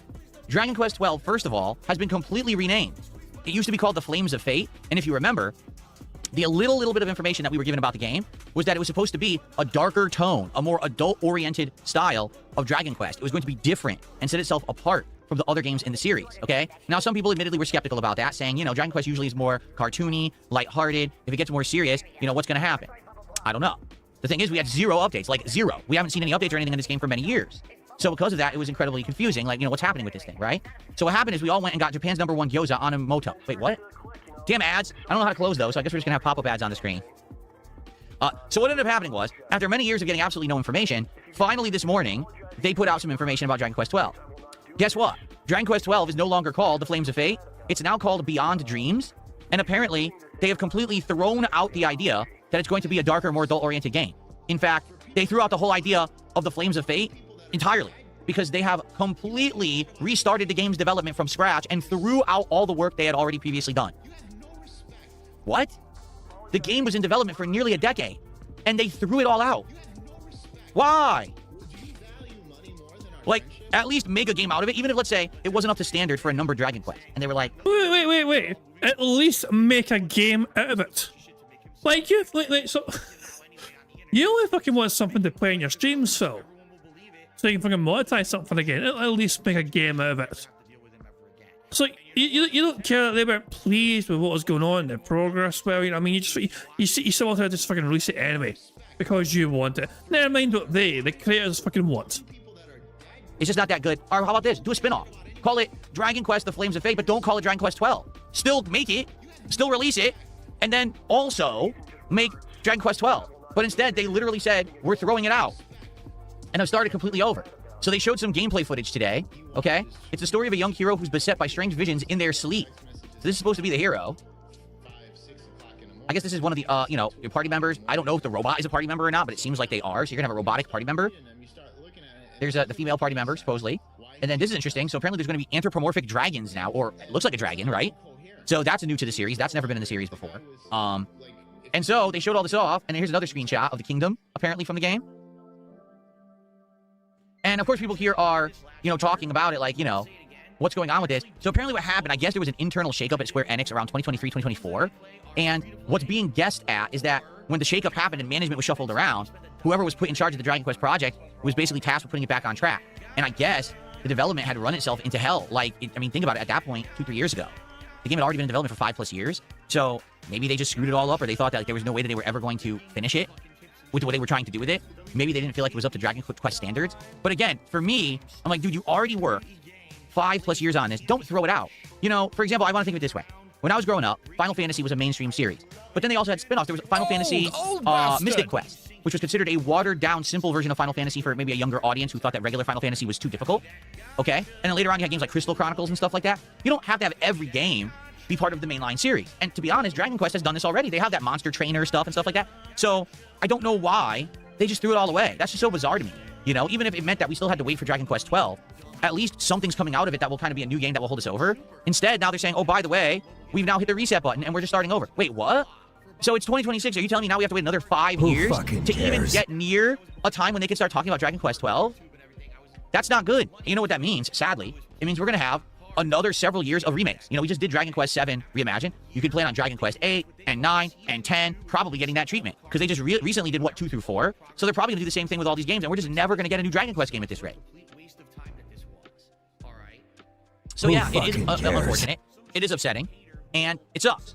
Dragon Quest 12, first of all, has been completely renamed. It used to be called the Flames of Fate, and if you remember, the little bit of information that we were given about the game was that it was supposed to be a darker tone, a more adult-oriented style of Dragon Quest. It was going to be different and set itself apart from the other games in the series, okay? Now, some people admittedly were skeptical about that, saying, you know, Dragon Quest usually is more cartoony, lighthearted. If it gets more serious, you know, what's going to happen? I don't know. The thing is, we had zero updates, like zero. We haven't seen any updates or anything in this game for many years. So because of that, it was incredibly confusing, like, you know, what's happening with this thing, right? So what happened is we all went and got Japan's #1 gyoza on a moto. Wait, what? Damn ads. I don't know how to close those, so I guess we're just going to have pop-up ads on the screen. So what ended up happening was, after many years of getting absolutely no information, finally this morning, they put out some information about Dragon Quest 12. Guess what? Dragon Quest 12 is no longer called the Flames of Fate. It's now called Beyond Dreams. And apparently, they have completely thrown out the idea that it's going to be a darker, more adult-oriented game. In fact, they threw out the whole idea of the Flames of Fate entirely, because they have completely restarted the game's development from scratch and threw out all the work they had already previously done. What? The game was in development for nearly a decade, and they threw it all out. Why? Like, at least make a game out of it, even if, let's say, it wasn't up to standard for a numbered Dragon Quest. And they were like, Wait. At least make a game out of it. Like, so... You only fucking want something to play in your streams, Phil. So you can fucking monetize something again. At least make a game out of it. So you don't care that they weren't pleased with what was going on in the progress. Well, you know, I mean, you still want to just fucking release it anyway because you want it. Never mind what the creators fucking want. It's just not that good. Or how about this? Do a spin-off. Call it Dragon Quest: The Flames of Fate, but don't call it Dragon Quest 12. Still make it, still release it, and then also make Dragon Quest 12. But instead, they literally said, we're throwing it out. And I've started completely over. So they showed some gameplay footage today, okay? It's the story of a young hero who's beset by strange visions in their sleep. So this is supposed to be the hero. I guess this is one of the, you know, your party members. I don't know if the robot is a party member or not, but it seems like they are. So you're going to have a robotic party member. There's the female party member, supposedly. And then this is interesting. So apparently there's going to be anthropomorphic dragons now, or it looks like a dragon, right? So that's new to the series. That's never been in the series before. And so they showed all this off, and here's another screenshot of the kingdom, apparently, from the game. And of course, people here are, you know, talking about it like, you know, what's going on with this? So apparently what happened, I guess there was an internal shakeup at Square Enix around 2023, 2024. And what's being guessed at is that when the shakeup happened and management was shuffled around, whoever was put in charge of the Dragon Quest project was basically tasked with putting it back on track. And I guess the development had run itself into hell. Like, I mean, think about it. At that point, 2-3 years ago, the game had already been in development for 5+ years. So maybe they just screwed it all up, or they thought that like, there was no way that they were ever going to finish it with what they were trying to do with it. Maybe they didn't feel like it was up to Dragon Quest standards. But again, for me, I'm like, dude, you already worked 5+ years on this. Don't throw it out. You know, for example, I want to think of it this way. When I was growing up, Final Fantasy was a mainstream series. But then they also had spin-offs. There was Final Fantasy Mystic Quest, which was considered a watered-down, simple version of Final Fantasy for maybe a younger audience who thought that regular Final Fantasy was too difficult. Okay? And then later on, you had games like Crystal Chronicles and stuff like that. You don't have to have every game be part of the mainline series. And to be honest, Dragon Quest has done this already. They have that monster trainer stuff and stuff like that. So I don't know why they just threw it all away. That's just so bizarre to me. You know, even if it meant that we still had to wait for Dragon Quest 12, at least something's coming out of it that will kind of be a new game that will hold us over. Instead, now they're saying, oh, by the way, we've now hit the reset button and we're just starting over. Wait, what? So it's 2026. Are you telling me now we have to wait another 5 years to even get near a time when they can start talking about Dragon Quest 12? That's not good. You know what that means, sadly? It means we're going to have another several years of remakes. You know, we just did Dragon Quest 7 Reimagined. You could plan on Dragon Quest 8 and 9 and 10 probably getting that treatment because they just recently did, what, 2 through 4? So they're probably going to do the same thing with all these games, and we're just never going to get a new Dragon Quest game at this rate. So yeah, it is unfortunate. It is upsetting, and it sucks.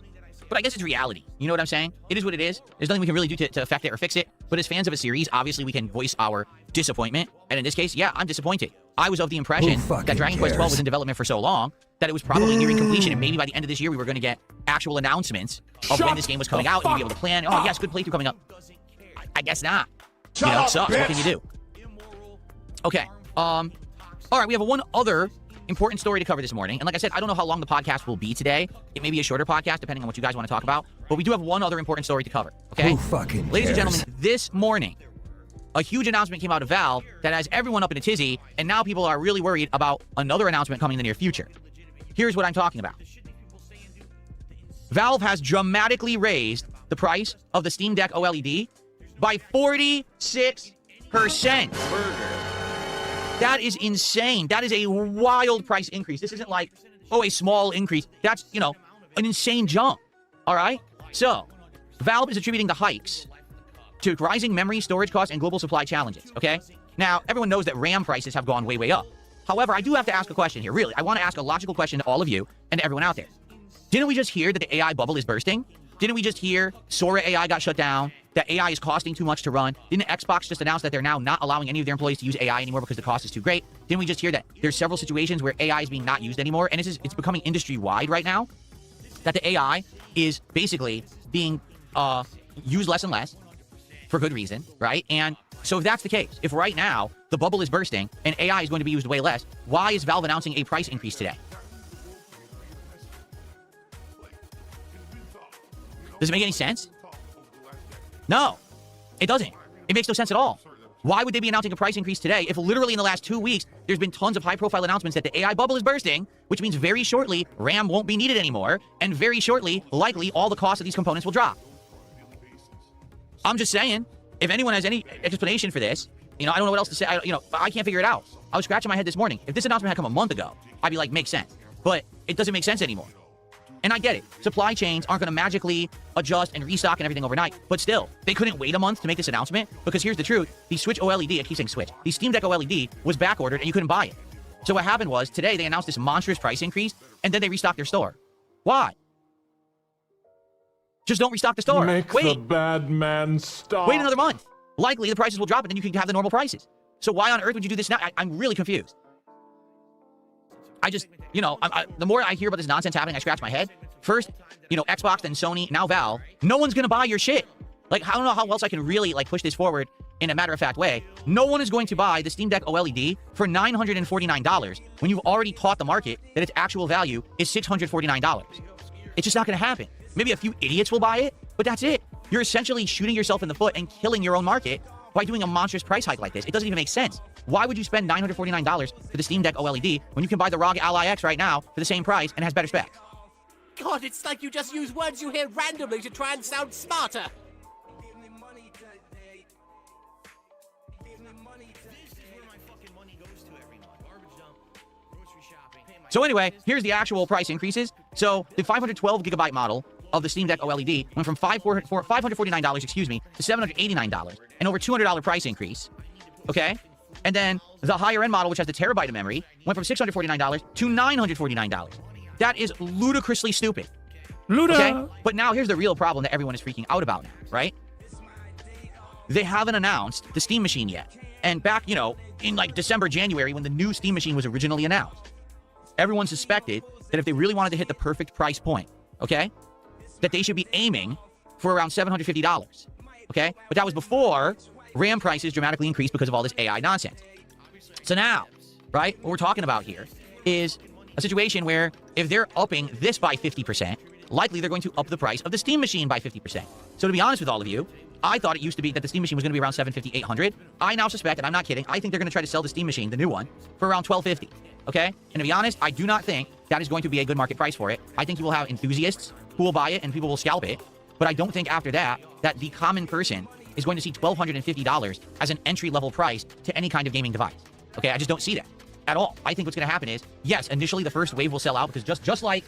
But I guess it's reality. You know what I'm saying? It is what it is. There's nothing we can really do to affect it or fix it. But as fans of a series, obviously we can voice our disappointment. And in this case, yeah, I'm disappointed. I was of the impression that Dragon Quest 12 was in development for so long that it was probably nearing completion, and maybe by the end of this year we were going to get actual announcements of when this game was coming out, and we'd be able to plan, oh yes, good playthrough coming up. I guess not. You know, it sucks. What can you do? Okay. All right, we have one other important story to cover this morning. And like I said, I don't know how long the podcast will be today. It may be a shorter podcast, depending on what you guys want to talk about. But we do have one other important story to cover, okay? Who fucking Ladies and cares? gentlemen, this morning, a huge announcement came out of Valve that has everyone up in a tizzy, and now people are really worried about another announcement coming in the near future. Here's what I'm talking about. Valve has dramatically raised the price of the Steam Deck OLED by 46%. That is insane. That is a wild price increase. This isn't like, oh, a small increase. That's, you know, an insane jump. All right? So, Valve is attributing the hikes to rising memory, storage costs, and global supply challenges, okay? Now, everyone knows that RAM prices have gone way, way up. However, I do have to ask a question here. Really, I want to ask a logical question to all of you and to everyone out there. Didn't we just hear that the AI bubble is bursting? Didn't we just hear Sora AI got shut down, that AI is costing too much to run? Didn't Xbox just announce that they're now not allowing any of their employees to use AI anymore because the cost is too great? Didn't we just hear that there's several situations where AI is being not used anymore? And it's becoming industry-wide right now, that the AI is basically being used less and less for good reason, right? And so if that's the case, if right now the bubble is bursting and AI is going to be used way less, why is Valve announcing a price increase today? Does it make any sense? No, it doesn't. It makes no sense at all. Why would they be announcing a price increase today if literally in the last 2 weeks, there's been tons of high-profile announcements that the AI bubble is bursting, which means very shortly, RAM won't be needed anymore, and very shortly, likely, all the costs of these components will drop. I'm just saying, if anyone has any explanation for this, you know, I don't know what else to say. I can't figure it out. I was scratching my head this morning. If this announcement had come a month ago, I'd be like, makes sense. But it doesn't make sense anymore. And I get it. Supply chains aren't going to magically adjust and restock and everything overnight. But still, they couldn't wait a month to make this announcement because here's the truth. The Switch OLED, I keep saying Switch, the Steam Deck OLED was back-ordered and you couldn't buy it. So what happened was, today they announced this monstrous price increase and then they restocked their store. Why? Just don't restock the store. Make the bad man stop. Wait another month. Likely the prices will drop and then you can have the normal prices. So why on earth would you do this now? I'm really confused. I just, you know, the more I hear about this nonsense happening, I scratch my head. First, you know, Xbox, then Sony, now Valve. No one's going to buy your shit. Like, I don't know how else I can really, like, push this forward in a matter-of-fact way. No one is going to buy the Steam Deck OLED for $949 when you've already taught the market that its actual value is $649. It's just not going to happen. Maybe a few idiots will buy it, but that's it. You're essentially shooting yourself in the foot and killing your own market by doing a monstrous price hike like this. It doesn't even make sense. Why would you spend $949 for the Steam Deck OLED when you can buy the ROG Ally X right now for the same price and has better specs? God, it's like you just use words you hear randomly to try and sound smarter. So anyway, here's the actual price increases. So the 512 gigabyte model of the Steam Deck OLED went from $549, excuse me, to $789, an over $200 price increase. Okay? And then the higher end model, which has the terabyte of memory, went from $649 to $949. That is ludicrously stupid. Okay? But now here's the real problem that everyone is freaking out about now, right? They haven't announced the Steam Machine yet. And back, you know, in like December, January, when the new Steam Machine was originally announced, everyone suspected that if they really wanted to hit the perfect price point, okay, that they should be aiming for around $750, okay? But that was before RAM prices dramatically increased because of all this AI nonsense. So now, right, what we're talking about here is a situation where if they're upping this by 50%, likely they're going to up the price of the Steam Machine by 50%. So to be honest with all of you, I thought it used to be that the Steam Machine was going to be around $750, $800. I now suspect, and I'm not kidding, I think they're going to try to sell the Steam Machine, the new one, for around $1,250. Okay? And to be honest, I do not think that is going to be a good market price for it. I think you will have enthusiasts who will buy it and people will scalp it. But I don't think after that, that the common person is going to see $1,250 as an entry-level price to any kind of gaming device. Okay? I just don't see that at all. I think what's going to happen is, yes, initially the first wave will sell out because just like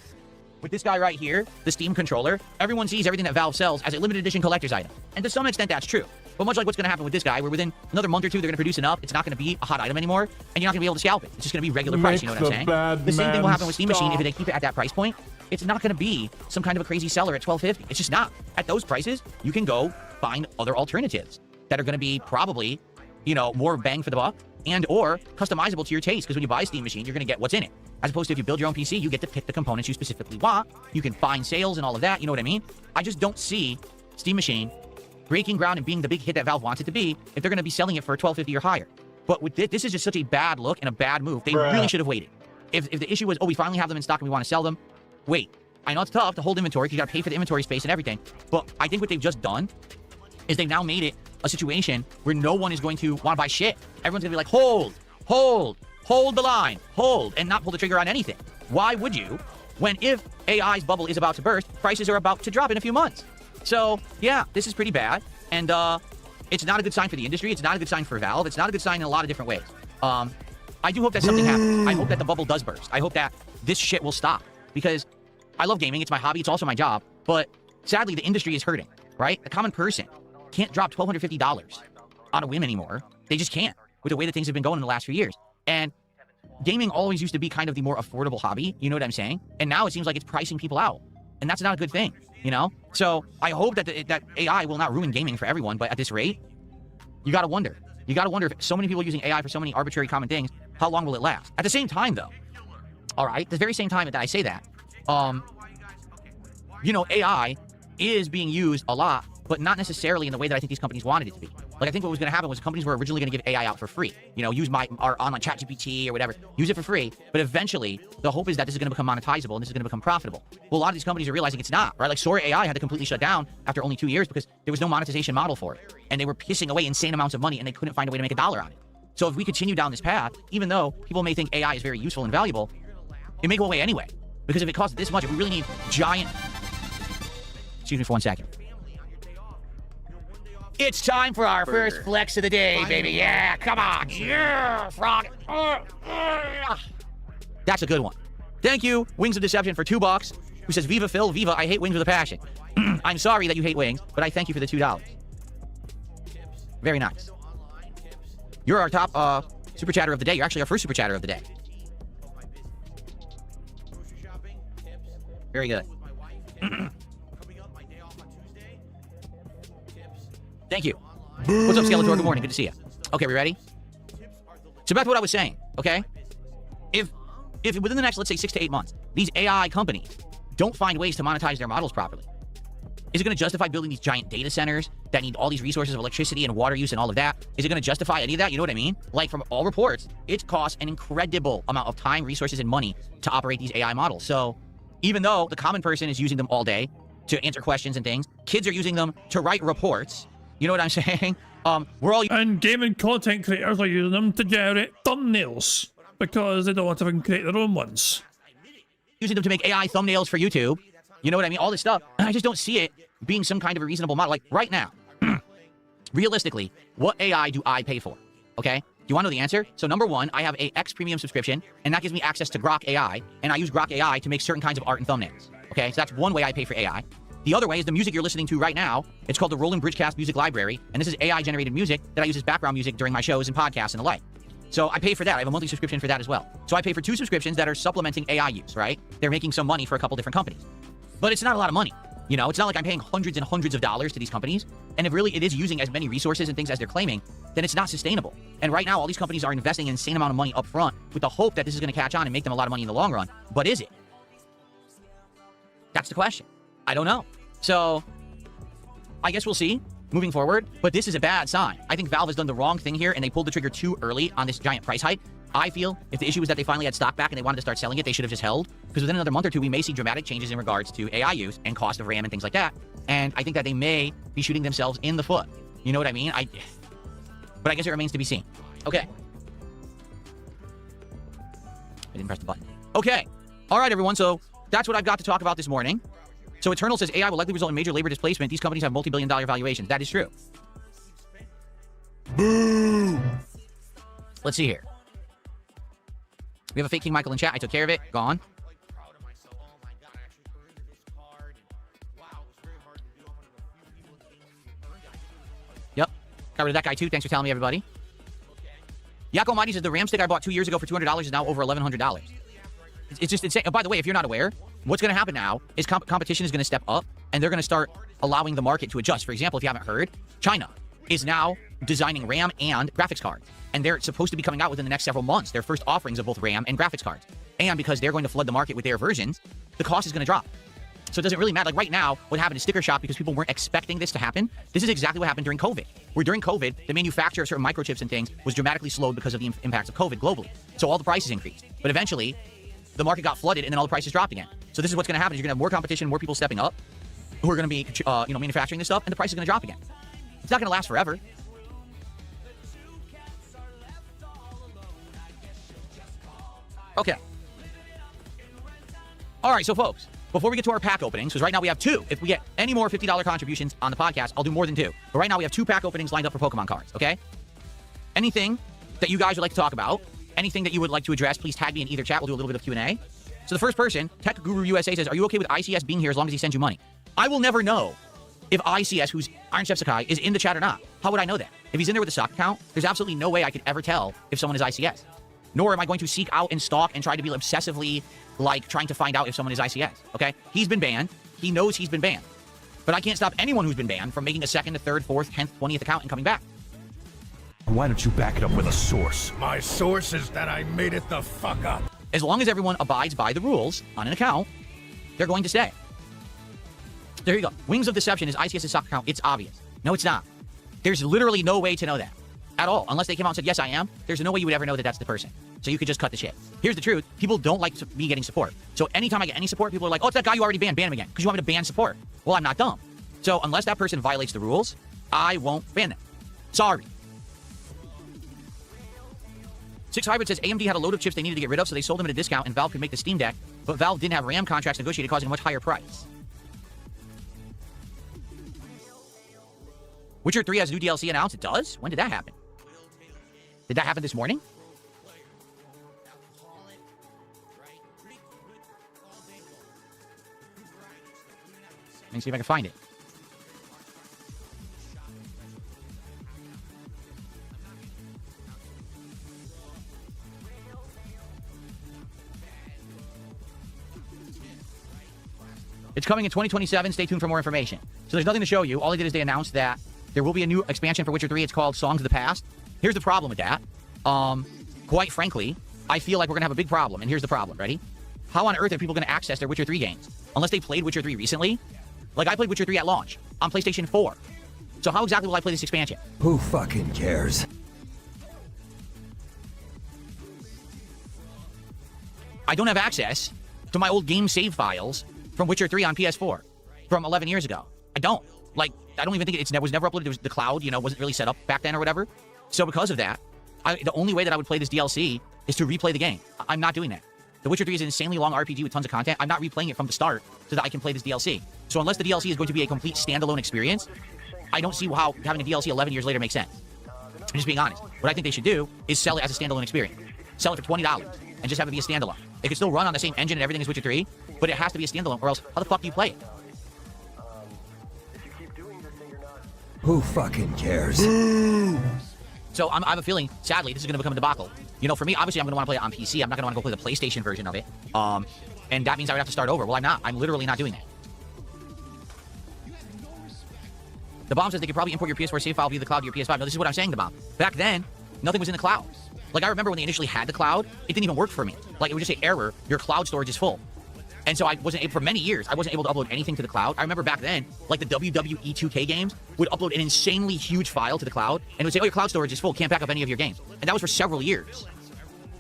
with this guy right here, the Steam controller, everyone sees everything that Valve sells as a limited edition collector's item. And to some extent, that's true. But much like what's going to happen with this guy, where within another month or two, they're going to produce enough, it's not going to be a hot item anymore, and you're not going to be able to scalp it. It's just going to be regular price, you know what I'm saying? The same thing will happen with Steam Machine if they keep it at that price point. It's not going to be some kind of a crazy seller at $1,250. It's just not. At those prices, you can go find other alternatives that are going to be probably, you know, more bang for the buck and or customizable to your taste. Because when you buy a Steam Machine, you're going to get what's in it. As opposed to if you build your own PC, you get to pick the components you specifically want. You can find sales and all of that. You know what I mean? I just don't see Steam Machine breaking ground and being the big hit that Valve wants it to be if they're going to be selling it for $1,250 or higher. But with this is just such a bad look and a bad move. They really should have waited. if the issue was, oh, we finally have them in stock and we want to sell them, wait. I know it's tough to hold inventory because you got to pay for the inventory space and everything. But I think what they've just done is they've now made it a situation where no one is going to want to buy shit. Everyone's going to be like, hold the line, hold, and not pull the trigger on anything. Why would you? When if AI's bubble is about to burst, prices are about to drop in a few months. So, yeah, this is pretty bad. And it's not a good sign for the industry. It's not a good sign for Valve. It's not a good sign in a lot of different ways. I do hope that something happens. I hope that the bubble does burst. I hope that this shit will stop. Because I love gaming. It's my hobby. It's also my job. But sadly, the industry is hurting, right? The common person can't drop $1,250 on a whim anymore. They just can't with the way that things have been going in the last few years. And gaming always used to be kind of the more affordable hobby. You know what I'm saying? And now it seems like it's pricing people out. And that's not a good thing, you know? So I hope that that AI will not ruin gaming for everyone. But at this rate, you got to wonder. You got to wonder if so many people are using AI for so many arbitrary common things, how long will it last? At the same time, though, all right, the very same time that I say that, you know, AI is being used a lot, but not necessarily in the way that I think these companies wanted it to be. Like, I think what was going to happen was companies were originally going to give AI out for free. You know, use our online ChatGPT or whatever, use it for free. But eventually, the hope is that this is going to become monetizable and this is going to become profitable. Well, a lot of these companies are realizing it's not, right? Like, Sora AI had to completely shut down after only 2 years because there was no monetization model for it. And they were pissing away insane amounts of money and they couldn't find a way to make $1 on it. So if we continue down this path, even though people may think AI is very useful and valuable, it may go away anyway. Because if it costs this much, if we really need giant... Excuse me for 1 second. It's time for our first flex of the day, baby. Yeah, come on. Yeah, frog. That's a good one. Thank you, Wings of Deception, for $2. Who says, Viva Phil, Viva, I hate wings with a passion. I'm sorry that you hate wings, but I thank you for the $2. Very nice. You're our top super chatter of the day. You're actually our first super chatter of the day. Very good. Thank you. What's up, Skeletor? Good morning. Good to see you. Okay, we ready? So back to what I was saying, okay? If within the next, let's say, 6 to 8 months, these AI companies don't find ways to monetize their models properly, is it going to justify building these giant data centers that need all these resources of electricity and water use and all of that? Is it going to justify any of that? You know what I mean? Like, from all reports, it costs an incredible amount of time, resources, and money to operate these AI models. So even though the common person is using them all day to answer questions and things, kids are using them to write reports. You know what I'm saying? We're all... And gaming content creators are using them to generate thumbnails because they don't want to create their own ones. Using them to make AI thumbnails for YouTube. You know what I mean? All this stuff. I just don't see it being some kind of a reasonable model. Like, right now, realistically, what AI do I pay for? Okay? Do you want to know the answer? So, number one, I have a X Premium subscription, and that gives me access to Grok AI, and I use Grok AI to make certain kinds of art and thumbnails. Okay? So that's one way I pay for AI. The other way is the music you're listening to right now. It's called the Roland Bridgecast Music Library, and this is AI-generated music that I use as background music during my shows and podcasts and the like. So I pay for that. I have a monthly subscription for that as well. So I pay for 2 subscriptions that are supplementing AI use, right? They're making some money for a couple different companies. But it's not a lot of money. You know, it's not like I'm paying hundreds and hundreds of dollars to these companies. And if really it is using as many resources and things as they're claiming, then it's not sustainable. And right now, all these companies are investing an insane amount of money up front with the hope that this is going to catch on and make them a lot of money in the long run. But is it? That's the question. I don't know. So, I guess we'll see moving forward, but this is a bad sign. I think Valve has done the wrong thing here, and they pulled the trigger too early on this giant price hike. I feel if the issue was that they finally had stock back and they wanted to start selling it, they should have just held, because within another month or two, we may see dramatic changes in regards to AI use and cost of RAM and things like that, and I think that they may be shooting themselves in the foot. You know what I mean? But I guess it remains to be seen. Okay. I didn't press the button. Okay. All right, everyone, so that's what I've got to talk about this morning. So Eternal says AI will likely result in major labor displacement. These companies have multi-billion-dollar valuations. That is true. Boo! Let's see here. We have a fake King Michael in chat. I took care of it. Gone. Yep. Got rid of that guy too. Thanks for telling me, everybody. Yako Mighty says the RAM stick I bought 2 years ago for $200 is now over $1,100. It's just insane. Oh, by the way, if you're not aware, what's going to happen now is competition is going to step up, and they're going to start allowing the market to adjust. For example, if you haven't heard, China is now designing RAM and graphics cards, and they're supposed to be coming out within the next several months, their first offerings of both RAM and graphics cards. And because they're going to flood the market with their versions, the cost is going to drop. So it doesn't really matter. Like right now, what happened is sticker shock because people weren't expecting this to happen. This is exactly what happened during COVID. Where during COVID, the manufacture of certain microchips and things was dramatically slowed because of the impacts of COVID globally. So all the prices increased. But eventually, the market got flooded and then all the prices dropped again. So this is what's going to happen. You're going to have more competition, more people stepping up who are going to be, manufacturing this stuff, and the price is going to drop again. It's not going to last forever. Okay. All right, so folks, before we get to our pack openings, because right now we have 2. If we get any more $50 contributions on the podcast, I'll do more than 2. But right now we have 2 pack openings lined up for Pokemon cards, okay? Anything that you guys would like to talk about, anything that you would like to address, please tag me in either chat. We'll do a little bit of Q&A. So the first person, Tech Guru USA, says, are you okay with ICS being here as long as he sends you money? I will never know if ICS, who's Iron Chef Sakai, is in the chat or not. How would I know that? If he's in there with a stock account, there's absolutely no way I could ever tell if someone is ICS. Nor am I going to seek out and stalk and try to be obsessively, trying to find out if someone is ICS, okay? He's been banned. He knows he's been banned. But I can't stop anyone who's been banned from making a 2nd, a 3rd, 4th, 10th, 20th account and coming back. Why don't you back it up with a source? My source is that I made it the fuck up. As long as everyone abides by the rules on an account, they're going to stay. There you go. Wings of Deception is ICS's stock account. It's obvious. No, it's not. There's literally no way to know that at all. Unless they came out and said, yes, I am. There's no way you would ever know that that's the person. So you could just cut the shit. Here's the truth. People don't like me getting support. So anytime I get any support, people are like, oh, it's that guy you already banned. Ban him again. Because you want me to ban support. Well, I'm not dumb. So unless that person violates the rules, I won't ban them. Sorry. 6 Hybrid says AMD had a load of chips they needed to get rid of, so they sold them at a discount, and Valve could make the Steam Deck, but Valve didn't have RAM contracts negotiated, causing a much higher price. Witcher 3 has new DLC announced. It does? When did that happen? Did that happen this morning? Let me see if I can find it. It's coming in 2027. Stay tuned for more information. So there's nothing to show you. All they did is they announced that there will be a new expansion for Witcher 3. It's called Songs of the Past. Here's the problem with that. Quite frankly, I feel like we're going to have a big problem. And here's the problem. Ready? How on earth are people going to access their Witcher 3 games? Unless they played Witcher 3 recently. Like, I played Witcher 3 at launch on PlayStation 4. So how exactly will I play this expansion? Who fucking cares? I don't have access to my old game save files from Witcher 3 on PS4 from 11 years ago. I don't. Like, I don't even think it was never uploaded. It was the cloud, wasn't really set up back then or whatever. So because of that, the only way that I would play this DLC is to replay the game. I'm not doing that. The Witcher 3 is an insanely long RPG with tons of content. I'm not replaying it from the start so that I can play this DLC. So unless the DLC is going to be a complete standalone experience, I don't see how having a DLC 11 years later makes sense. I'm just being honest. What I think they should do is sell it as a standalone experience. Sell it for $20 and just have it be a standalone. It can still run on the same engine and everything as Witcher 3, but it has to be a standalone, or else how the fuck do you play it? Who fucking cares? So I have a feeling, sadly, this is going to become a debacle. For me, obviously, I'm going to want to play it on PC. I'm not going to want to go play the PlayStation version of it. And that means I would have to start over. Well, I'm not. I'm literally not doing that. The Bomb says they could probably import your PS4 save file via the cloud to your PS5. No, this is what I'm saying, The Bomb. Back then, nothing was in the cloud. Like, I remember when they initially had the cloud, it didn't even work for me. Like, it would just say, error, your cloud storage is full. And so I wasn't able, for many years, I wasn't able to upload anything to the cloud. I remember back then, like the WWE 2K games would upload an insanely huge file to the cloud, and it would say, oh, your cloud storage is full, can't back up any of your games. And that was for several years.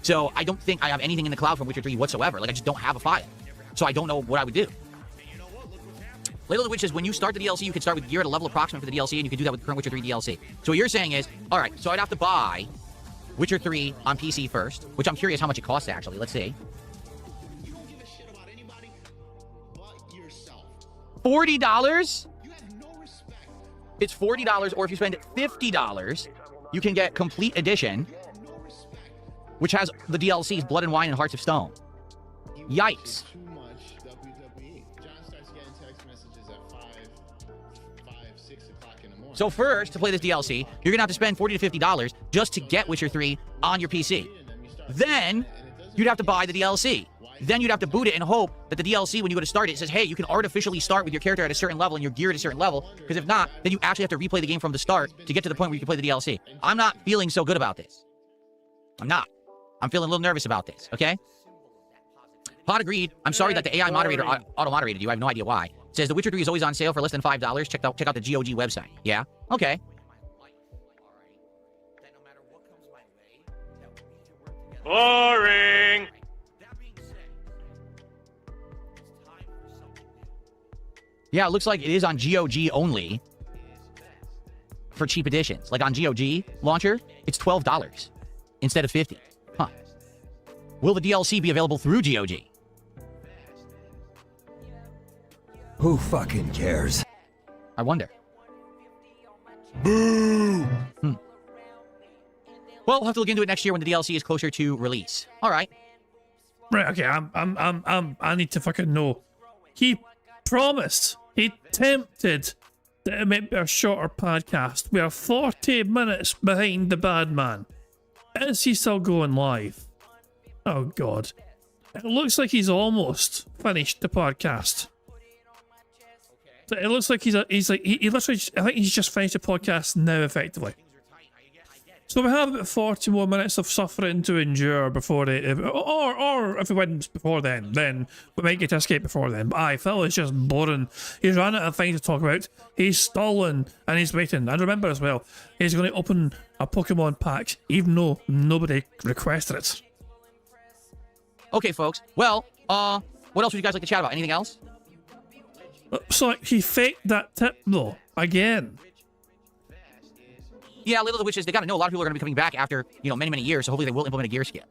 So I don't think I have anything in the cloud from Witcher 3 whatsoever. Like, I just don't have a file. So I don't know what I would do. Ladle the Witch says, when you start the DLC, you can start with gear at a level approximate for the DLC, and you can do that with the current Witcher 3 DLC. So what you're saying is, all right, so I'd have to buy Witcher 3 on PC first, which I'm curious how much it costs, actually. Let's see. $40? It's $40, or if you spend $50, you can get Complete Edition, which has the DLCs Blood and Wine and Hearts of Stone. Yikes. So first, to play this DLC, you're going to have to spend $40 to $50 just to get Witcher 3 on your PC. Then, you'd have to buy the DLC. Then you'd have to boot it and hope that the DLC, when you go to start it, says, hey, you can artificially start with your character at a certain level and your gear at a certain level, because if not, then you actually have to replay the game from the start to get to the point where you can play the DLC. I'm not feeling so good about this. I'm not. I'm feeling a little nervous about this, okay? Pod agreed. I'm sorry that the AI moderator auto-moderated you. I have no idea why. It says The Witcher 3 is always on sale for less than $5. Check out the GOG website. Yeah? Okay. Boring. Yeah, it looks like it is on GOG only for cheap editions. Like on GOG launcher, it's $12 instead of $50. Huh. Will the DLC be available through GOG? Who fucking cares? I wonder. Boo! Well, we'll have to look into it next year when the DLC is closer to release. All right. Right, okay, I need to fucking know. He promised, he tempted that it might be a shorter podcast. We are 40 minutes behind the bad man. Is he still going live? Oh god. It looks like he's almost finished the podcast. It looks like he literally, I think he's just finished the podcast now, effectively. So we have about 40 more minutes of suffering to endure before or if he wins before then we might get to escape before then. But aye, Phil is just boring. He's ran out of things to talk about. He's stalling and he's waiting. And remember as well, he's going to open a Pokemon pack, even though nobody requested it. Okay, folks. Well, what else would you guys like to chat about? Anything else? So he faked that tip though, again. Yeah, Little the Witches, they got to know a lot of people are going to be coming back after, many, many years, so hopefully they will implement a gear skip.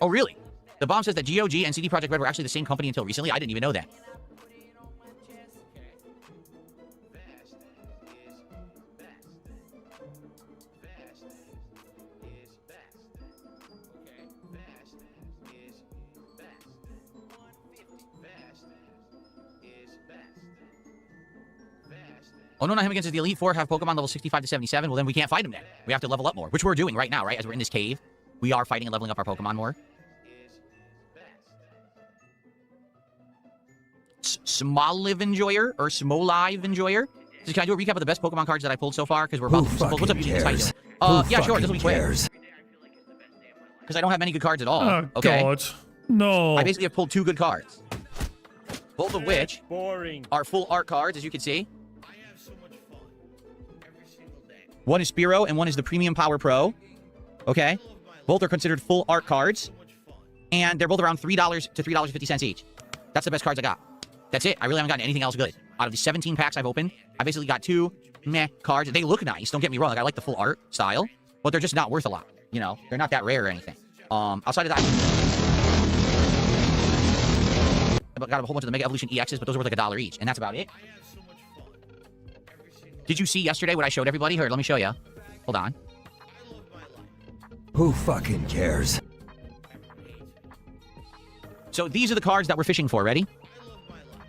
Oh, really? The bomb says that GOG and CD Projekt Red were actually the same company until recently? I didn't even know that. Oh, no, not him against the Elite Four have Pokemon level 65 to 77. Well, then we can't fight him then. We have to level up more, which we're doing right now, right? As we're in this cave, we are fighting and leveling up our Pokemon more. Smolive Enjoyer, or Smolive Enjoyer. So can I do a recap of the best Pokemon cards that I pulled so far? Because we're about to... What's up, Eugene? How you doing? Yeah, sure. This will be quick. Because I don't have many good cards at all. Oh, okay? God. No. I basically have pulled 2 good cards. Both of which are full art cards, as you can see. One is Spearow, and one is the Premium Power Pro. Okay? Both are considered full art cards. And they're both around $3 to $3.50 each. That's the best cards I got. That's it. I really haven't gotten anything else good. Out of the 17 packs I've opened, I basically got 2 meh cards. They look nice, don't get me wrong. Like, I like the full art style. But they're just not worth a lot. They're not that rare or anything. Outside of that... I got a whole bunch of the Mega Evolution EXs, but those are worth like $1 each. And that's about it. Did you see yesterday what I showed everybody? Here, let me show you. Hold on. Who fucking cares? So these are the cards that we're fishing for. Ready?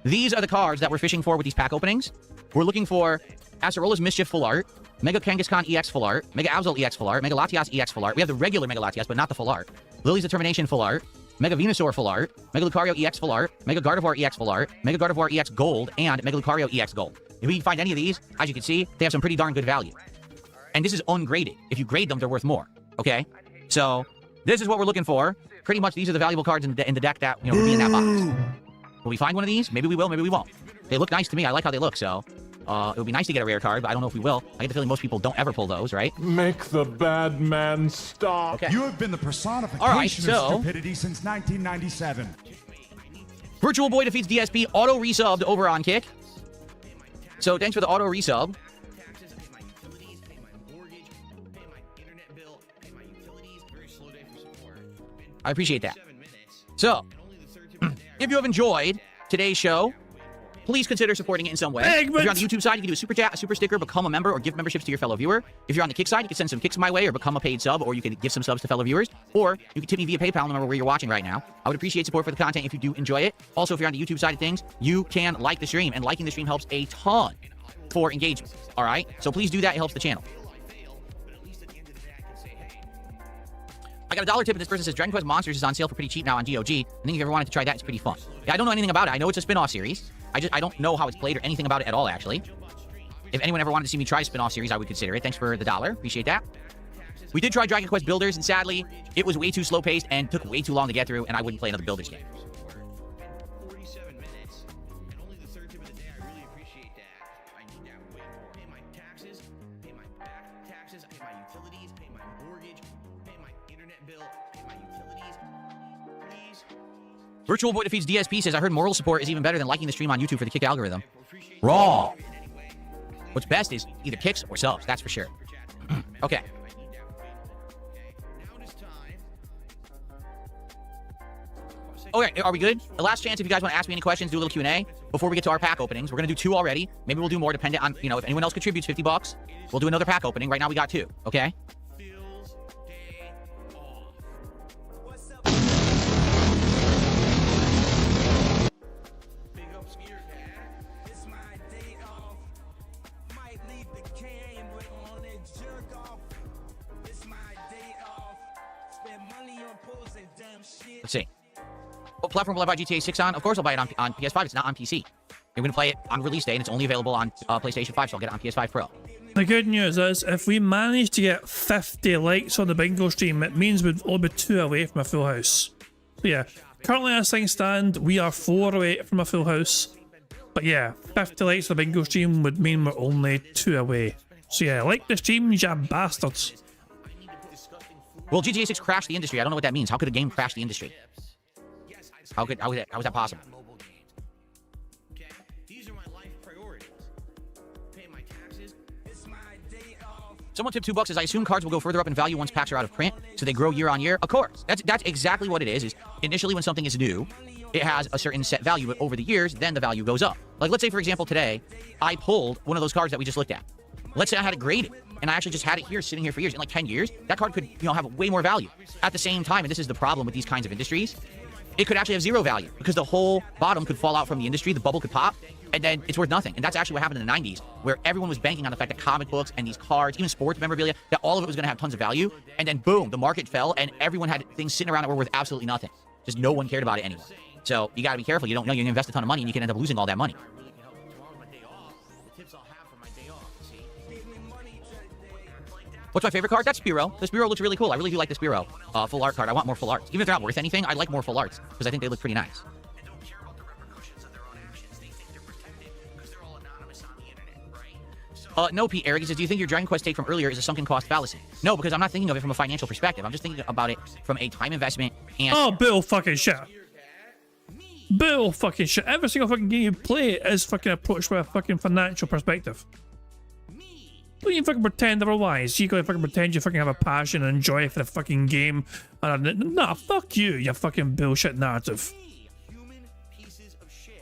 These are the cards that we're fishing for with these pack openings. We're looking for Acerola's Mischief full art, Mega Kangaskhan EX full art, Mega Absol EX full art, Mega Latias EX full art. We have the regular Mega Latias, but not the full art. Lily's Determination full art, Mega Venusaur full art, Mega Lucario EX full art, Mega Gardevoir EX full art, Mega Gardevoir EX Gold, and Mega Lucario EX Gold. If we find any of these, as you can see, they have some pretty darn good value. And this is ungraded. If you grade them, they're worth more. Okay? So, this is what we're looking for. Pretty much these are the valuable cards in the deck that, will be in that box. Will we find one of these? Maybe we will, maybe we won't. They look nice to me. I like how they look, so... it would be nice to get a rare card, but I don't know if we will. I get the feeling most people don't ever pull those, right? Make the bad man stop. Okay. You have been the personification of stupidity since 1997. Virtual Boy defeats DSP, auto resubbed over on Kick. So thanks for the auto resub. I appreciate that. So, if you have enjoyed today's show, please consider supporting it in some way. If you're on the YouTube side, you can do a super chat, a super sticker, become a member, or give memberships to your fellow viewer. If you're on the Kick side, you can send some kicks my way, or become a paid sub, or you can give some subs to fellow viewers, or you can tip me via PayPal, no matter where you're watching right now. I would appreciate support for the content if you do enjoy it. Also, if you're on the YouTube side of things, you can like the stream, and liking the stream helps a ton for engagement. All right? So please do that. It helps the channel. I got a $1 tip, and this person says Dragon Quest Monsters is on sale for pretty cheap now on GOG. I think if you ever wanted to try that, it's pretty fun. Yeah, I don't know anything about it. I know it's a spin-off series. I don't know how it's played or anything about it at all, actually. If anyone ever wanted to see me try a spin-off series, I would consider it. Thanks for the $1. Appreciate that. We did try Dragon Quest Builders, and sadly, it was way too slow-paced and took way too long to get through, and I wouldn't play another Builders game. Virtual Boy Defeats DSP says, I heard moral support is even better than liking the stream on YouTube for the kick algorithm. Wrong. What's best is either kicks or subs, that's for sure. Okay. Okay, are we good? The last chance if you guys want to ask me any questions, do a little Q&A before we get to our pack openings. We're going to do 2 already. Maybe we'll do more dependent on, you know, if anyone else contributes $50, we'll do another pack opening. Right now we got 2, okay? Let's see. What platform will I buy GTA 6 on? Of course I'll buy it on PS5. It's not on PC. You're going to play it on release day, and it's only available on PlayStation 5, so I'll get it on PS5 Pro. The good news is, if we manage to get 50 likes on the bingo stream, it means we'd only be 2 away from a full house. So yeah, currently as things stand, we are 4 away from a full house. But yeah, 50 likes on the bingo stream would mean we're only 2 away. So yeah, like the stream, you bastards. Well, GTA 6 crashed the industry. I don't know what that means. How could a game crash the industry? How is that possible? Someone tipped $2 says, I assume cards will go further up in value once packs are out of print, so they grow year on year. Of course. That's exactly what it is initially when something is new, it has a certain set value, but over the years, then the value goes up. Like, let's say, for example, today, I pulled one of those cards that we just looked at. Let's say I had it graded, and I actually just had it here, sitting here for years. In like 10 years, that card could, you know, have way more value. At the same time, and this is the problem with these kinds of industries, it could actually have 0 value because the whole bottom could fall out from the industry, the bubble could pop, and then it's worth nothing. And that's actually what happened in the 90s, where everyone was banking on the fact that comic books and these cards, even sports memorabilia, that all of it was going to have tons of value. And then boom, the market fell, and everyone had things sitting around that were worth absolutely nothing. Just no one cared about it anymore. So you got to be careful. You don't know you're going to invest a ton of money, and you can end up losing all that money. What's my favorite card? That's Spiro. The Spiro looks really cool. I really do like the Spiro full art card. I want more full arts. Even if they're not worth anything, I like more full arts because I think they look pretty nice. No, Pete. Eric says, do you think your Dragon Quest take from earlier is a sunken cost fallacy? No, because I'm not thinking of it from a financial perspective. I'm just thinking about it from a time investment and... Oh, Bill fucking shit. Bill fucking shit. Every single fucking game you play is fucking approached with a fucking financial perspective. Don't you fucking pretend otherwise. You gotta fucking pretend you fucking have a passion and enjoy for the fucking game. Nah, fuck you, you fucking bullshit narrative.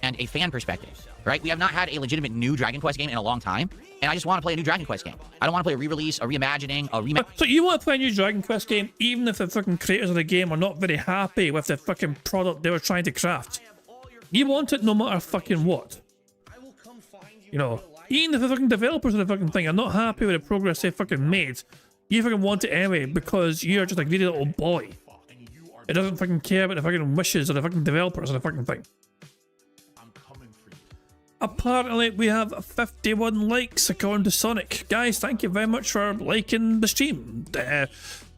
And a fan perspective, right? We have not had a legitimate new Dragon Quest game in a long time, and I just want to play a new Dragon Quest game. I don't want to play a re-release, a reimagining, a remake. So you want to play a new Dragon Quest game even if the fucking creators of the game are not very happy with the fucking product they were trying to craft? You want it no matter fucking what. You know, even if the fucking developers of the fucking thing are not happy with the progress they fucking made, you fucking want it anyway because you're just a greedy little boy. It doesn't fucking care about the fucking wishes of the fucking developers of the fucking thing. Apparently we have 51 likes according to Sonic. Guys, thank you very much for liking the stream.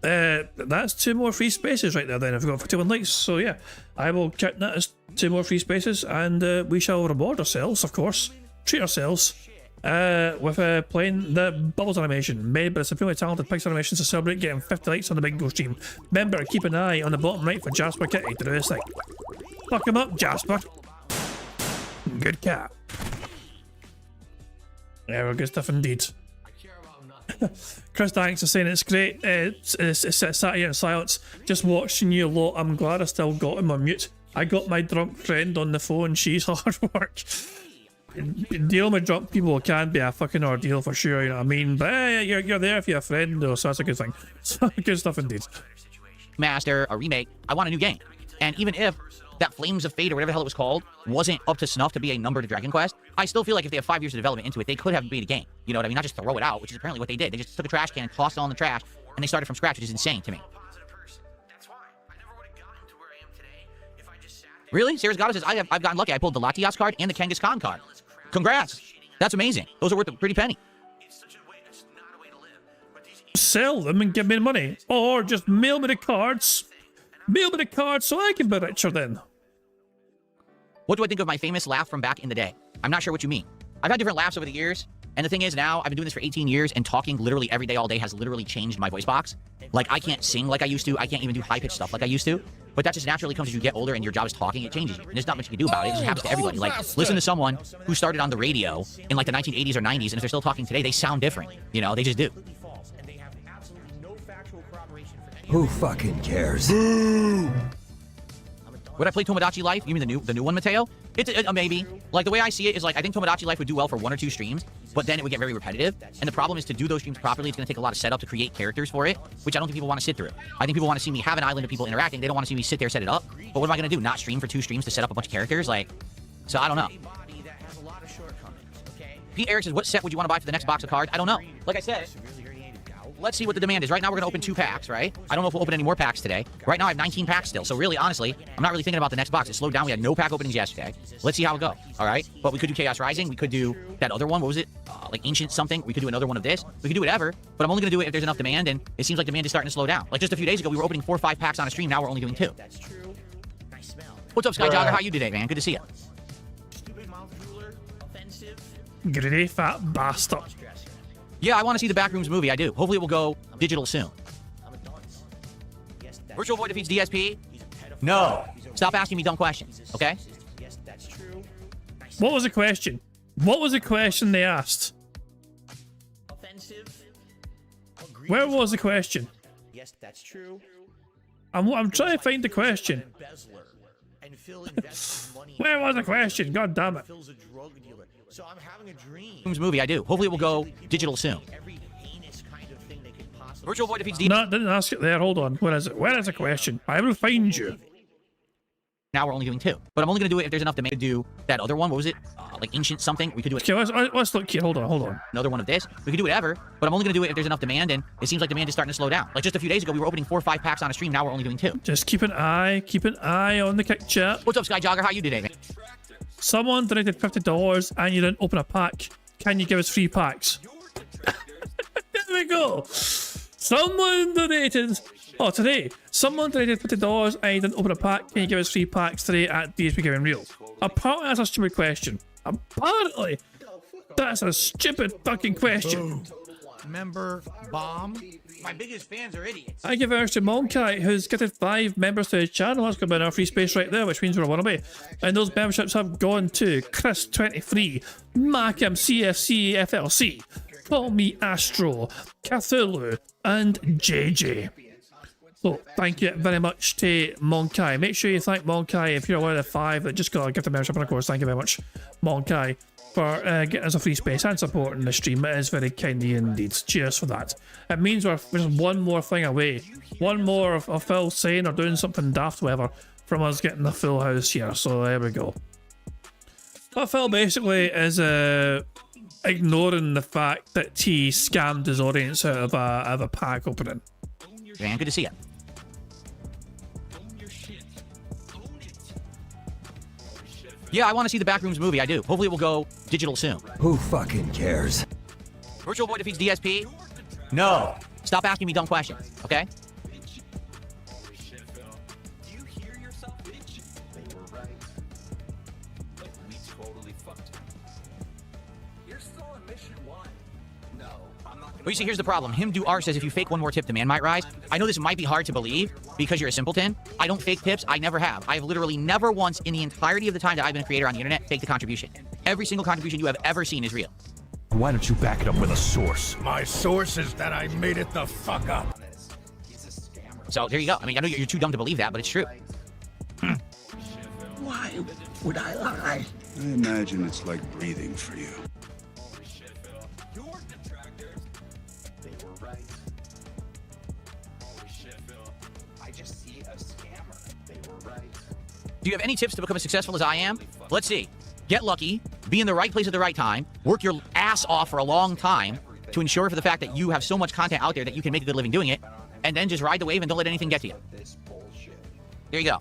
That's 2 more free spaces right there then if we've got 51 likes. So yeah, I will count that as 2 more free spaces, and we shall reward ourselves, of course, treat ourselves with playing the Bubbles animation made by the supremely talented Pixar Animations to celebrate getting 50 likes on the bingo stream. Remember, keep an eye on the bottom right for Jasper Kitty to do this thing. Fuck him up, Jasper. Good cat. Yeah, well, good stuff indeed. Chris Danks is saying it's great. It's sat here in silence, just watching you lot. I'm glad I still got him on mute. I got my drunk friend on the phone. She's hard work. Dealing with drunk people can be a fucking ordeal for sure, you know what I mean? But you're there if you're a friend, though, so that's a good thing. So, good stuff indeed. Master, a remake, I want a new game. And even if that Flames of Fate or whatever the hell it was called wasn't up to snuff to be a number to Dragon Quest, I still feel like if they have 5 years of development into it, they could have made a game. You know what I mean? Not just throw it out, which is apparently what they did. They just took a trash can and tossed it all in the trash, and they started from scratch, which is insane to me. Really? Sarah's Goddess says, I've gotten lucky. I pulled the Latias card and the Kangaskhan Khan card. Congrats. That's amazing. Those are worth a pretty penny. Sell them and give me the money. Or just mail me the cards. Mail me the cards so I can be richer then. What do I think of my famous laugh from back in the day? I'm not sure what you mean. I've had different laughs over the years. And the thing is now, I've been doing this for 18 years, and talking literally every day, all day has literally changed my voice box. Like, I can't sing like I used to. I can't even do high-pitched stuff like I used to. but that just naturally comes as you get older and your job is talking. It changes you, and there's not much you can do about it. It just happens to everybody. Like, listen to someone who started on the radio in like the 1980s or 90s, and if they're still talking today, they sound different. You know, they just do. Who fucking cares? Would I play Tomodachi Life? You mean the new one, Mateo? It's a maybe. Like, the way I see it is, like, I think Tomodachi Life would do well for 1 or 2 streams, but then it would get very repetitive. And the problem is, to do those streams properly, it's going to take a lot of setup to create characters for it, which I don't think people want to sit through. I think people want to see me have an island of people interacting. They don't want to see me sit there, set it up. But what am I going to do? Not stream for 2 streams to set up a bunch of characters? Like, so I don't know. Pete Eric says, what set would you want to buy for the next box of cards? I don't know. Like I said, let's see what the demand is. Right now, we're going to open 2 packs, right? I don't know if we'll open any more packs today. Right now, I have 19 packs still. So really, honestly, I'm not really thinking about the next box. It slowed down. We had no pack openings yesterday. Let's see how it goes, all right? But we could do Chaos Rising. We could do that other one. What was it? Like Ancient something. We could do another one of this. We could do whatever, but I'm only going to do it if there's enough demand, and it seems like demand is starting to slow down. Like just a few days ago, we were opening 4 or 5 packs on a stream. Now we're only doing 2. What's up, Sky Jogger? How you today, man? Good to see you. Greedy fat bastard. Yeah, I want to see the Backrooms movie. I do. Hopefully it will go digital soon. Virtual Void defeats DSP? No. Stop asking me dumb questions, okay? What was the question? What was the question they asked? Where was the question? Yes, that's true. I'm trying to find the question. Where was the question? God damn it. So I'm having a dream. Movie, I do. Hopefully it will go digital soon. Virtual Void defeats DSP. No, didn't ask it there. Hold on. Where is it? Where is the question? I will find you. Now we're only doing 2. But I'm only going to do it if there's enough demand to do that other one. What was it? Like Ancient something. We could do it. Okay, let's look here. Hold on. Another one of this. We could do whatever, but I'm only going to do it if there's enough demand, and it seems like demand is starting to slow down. Like just a few days ago, we were opening 4 or 5 packs on a stream. Now we're only doing 2. Just keep an eye on the kick chat. What's up, Sky Jogger? How you today, man? Someone donated $50 and you didn't open a pack. Can you give us 3 packs? There we go. Someone donated. Oh, today. Someone donated $50 and you didn't open a pack. Can you give us 3 packs today at DSP Giving Real? Apparently, that's a stupid question. Apparently, that's a stupid fucking question. Member bomb. My biggest fans are idiots. I give ours to Monkai, who's getting 5 members to his channel. That's going to be in our free space right there, which means we're one away. And those memberships have gone to Chris23, Macam CFC FLC, Call Me Astro, Cthulhu, and JJ. So thank you very much to Monkai. Make sure you thank Monkai if you're one of the 5 that just got a gift of membership. And of course, thank you very much, Monkai, for getting us a free space and supporting the stream. It is very kind of you indeed. Cheers for that. It means we're just one more thing away. One more of Phil saying or doing something daft, whatever, from us getting the full house here. So there we go. But Phil basically is ignoring the fact that he scammed his audience out of a pack opening. Man, good to see you. Yeah, I want to see the Backrooms movie. I do. Hopefully it will go digital soon. Who fucking cares? Virtual Void defeats DSP? No. Stop asking me dumb questions, okay? Well, you see, here's the problem. Him do R says if you fake one more tip, demand might rise. I know this might be hard to believe because you're a simpleton. I don't fake tips. I never have. I have literally never once in the entirety of the time that I've been a creator on the internet faked a contribution. Every single contribution you have ever seen is real. Why don't you back it up with a source? My source is that I made it the fuck up. So there you go. I mean, I know you're too dumb to believe that, but it's true. Why would I lie? I imagine it's like breathing for you. Do you have any tips to become as successful as I am? Let's see. Get lucky, be in the right place at the right time, work your ass off for a long time to ensure for the fact that you have so much content out there that you can make a good living doing it, and then just ride the wave and don't let anything get to you. There you go.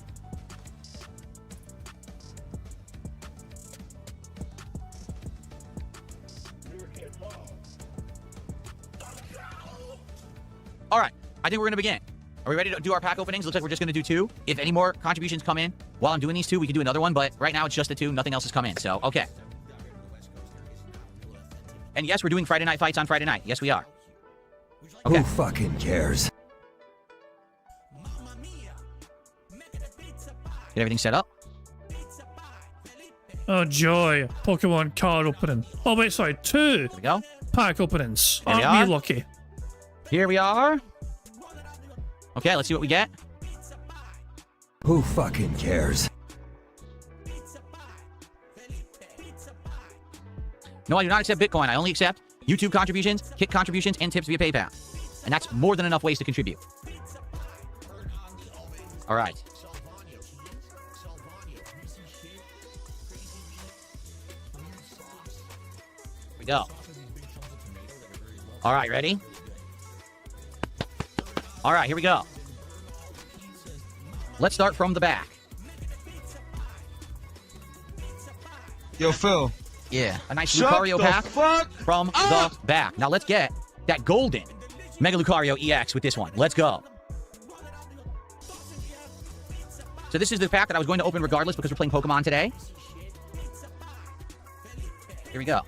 All right, I think we're going to begin. Are we ready to do our pack openings? Looks like we're just going to do 2. If any more contributions come in while I'm doing these 2, we can do another one, but right now it's just the 2. Nothing else has come in, so okay. And yes, we're doing Friday night fights on Friday night. Yes, we are. Okay. Who fucking cares? Get everything set up. Oh, joy. Pokemon card opening. Oh, wait, sorry. 2 There we go. pack openings. Here we Aren't are. we lucky? Here we are. Okay, let's see what we get. Who fucking cares? No, I do not accept Bitcoin. I only accept YouTube contributions, Kick contributions, and tips via PayPal. And that's more than enough ways to contribute. All right. Here we go. All right, ready? All right, here we go. Let's start from the back. Yo, Phil. Yeah, a nice Shut Lucario the pack fuck from the back. Now let's get that golden Mega Lucario EX with this one. Let's go. So this is the pack that I was going to open regardless because we're playing Pokemon today. Here we go.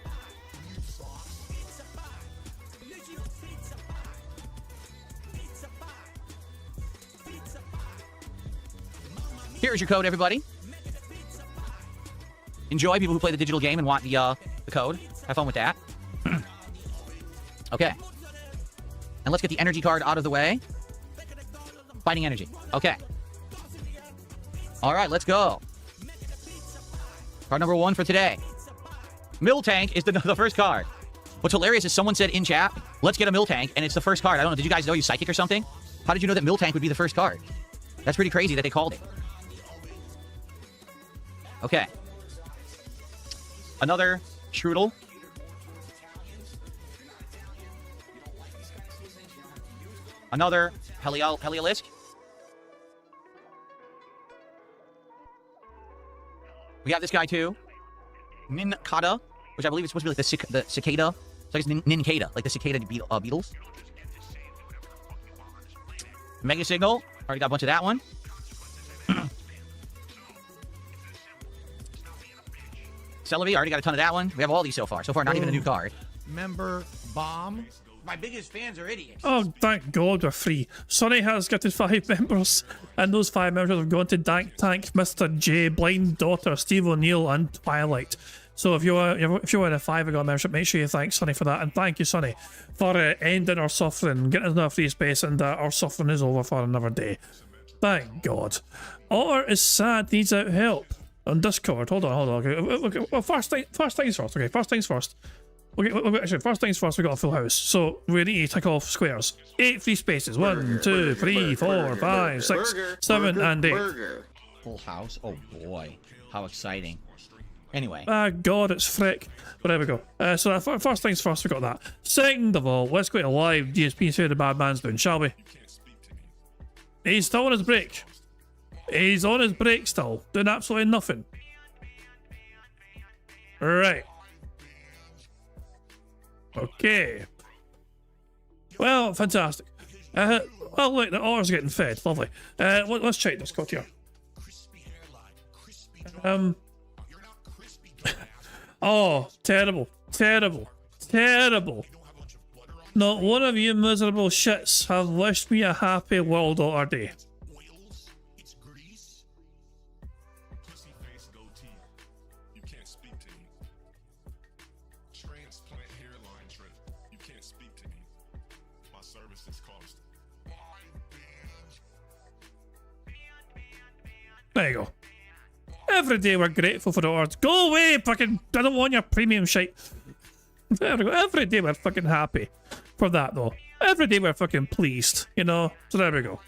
Here's your code, everybody. Enjoy, people who play the digital game and want the code. Have fun with that. Okay. And let's get the energy card out of the way. Fighting energy. Okay. All right, let's go. Card number 1 for today. Miltank is the first card. What's hilarious is someone said in chat, let's get a Miltank, and it's the first card. I don't know, did you guys know you psychic or something? How did you know that Miltank would be the first card? That's pretty crazy that they called it. Okay. Another Strudel. Another Heliolisk. We have this guy too. Nincada, which I believe is supposed to be like the cicada. So I guess Nincada, like the cicada beetles. Mega Signal. Already got a bunch of that one. Celebi, already got a ton of that one. We have all these so far. So far, not even a new card. Member Bomb. My biggest fans are idiots. Oh, thank God we're free. Sonny has got his 5 members, and those 5 members have gone to Dank Tank, Mr. J, Blind Daughter, Steve O'Neill, and Twilight. So if you want a $5 membership, make sure you thank Sonny for that, and thank you, Sonny, for ending our suffering, getting us another free space, and our suffering is over for another day. Thank God. Otter is sad, needs out help. On Discord, hold on. Okay, well, first things first. Okay, first things first. Okay, actually, first things first. We got a full house, so we need to tick off squares. 8 free spaces. 1, 2, 3, 4, 5, 6, 7, and 8. Full house. Oh boy, how exciting! Anyway. God, it's frick. But there we go. So first things first. We got that. Second of all, let's go to live DSP and see how the bad man's doing, shall we? He's still on his break. He's on his break still, doing absolutely nothing. Right. Okay. Well, fantastic. Well, look, the otter's getting fed. Lovely. Let's check this code here. Oh, terrible. Not one of you miserable shits have wished me a happy World Otter Day. There you go. Every day we're grateful for the awards. Go away, fucking. I don't want your premium shit. There we go. Every day we're fucking happy for that, though. Every day we're fucking pleased, you know? So there we go.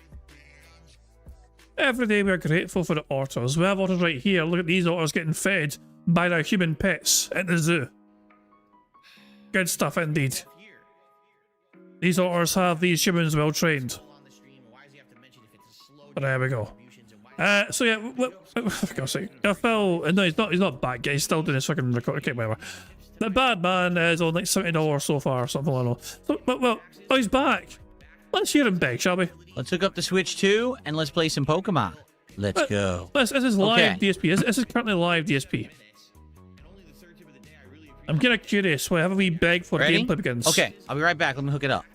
Every day we're grateful for the otters. We have otters right here. Look at these otters getting fed by their human pets at the zoo. Good stuff indeed. These otters have these humans well trained. But there we go. So yeah, for God's sake, Phil, no, he's not bad guy, he's still doing his fucking record, okay, whatever. The bad man is on like $70 so far, something like that. So, well, oh, he's back. Let's hear him beg, shall we? Let's hook up the Switch 2 and let's play some Pokemon. Let's go. This is live DSP. This is currently live DSP. I'm kind of curious. Wait, have a wee beg for Ready? gameplay begins. Okay, I'll be right back. Let me hook it up.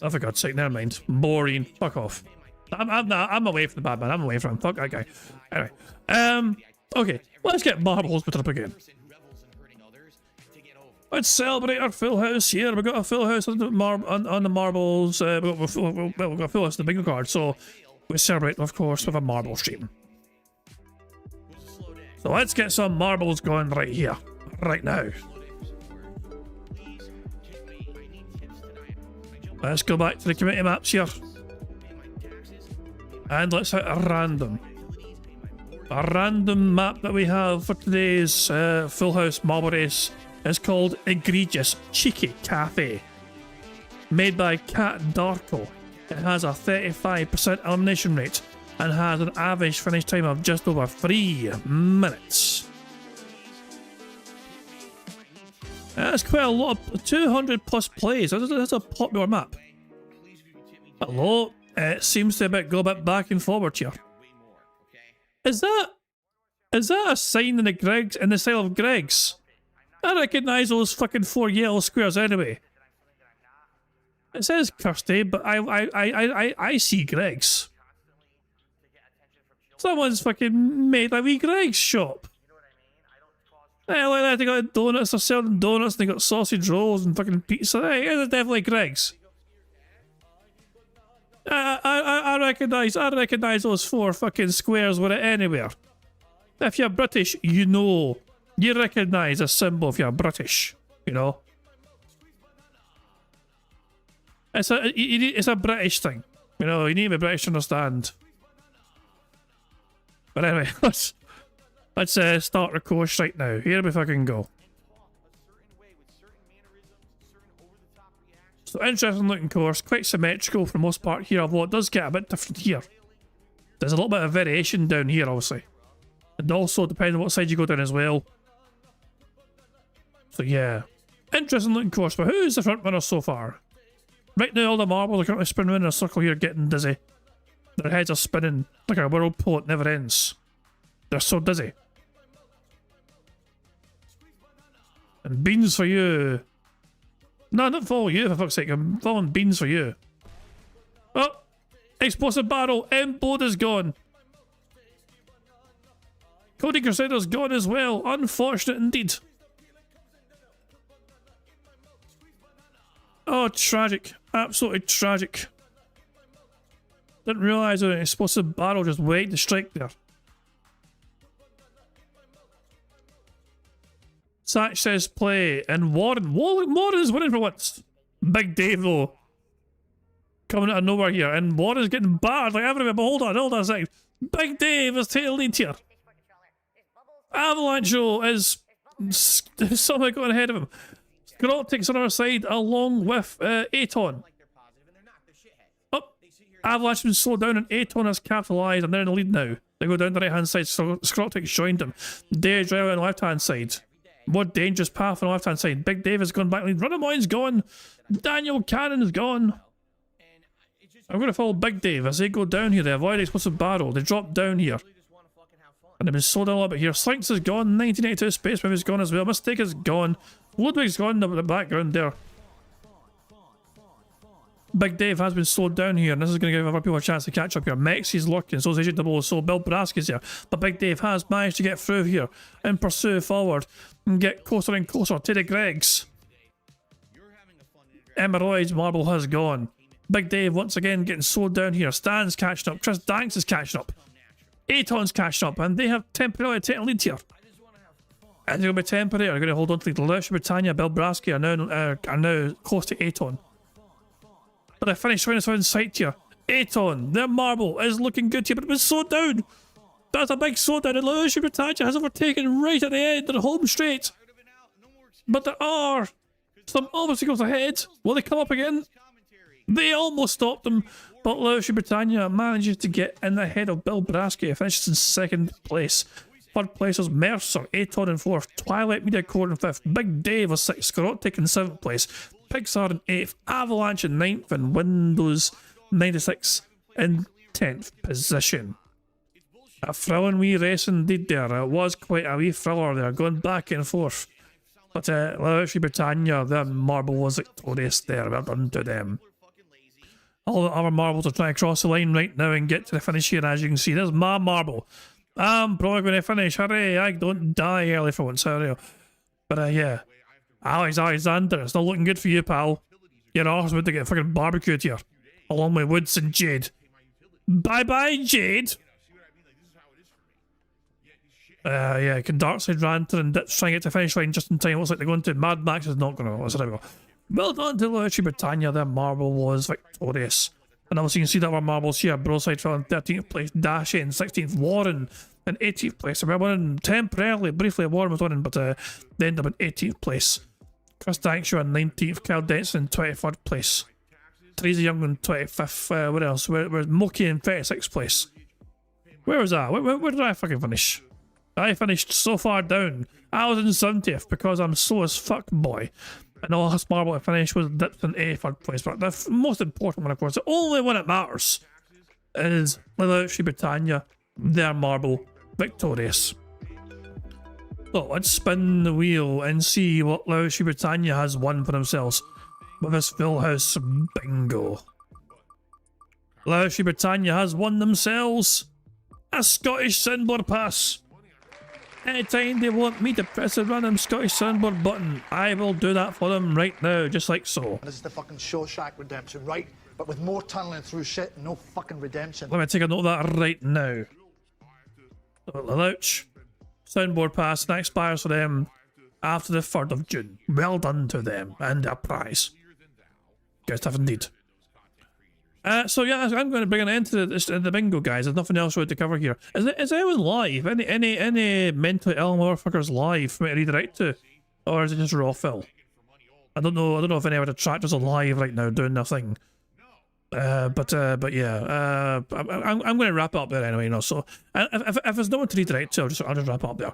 Oh, for God's sake, never mind. Boring. Fuck off. I'm away from the bad man. I'm away from him. Fuck that guy. Anyway, okay, let's get marbles put up again. Let's celebrate our full house here. We've got a full house on the marbles. We've got a full house on the bingo card. So we celebrate, of course, with a marble stream. So let's get some marbles going right here, right now. Let's go back to the committee maps here. And let's hit a random. A random map that we have for today's full house marble race is called Egregious Cheeky Cafe. Made by Cat Darko. It has a 35% elimination rate and has an average finish time of just over 3 minutes. That's quite a lot of 200 plus plays. That's a popular map. Hello, it seems to go a bit back and forward here. Is that a sign in the style of Greg's? I recognise those fucking 4 yellow squares anyway. It says Kirsty, but I see Greg's. Someone's fucking made a wee Greg's shop. Hey, like that, they got donuts, they're selling donuts, and they got sausage rolls and fucking pizza. Hey, it's definitely Greg's. I recognise those 4 fucking squares with it anywhere. If you're British, you know. You recognise a symbol if you're British, you know. It's a British thing. You know, you need to be British to understand. But anyway, let's start the course right now. Here we fucking go. So interesting looking course, quite symmetrical for the most part here, although it does get a bit different here. There's a little bit of variation down here, obviously. And also depending on what side you go down as well. So yeah, interesting looking course, but who's the front runner so far? Right now all the marbles are currently spinning in a circle here getting dizzy. Their heads are spinning like a whirlpool that never ends. They're so dizzy. And beans for you. No, not follow you for fuck's sake, I'm following beans for you. Oh! Explosive barrel, M-Board is gone. Cody Crusader's gone as well, unfortunate indeed. Oh, tragic. Absolutely tragic. Didn't realise that an explosive barrel just waited to strike there. Satch says play, and Warren is winning for once. Big Dave though, coming out of nowhere here, and Warren's getting barred like everywhere, but hold on a second. Big Dave is taking the lead here. Avalanche is somehow going ahead of him. Grot takes on our side along with Aton. Oh, Avalanche has been slowed down and Aton has capitalised and they're in the lead now. They go down the right hand side, so Scrotic's joined them. Dave driver on the left hand side. More dangerous path on the left hand side. Big Dave has gone back lead. Runamoy's gone. Daniel Cannon is gone. I'm going to follow Big Dave as they go down here. They avoid explosive barrel. They drop down here. And they've been slowed down a little bit here. Slinks is gone. 1982 Space Wave is gone as well. Mistake is gone. Ludwig's gone in the background there. Big Dave has been slowed down here, and this is going to give other people a chance to catch up here. Mexi's lurking, so is Agent Double, so Bill Braski's here. But Big Dave has managed to get through here and pursue forward and get closer and closer to the Gregs. Emeroid's marble has gone. Big Dave once again getting slowed down here. Stan's catching up. Chris Danks is catching up. Aton's catching up, and they have temporarily taken lead here. And they're going to be temporary. They're going to hold on to the Lush, Britannia, Bill Brasky are now close to Aton. But they finished right in sight here. Aton, their marble is looking good here, but it was slowed down. That's a big slowdown, and Lush, Britannia has overtaken right at the end. They're home straight. But there are some obstacles ahead. Will they come up again? They almost stopped them, but Lush, Britannia manages to get in ahead of Bill Brasky, finishes in second place. Third place was Mercer, Aton in fourth, Twilight Media Corps in fifth, Big Dave was sixth, Scorotic in seventh place, Pixar in eighth, Avalanche in ninth, and Windows 96 in 10th position. A thrilling wee race indeed there. It was quite a wee thriller there, going back and forth. But Lush, Britannia, their marble was victorious there. Well done to them. All the other marbles are trying to cross the line right now and get to the finish here, as you can see. There's my marble. I'm probably going to finish. Hooray, I don't die early for once. Hooray. But yeah. Alex Alexander, it's not looking good for you, pal. Your arse about to get fucking barbecued here. Along with Woods and Jade. Bye-bye, Jade. Yeah, can Darkseid Ranter and Ditch try and get to the finish line just in time? Looks like they're going to. Mad Max is not going to. So there we go. Well done to Luchi Britannia. Their marble was victorious. And also you can see that our marbles here. Broside fell in 13th place. Dash in 16th. Warren in 18th place. So we're winning temporarily. Briefly, Warren was winning, but they ended up in 18th place. Chris Dankshaw in 19th. Cal Denson in 23rd place. Teresa Young in 25th. What else? We're Moki in 36th place. Where was that? Where did I fucking finish? I finished so far down. I was in 70th because I'm slow as fuck, boy. And the last marble I finished was dipped in 83rd place. But the most important one, of course, the only one that matters, is Luchi Britannia, their marble, victorious. So let's spin the wheel and see what Luchi Britannia has won for themselves with this Full House Bingo. Luchi Britannia has won themselves a Scottish Soundboard Pass. Anytime they want me to press a random Scottish Soundboard button, I will do that for them right now, just like so. This is the fucking Shawshank Redemption, right? But with more tunneling through shit and no fucking redemption. Let me take a note of that right now. Luch, Soundboard Pass, that expires for them after the 3rd of June. Well done to them and their prize. Good stuff indeed. So yeah, I'm going to bring an end to the bingo, guys. There's nothing else really to cover here. Is anyone live? Any mentally ill motherfuckers live for me to redirect to, or is it just raw fill? I don't know if any of the detractors are live right now doing their thing. But yeah, I'm going to wrap up there anyway. You know, so if there's no one to redirect to, I'll just wrap up there.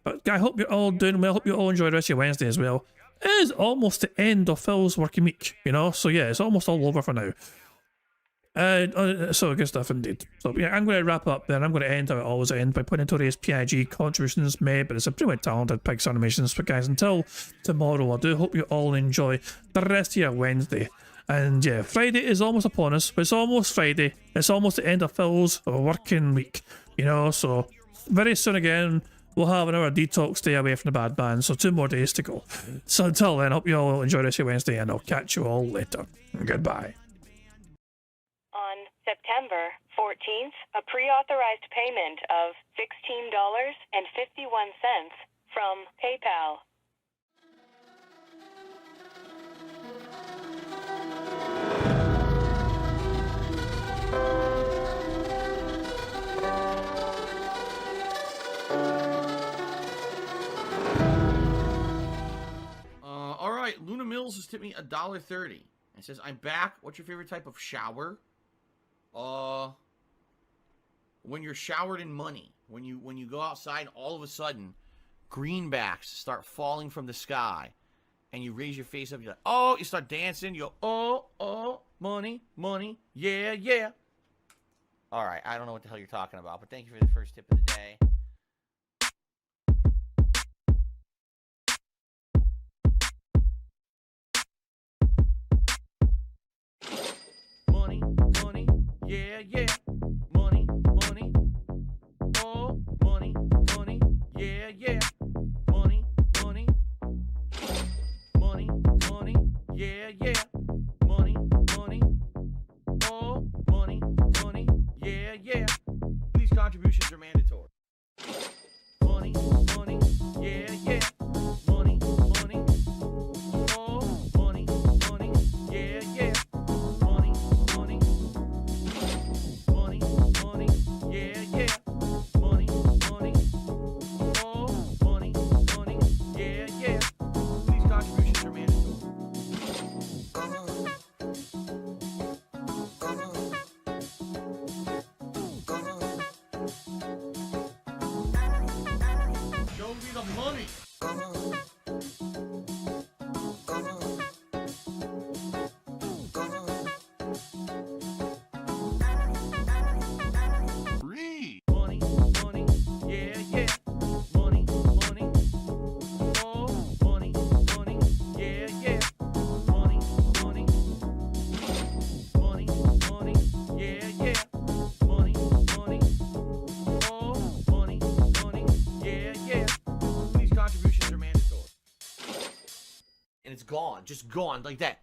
But I hope you're all doing well. I hope you all enjoy the rest of your Wednesday as well. It is almost the end of Phil's working week, you know. So yeah, it's almost all over for now. So good stuff indeed. So yeah, I'm going to wrap up then. I'm going to end how I always end by putting notorious PIG contributions made, but it's a pretty talented Pix animations. But guys, until tomorrow, I do hope you all enjoy the rest of your Wednesday. And yeah, Friday is almost upon us, but it's almost Friday. It's almost the end of Phil's working week, you know. So very soon again, we'll have another detox day away from the bad man. So 2 more days to go. So until then, I hope you all enjoy the rest of your Wednesday, and I'll catch you all later. Goodbye. On September 14th, a pre-authorized payment of $16.51 from PayPal. All right, Luna Mills has tipped me $1.30. It says, "I'm back. What's your favorite type of shower?" When you're showered in money. When you go outside and all of a sudden greenbacks start falling from the sky and you raise your face up, you're like, oh, you start dancing, you go, oh, money, money, yeah, yeah. All right, I don't know what the hell you're talking about, but thank you for the first tip of the day. Money, money, yeah, yeah. Money, money, oh, money, money, yeah, yeah. Money, money, money, money, yeah, yeah. Money, money, oh, money, money, yeah, yeah. These contributions are mandatory. Money, money, yeah, yeah. Money, money, oh, money, money, yeah, yeah. Money, money, money, money, yeah, yeah. Money, money, oh, money, money, yeah, yeah. These contributions are mandatory. it's gone, just gone like that.